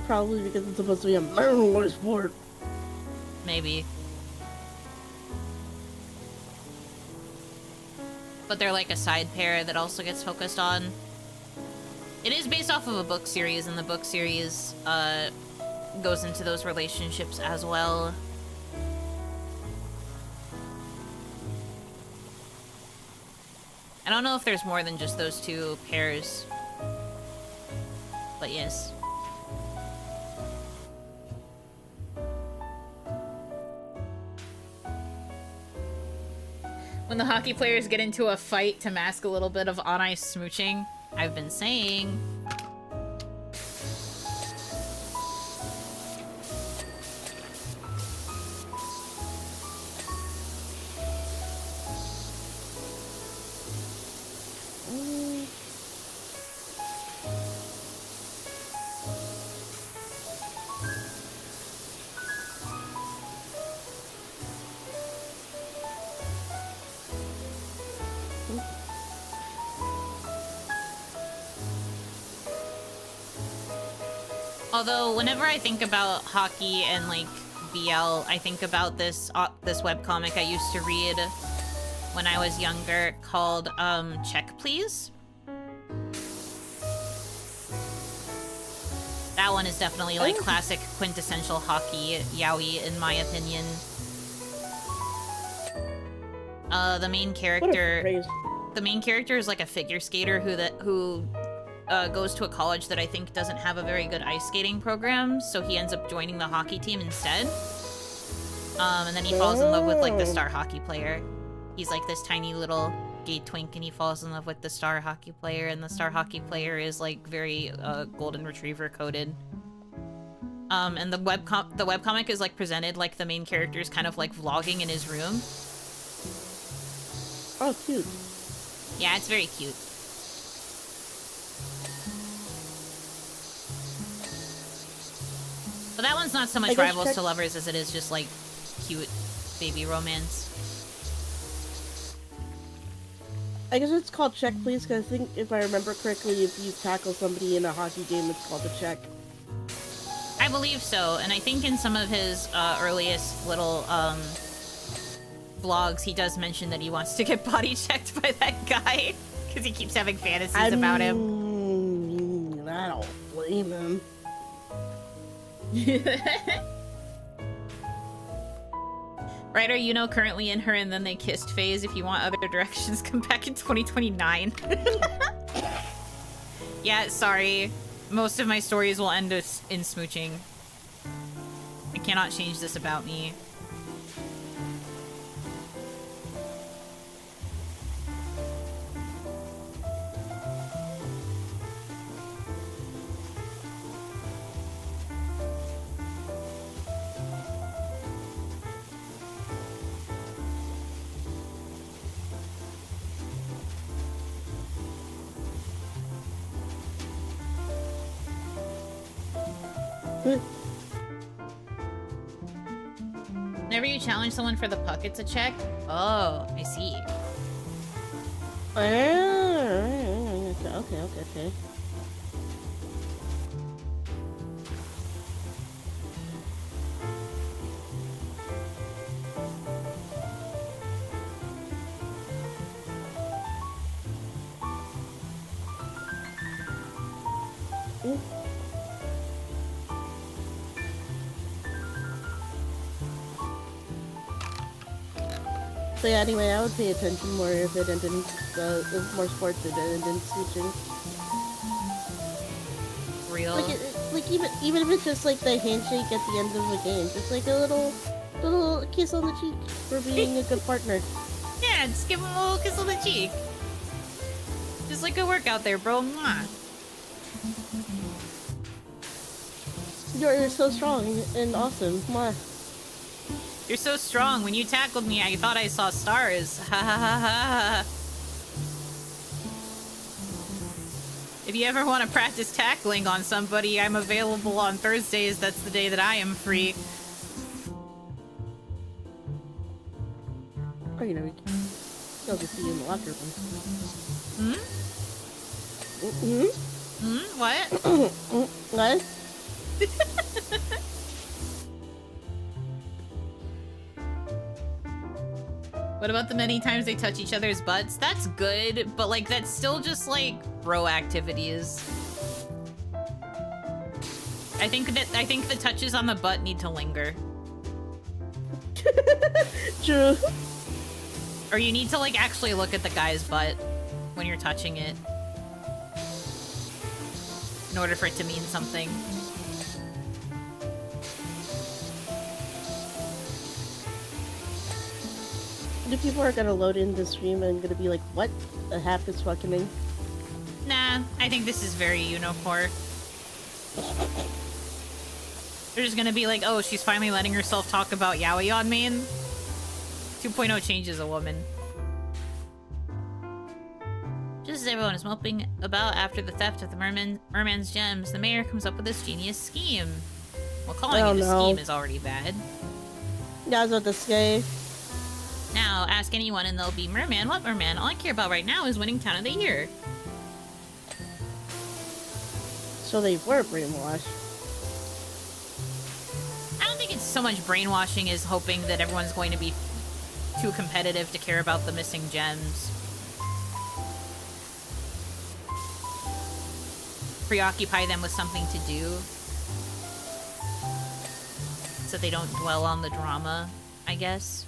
Probably because it's supposed to be a manly sport. Maybe. But they're like a side pair that also gets focused on. It is based off of a book series, and the book series goes into those relationships as well. I don't know if there's more than just those two pairs. But yes. When the hockey players get into a fight to mask a little bit of on-ice smooching. I've been saying. Although, whenever I think about hockey and, like, BL, I think about this webcomic I used to read when I was younger called, Check Please. That one is definitely, like, classic quintessential hockey yaoi, in my opinion. The main character... The main character is, like, a figure skater who goes to a college that I think doesn't have a very good ice skating program, so he ends up joining the hockey team instead. And then he falls in love with, like, the star hockey player. He's, like, this tiny little gay twink, and he falls in love with the star hockey player, and the star hockey player is, like, very, golden retriever coded. And the webcomic is, like, presented like the main character is kind of, like, vlogging in his room. Oh, cute. Yeah, it's very cute. But that one's not so much rivals to lovers as it is just, like, cute baby romance. I guess it's called Check Please, because I think, if I remember correctly, if you tackle somebody in a hockey game, it's called a check. I believe so, and I think in some of his earliest little vlogs, he does mention that he wants to get body checked by that guy, because he keeps having fantasies about him. I don't blame him. Writer Yuno currently in her and then they kissed phase. If you want other directions, come back in 2029. Yeah, sorry. Most of my stories will end in smooching. I cannot change this about me. Whenever you challenge someone for the puck, it's a check? Oh, I see. Okay. So yeah, anyway, I would pay attention more if it ended if more sports it ended in switching. Real. Like even if it's just like the handshake at the end of a game, just like a little kiss on the cheek for being a good partner. Yeah, just give him a little kiss on the cheek. Just like a workout there, bro. Mwah. You're so strong and awesome. Mwah. You're so strong. When you tackled me, I thought I saw stars. Ha ha ha ha. If you ever want to practice tackling on somebody, I'm available on Thursdays. That's the day that I am free. Oh, you know, I'll just see you in the locker room. What? What? What about the many times they touch each other's butts? That's good, but like that's still just like bro activities. I think the touches on the butt need to linger. True. Or you need to like actually look at the guy's butt when you're touching it in order for it to mean something. The people are gonna load in the stream and gonna be like, what the half is fucking? Nah, I think this is very Yuno-core. They're just gonna be like, oh, she's finally letting herself talk about yaoi on main. 2.0 changes a woman. Just as everyone is moping about after the theft of the merman's gems, the mayor comes up with this genius scheme. Well, calling it a scheme is already bad. Yeah, I was about to say. Now, ask anyone and they'll be, merman, what merman? All I care about right now is winning Town of the Year. So they were brainwashed. I don't think it's so much brainwashing as hoping that everyone's going to be too competitive to care about the missing gems. Preoccupy them with something to do. So they don't dwell on the drama, I guess.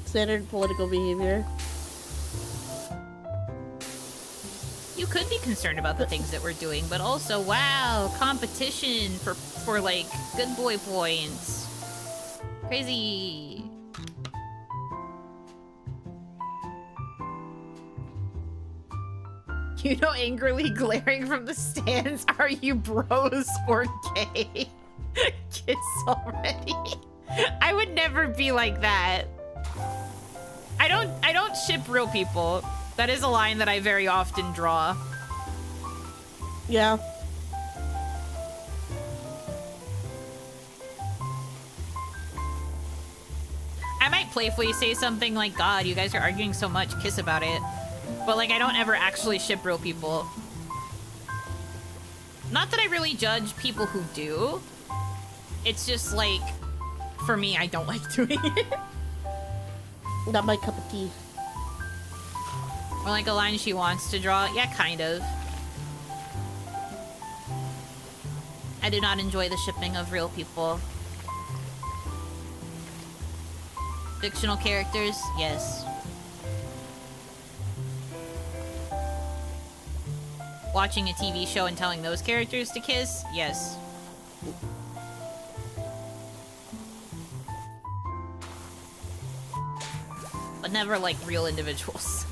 Standard political behavior. You could be concerned about the things that we're doing, but also, wow, competition for like, good boy points. Crazy. You know, angrily glaring from the stands, are you bros or gay? Kiss already. I would never be like that. I don't ship real people. That is a line that I very often draw. Yeah. I might playfully say something like, God, you guys are arguing so much, kiss about it. But like, I don't ever actually ship real people. Not that I really judge people who do. It's just like, for me, I don't like doing it. Not my cup of tea. Or like a line she wants to draw. Yeah, kind of. I do not enjoy the shipping of real people. Fictional characters? Yes. Watching a TV show and telling those characters to kiss? Yes. But never like real individuals.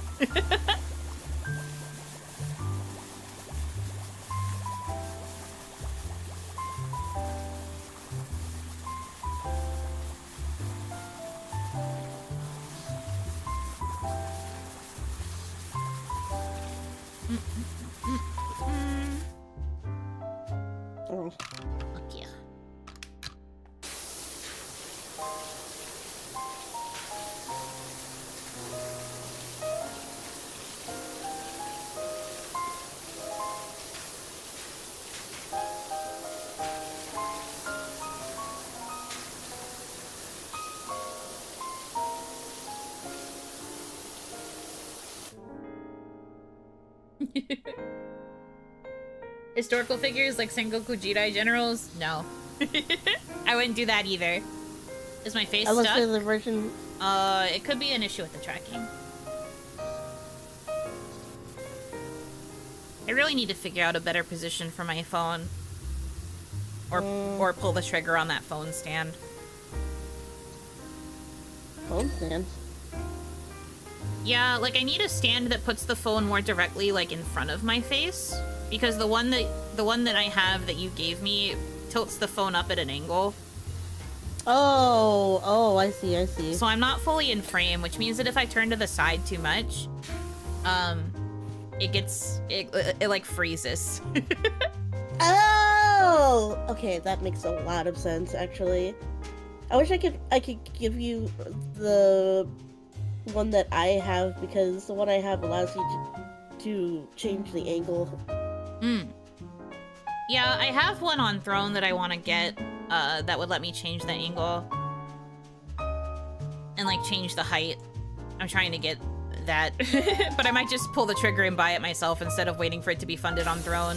Oh. Okay. Historical figures like Sengoku Jidai generals? No. I wouldn't do that either. Is my face I looked stuck? at the version. It could be an issue with the tracking. I really need to figure out a better position for my phone. Or pull the trigger on that phone stand. Phone stand. Yeah, like I need a stand that puts the phone more directly like in front of my face. Because the one that I have that you gave me tilts the phone up at an angle. Oh, I see. So I'm not fully in frame, which means that if I turn to the side too much, it like freezes. Oh, okay, that makes a lot of sense actually. I wish I could give you the one that I have, because the one I have allows you to change the angle. Yeah, I have one on Throne that I want to get that would let me change the angle and like change the height. I'm trying to get that, but I might just pull the trigger and buy it myself instead of waiting for it to be funded on Throne.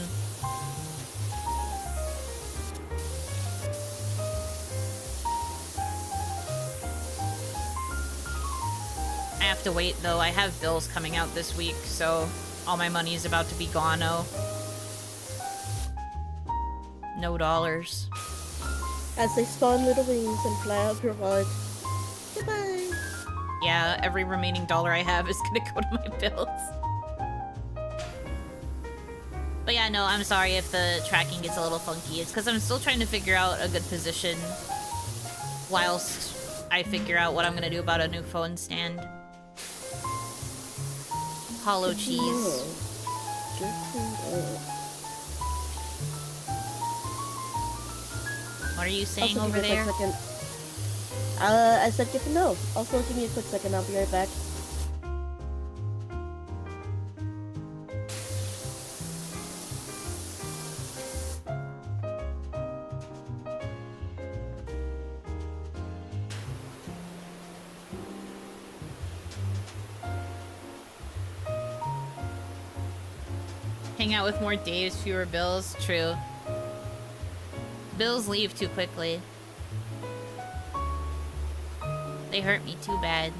I have to wait though. I have bills coming out this week, so all my money is about to be gone-o. No dollars. As they spawn little wings and fly out your wallet. Goodbye. yeah, every remaining dollar I have is gonna go to my bills. But yeah, no, I'm sorry if the tracking gets a little funky. It's because I'm still trying to figure out a good position whilst I figure out what I'm gonna do about a new phone stand. Hollow cheese. What are you saying over there? I said get to know. Also, give me a quick second. I'll be right back. Hang out with more Daves, fewer bills. True. Bills leave too quickly. They hurt me too bad.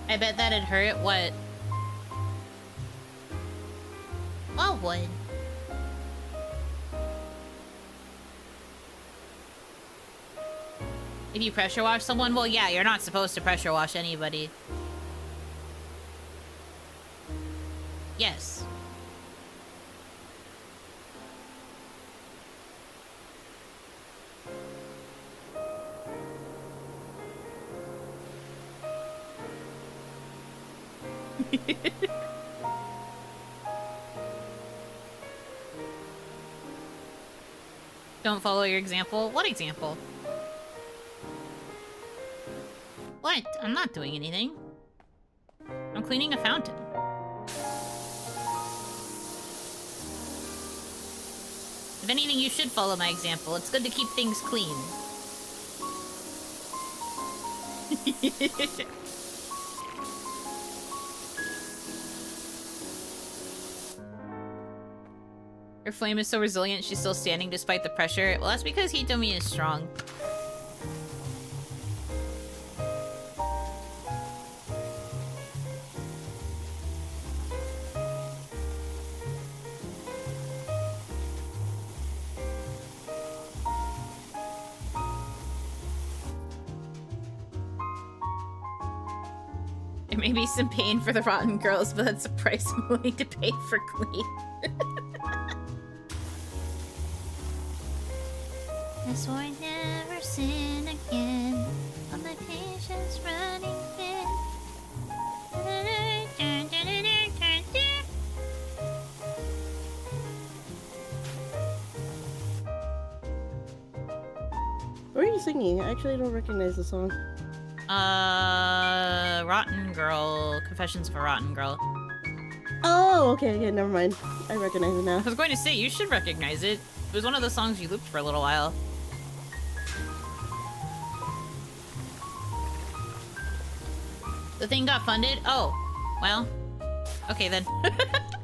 I bet that'd hurt. What? What would? If you pressure wash someone, well, yeah, you're not supposed to pressure wash anybody. Yes. Don't follow your example? What example? What? I'm not doing anything. I'm cleaning a fountain. If anything, you should follow my example. It's good to keep things clean. Her flame is so resilient, she's still standing despite the pressure. Well, that's because Hitomi is strong. There may be some pain for the rotten girls, but that's the price I'm willing to pay for clean. I swore I'd never sin again. All my patience running thin. What are you singing? I actually don't recognize the song. Rotten Girl. Confessions of a Rotten Girl. Oh, okay, never mind. I recognize it now. I was going to say, you should recognize it. It was one of the songs you looped for a little while. The thing got funded? Oh, well. Okay then.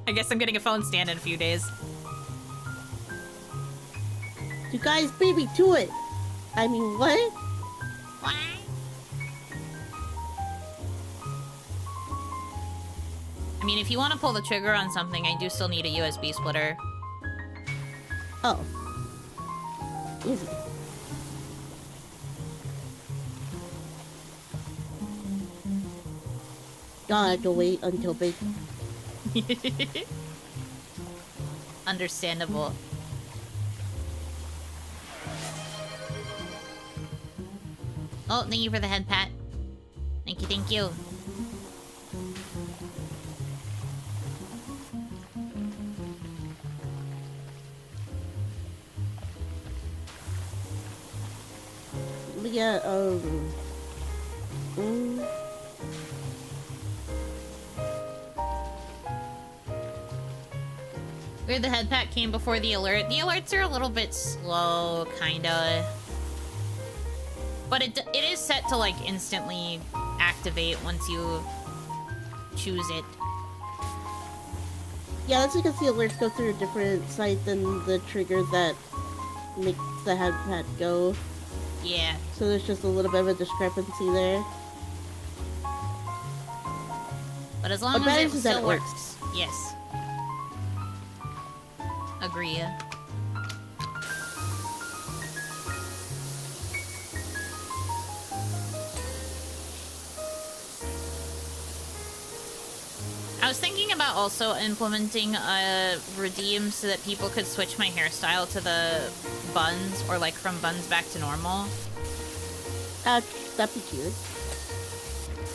I guess I'm getting a phone stand in a few days. You guys beat me to it! I mean, what? What? I mean, if you want to pull the trigger on something, I do still need a USB splitter. Oh. Easy. Y'all have to wait until big. Understandable. Oh, thank you for the head pat. Thank you, thank you. Yeah, Weird the head pat came before the alert. The alerts are a little bit slow, kinda. But it is set to, like, instantly activate once you choose it. yeah, that's because the alerts go through a different site than the trigger that makes the head pat go. Yeah. So there's just a little bit of a discrepancy there. But as long What as matters it is that still it works. works. Yes. Agree. I was thinking about also implementing a redeem so that people could switch my hairstyle to the buns, or like from buns back to normal. That'd be cute.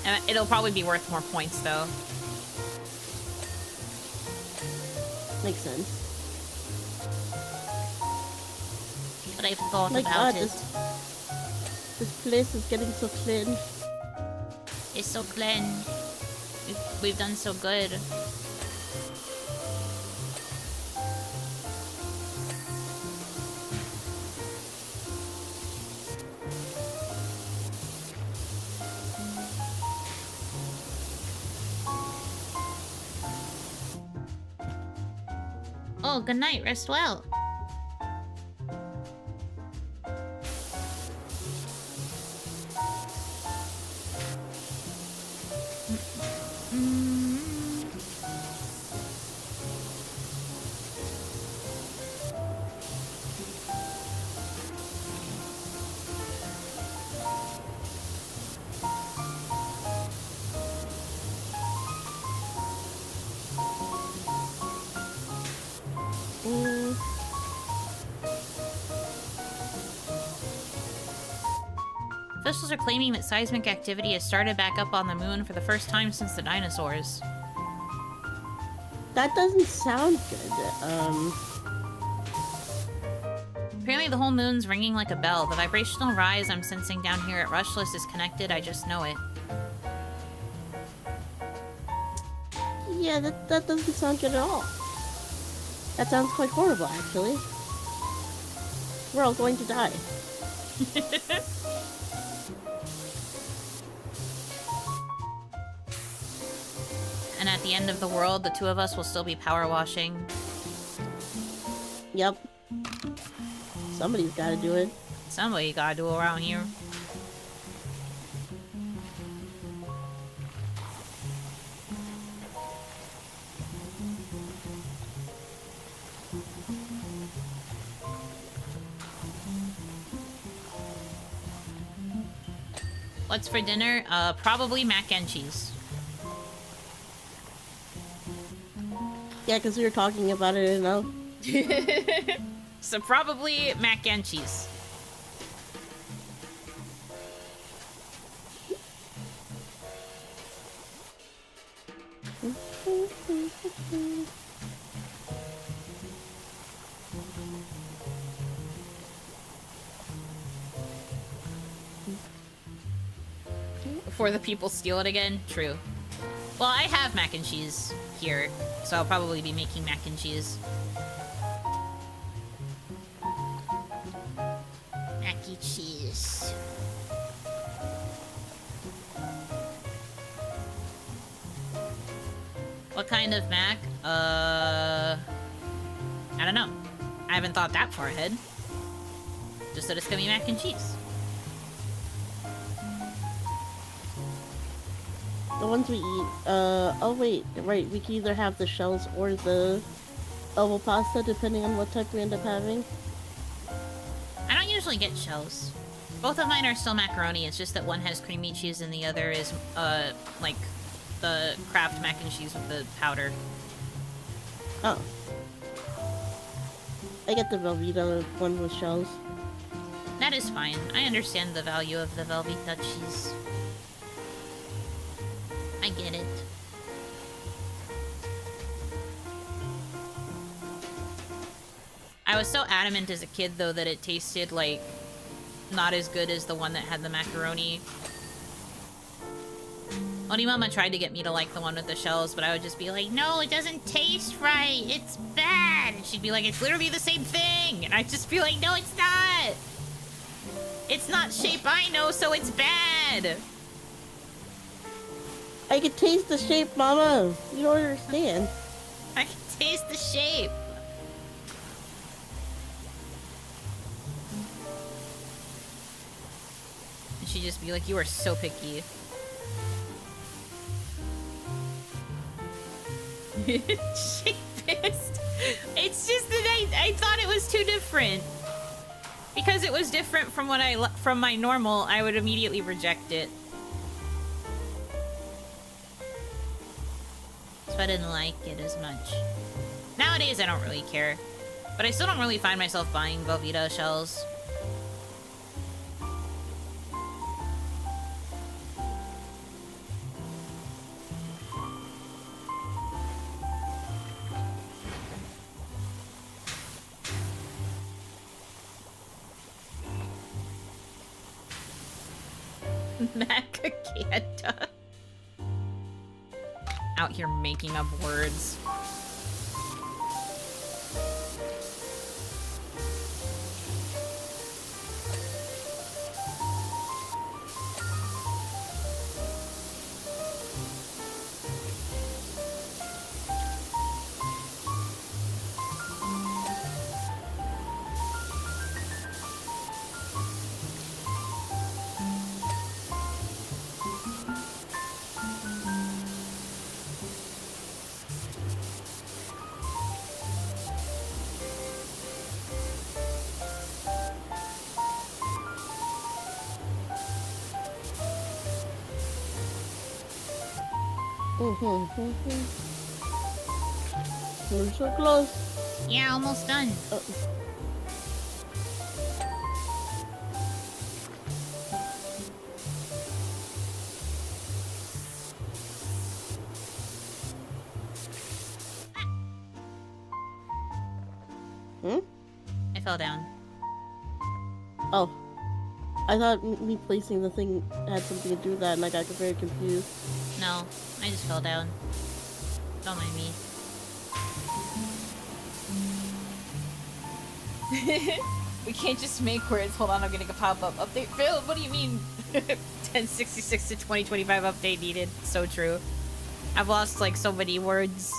And it'll probably be worth more points though. Makes sense. But I've thought My about God, it. this place is getting so clean. It's so clean. We've done so good. Oh, good night. Rest well. Officials are claiming that seismic activity has started back up on the moon for the first time since the dinosaurs. That doesn't sound good. Apparently the whole moon's ringing like a bell. The vibrational rise I'm sensing down here at Rushless is connected, I just know it. Yeah, that doesn't sound good at all. That sounds quite horrible, actually. We're all going to die. And at the end of the world, the two of us will still be power washing. Yep. Somebody's gotta do it. Somebody gotta do around here. What's for dinner? Probably mac and cheese. Yeah, because we were talking about it enough. So probably mac and cheese. Before the people steal it again? True. Well, I have mac and cheese here, so I'll probably be making mac and cheese. Mac and cheese. What kind of mac? I don't know. I haven't thought that far ahead. Just that it's gonna be mac and cheese. The ones we eat, oh wait, right, we can either have the shells or the elbow pasta, depending on what type we end up having. I don't usually get shells. Both of mine are still macaroni, it's just that one has creamy cheese and the other is, like, the Kraft mac and cheese with the powder. Oh. I get the Velveeta one with shells. That is fine. I understand the value of the Velveeta cheese. I get it. I was so adamant as a kid, though, that it tasted, like, not as good as the one that had the macaroni. Onimama tried to get me to like the one with the shells, but I would just be like, no, it doesn't taste right. It's bad. And she'd be like, it's literally the same thing. And I'd just be like, no, it's not. It's not shape I know, so it's bad. I can taste the shape, Mama. You don't understand. I can taste the shape. she just be like, you are so picky. She pissed. It's just that I thought it was too different. Because it was different from what from my normal, I would immediately reject it. So I didn't like it as much. Nowadays, I don't really care. But I still don't really find myself buying Velveeta shells. Macaganda. Out here making up words. We're so close. Yeah, almost done. I fell down. Oh. I thought me placing the thing had something to do with that, and I got very confused. No, I just fell down. Don't mind me. We can't just make words. Hold on, I'm getting a pop-up update. Phil, what do you mean? 1066 to 2025 update needed. So true. I've lost like so many words.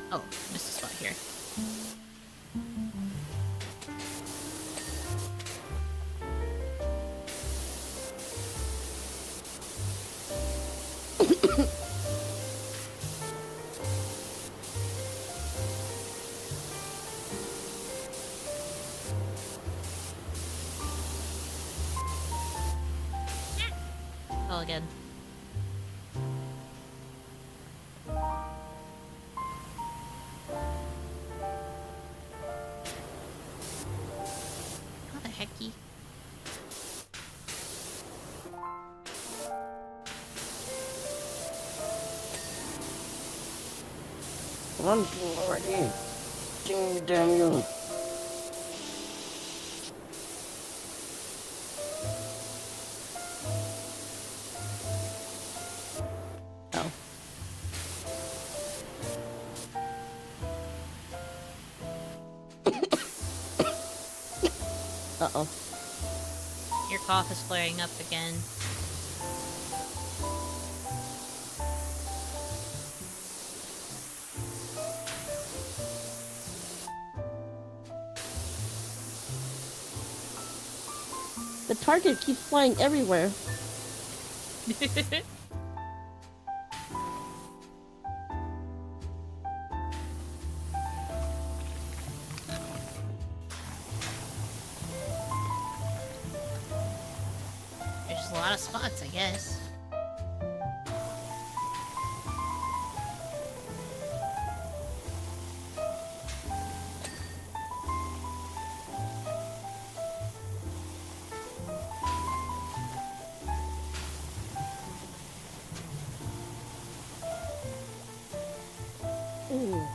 Oh, missed a spot here. Oh, again. How the hecky? One thing already. Damn you. Oh. Uh-oh. Your cough is flaring up again. The target keeps flying everywhere. There's just a lot of spots, I guess. Ooh.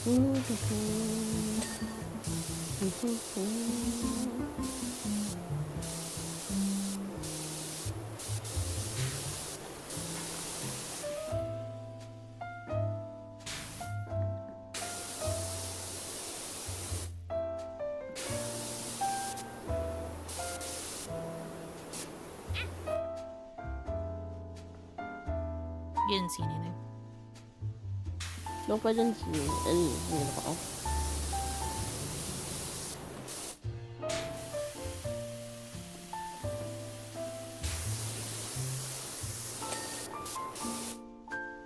You didn't see anything. Nope, I didn't see anything at all.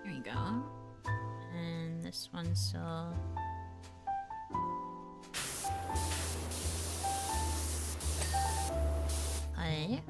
There you go. And this one's still... Hi.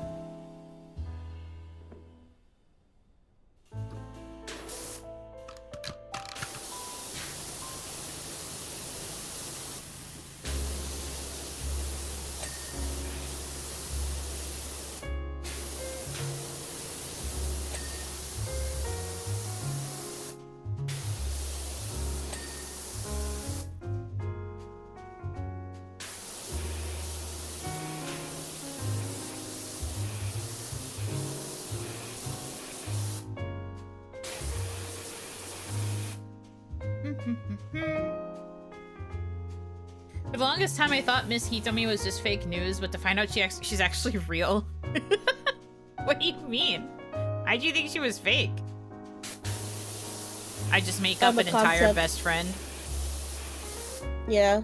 For the longest time, I thought Miss Hitomi was just fake news, but to find out she's actually real. What do you mean? Why'd you think she was fake? I just make up an entire best friend. Yeah.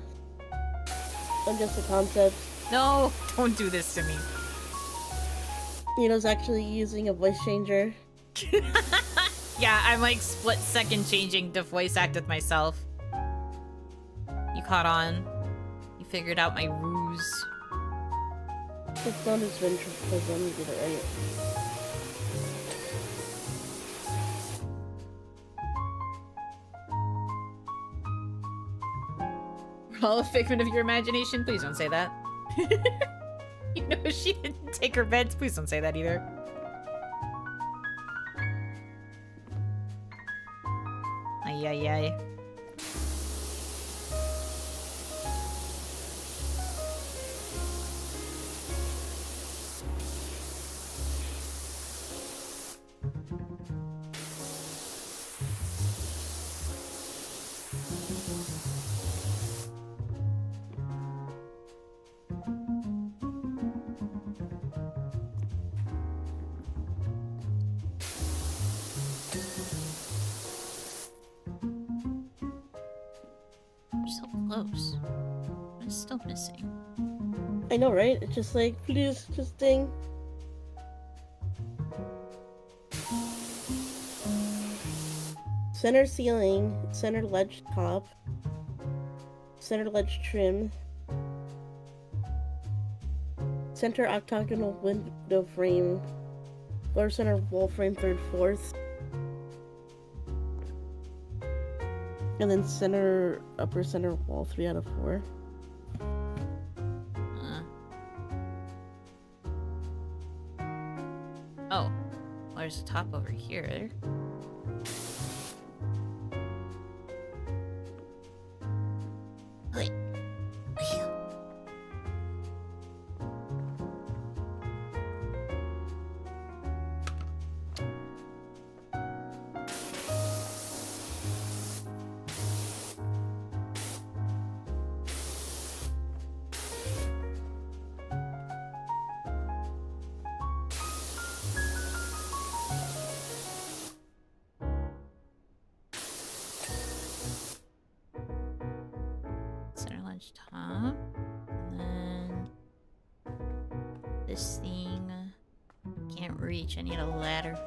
I'm just a concept. No, don't do this to me. Yuno's actually using a voice changer. Yeah, I'm like split-second changing to voice act with myself. You caught on. You figured out my ruse. It's not as ventriloquism, you get it right. We're all a figment of your imagination. Please don't say that. You know she didn't take her meds. Please don't say that either. Ay, ay, ay. So close. What is still missing? I know, right? It's just like, please, just ding. Center ceiling, center ledge top, center ledge trim, center octagonal window frame, lower center wall frame, third, fourth, and then center, upper center wall, 3 out of 4. Oh, well, there's a top over here. Wait. Center ledge top, and then this thing can't reach. I need a ladder.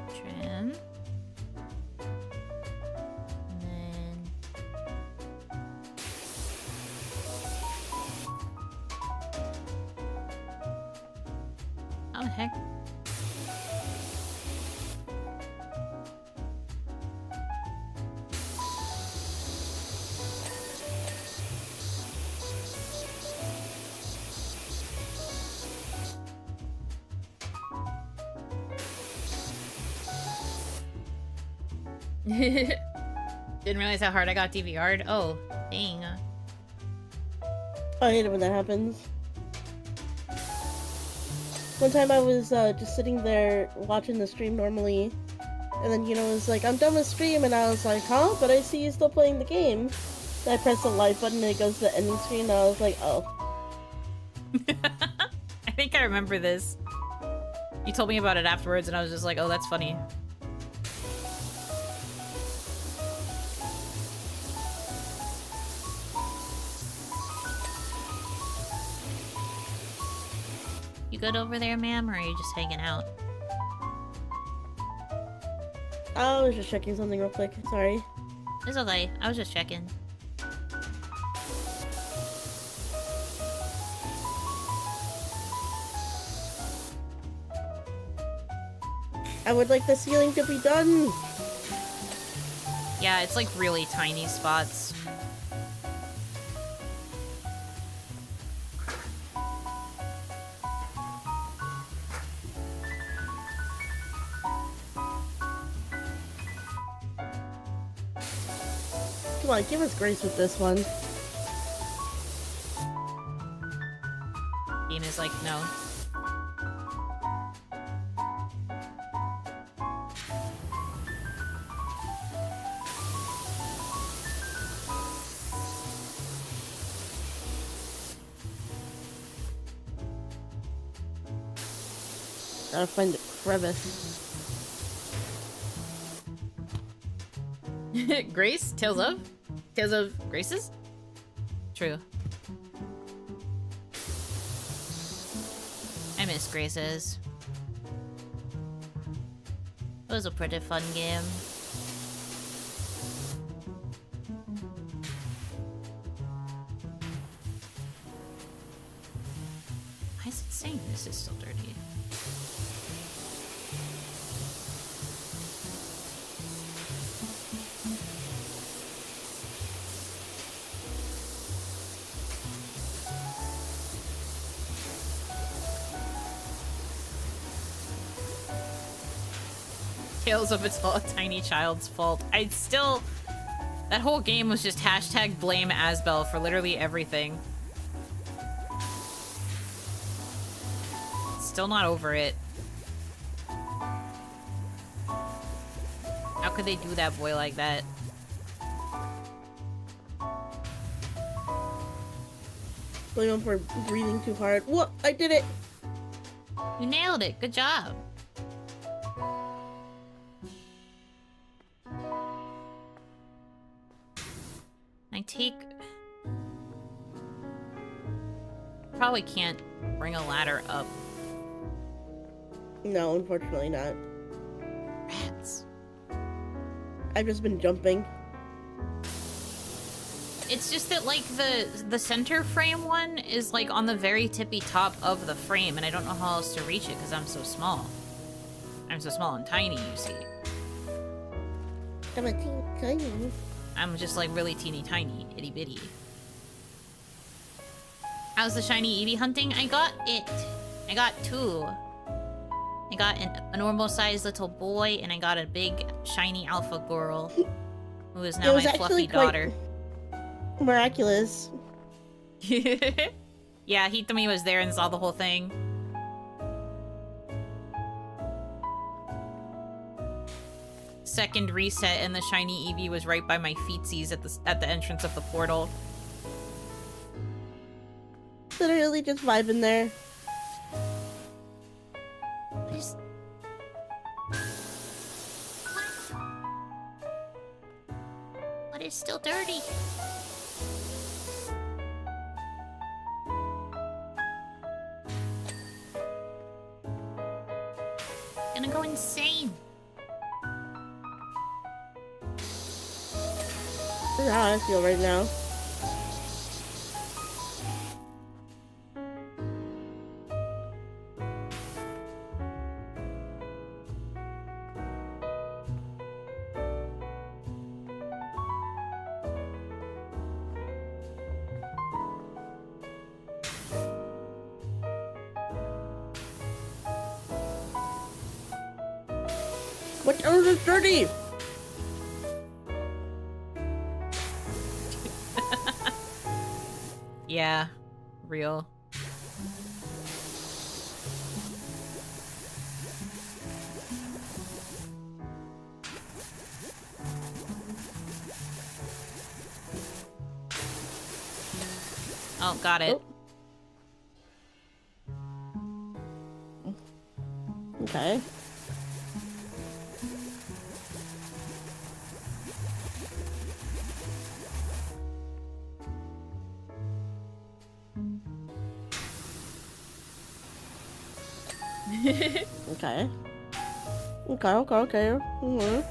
Trim, and then how the heck? Didn't realize how hard I got DVR'd. Oh, dang. I hate it when that happens. One time I was just sitting there watching the stream normally, and then Yuno was like, I'm done with stream, and I was like, huh? But I see you still playing the game. Then I pressed the live button and it goes to the ending screen, and I was like, oh. I think I remember this. You told me about it afterwards, and I was just like, oh, that's funny. You good over there, ma'am, or are you just hanging out? I was just checking something real quick, sorry. It's okay. I was just checking. I would like the ceiling to be done! Yeah, it's like really tiny spots. Come on, give us grace with this one. Game is like, no. Gotta find the crevice. Grace? Tales of? Tales of Graces? True. I miss Graces. It was a pretty fun game. Why is it saying this is still dirty? Tales of It's All a Tiny Child's Fault. I'd still... That whole game was just hashtag blame Asbel for literally everything. Still not over it. How could they do that boy like that? Blame him for breathing too hard. What? I did it! You nailed it. Good job. I take... Probably can't bring a ladder up. No, unfortunately not. Rats. I've just been jumping. It's just that, like, the center frame one is, like, on the very tippy top of the frame, and I don't know how else to reach it because I'm so small. I'm so small and tiny, you see. I'm a teeny tiny. I'm just, like, really teeny tiny, itty bitty. How's the shiny Eevee hunting? I got it. I got two. I got a normal-sized little boy, and I got a big, shiny alpha girl, who is now my fluffy daughter. Miraculous. Yeah, Hitomi was there and saw the whole thing. Second reset, and the shiny Eevee was right by my feetsies at the entrance of the portal. Literally just vibing there. What is still dirty? Gonna go insane. This is how I feel right now. What? Oh, it's dirty! Yeah, real. Oh, got it. Oh. Okay. Okay. Okay. Mm-hmm.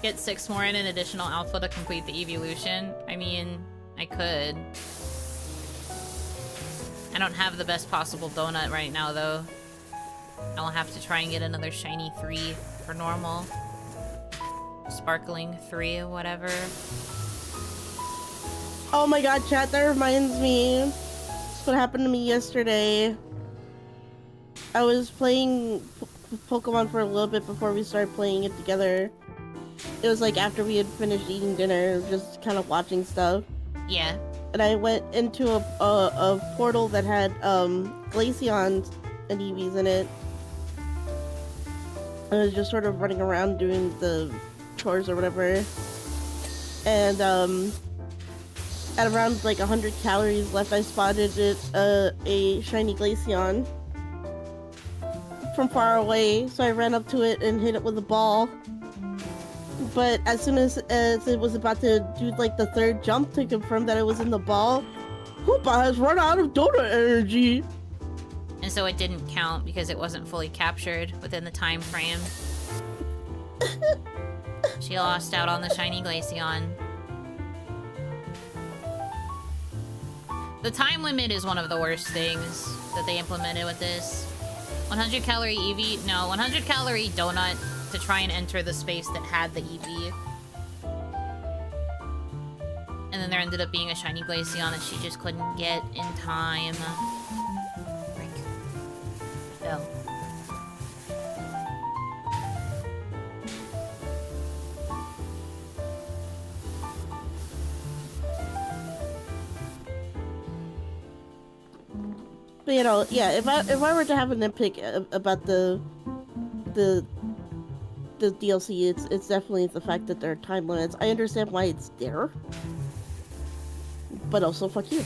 Get 6 more in an additional alpha to complete the evolution. I mean, I could. I don't have the best possible donut right now, though. I'll have to try and get another shiny 3 for normal. Sparkling 3 or whatever. Oh my god, chat, that reminds me. That's what happened to me yesterday. I was playing Pokemon for a little bit before we started playing it together. It was like after we had finished eating dinner, just kind of watching stuff. Yeah. And I went into a portal that had Glaceons and Eevees in it. I was just sort of running around doing the chores or whatever. And at around like 100 calories left, I spotted a shiny Glaceon from far away. So I ran up to it and hit it with a ball. But as soon as it was about to do like the 3rd jump to confirm that it was in the ball, Hoopa has run out of donut energy. And so it didn't count because it wasn't fully captured within the time frame. She lost out on the shiny Glaceon. The time limit is one of the worst things that they implemented with this. 100 calorie Eevee? No, 100 calorie donut to try and enter the space that had the Eevee. And then there ended up being a shiny Glaceon that she just couldn't get in time. Frick. Fell. But you know, yeah, if I were to have a nitpick about the DLC, it's definitely the fact that there are time limits. I understand why it's there, but also fuck you.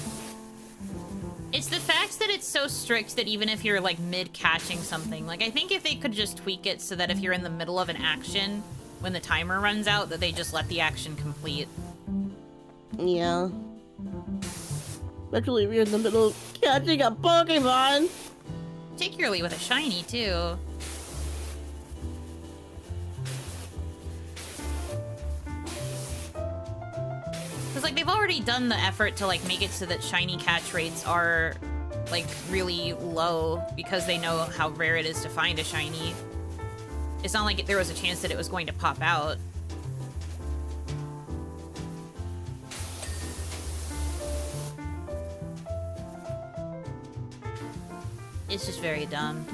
It's the fact that it's so strict that even if you're like mid-catching something, like I think if they could just tweak it so that if you're in the middle of an action, when the timer runs out, that they just let the action complete. Yeah. Especially if you're in the middle of catching a Pokemon. Particularly with a shiny, too. Because, like, they've already done the effort to, like, make it so that shiny catch rates are, like, really low because they know how rare it is to find a shiny. It's not like there was a chance that it was going to pop out. It's just very dumb.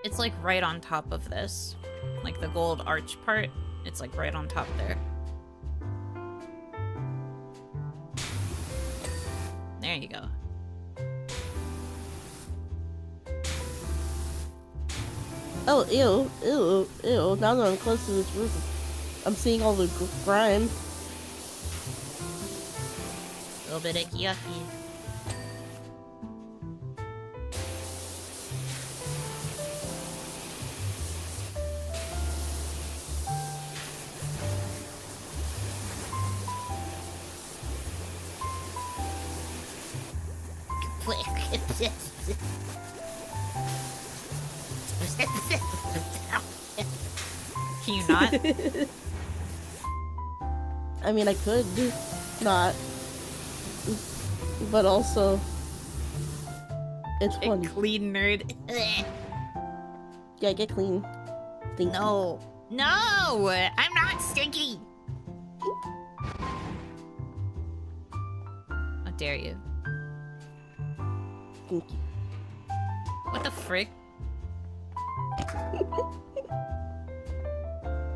It's like right on top of this. Like the gold arch part, it's like right on top there. There you go. Oh, ew. Now that I'm close to this roof, I'm seeing all the grime. A little bit icky yucky. Can you not? I mean, I could not, but also, it's Get funny. clean, nerd. Yeah, get clean. Thank you. No, I'm not stinky. dare you? Thank you. What the frick?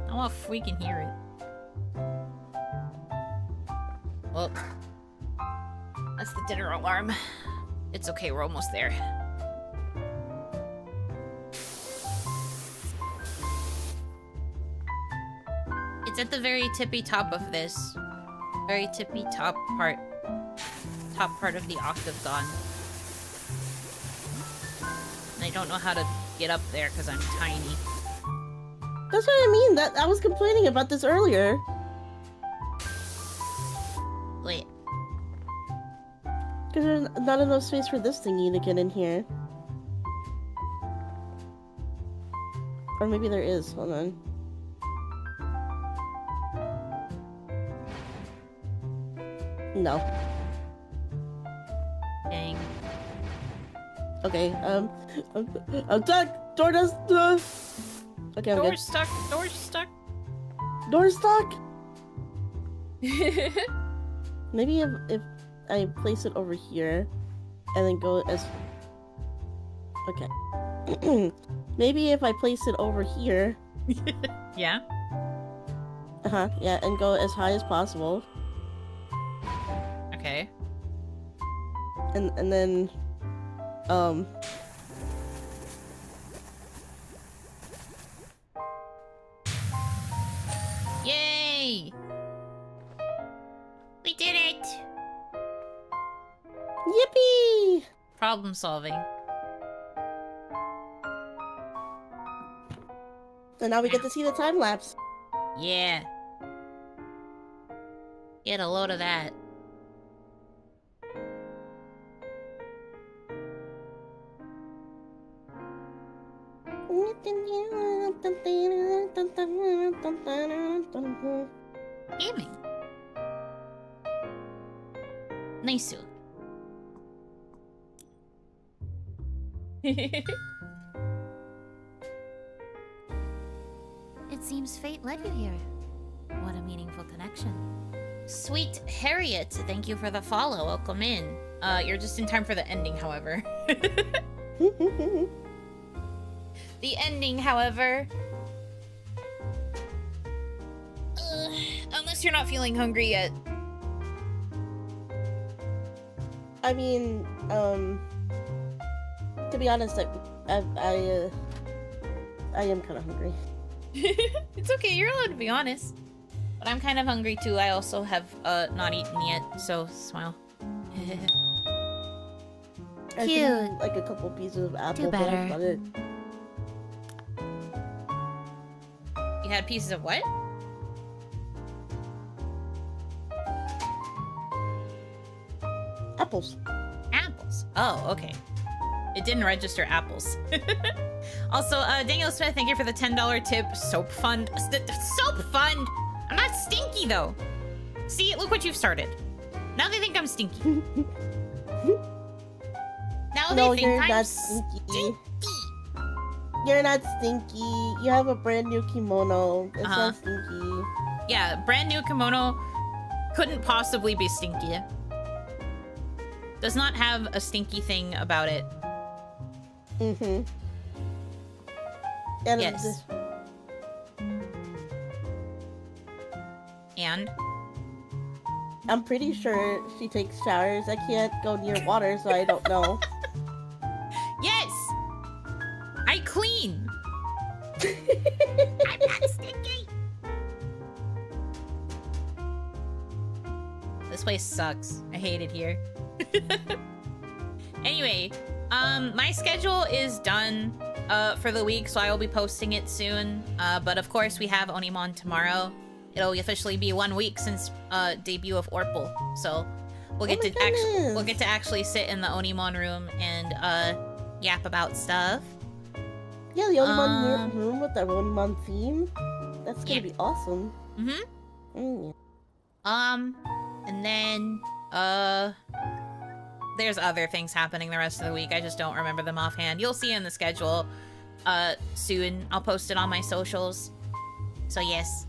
I want to freaking hear it. Oh. That's the dinner alarm. It's okay, we're almost there. It's at the very tippy top of this. Very tippy top part. Top part of the octagon. And I don't know how to get up there because I'm tiny. That's what I mean. That I was complaining about this earlier. Wait. Because there's not enough space for this thingy to get in here. Or maybe there is. Hold on. No. Dang. Okay, I'm stuck! Door does Okay, I'm good. Door's stuck. Door's stuck. Door's stuck! Maybe if I place it over here and then go as... Okay. Maybe if I place it over here... Yeah? Uh-huh, yeah, and go as high as possible. Okay. And then... Yay! We did it! Yippee! Problem solving. And now we get to see the time lapse. Yeah. Get a load of that. Gaming. Nice. It seems fate led you here. What a meaningful connection. Sweet Harriet, thank you for the follow. Welcome in. You're just in time for the ending, however. The ending, however. Unless you're not feeling hungry yet. I mean, to be honest, I am kind of hungry. It's okay, you're allowed to be honest. But I'm kind of hungry too. I also have not eaten yet, so smile. I Cute. think, like a couple pieces of apple. Do better. But that's about it. You had pieces of what? Apples. Apples. Oh, okay. It didn't register apples. Also, Daniel Smith, thank you for the $10 tip. Soap fund. Soap fund! I'm not stinky, though. See, look what you've started. Now they think I'm stinky. Now No, they think you're I'm not stinky. You're not stinky. You have a brand new kimono. It's not stinky. Yeah, brand new kimono couldn't possibly be stinky. Does not have a stinky thing about it. Mm-hmm. And Yes. And? I'm pretty sure she takes showers. I can't go near water, so I don't know. Yes! I clean! I'm not stinky! This place sucks. I hate it here. Anyway, my schedule is done for the week, so I will be posting it soon. But of course, we have Onimon tomorrow. It'll officially be 1 week since debut of Orpal, so we'll get to actually sit in the Onimon room and yap about stuff. Yeah, the Onimon room with the Onimon theme. That's gonna be awesome. Mm-hmm. And then there's other things happening the rest of the week. I just don't remember them offhand. You'll see in the schedule soon. I'll post it on my socials. So yes.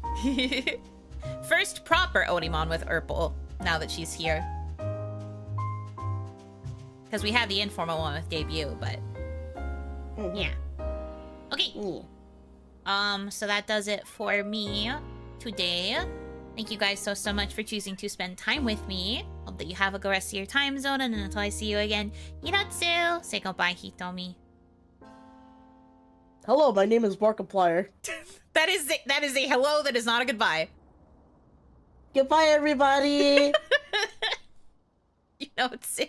First proper Onimon with Urpal, now that she's here. Because we had the informal one with debut, but Mhm. yeah. Okay. Yeah. So that does it for me today. Thank you guys so much for choosing to spend time with me. Hope that you have a good rest of your time zone, and until I see you again, Hiratsu! Say goodbye, Hitomi. Hello, my name is Markiplier. That is a hello, that is not a goodbye. Goodbye, everybody! You know it, Sue.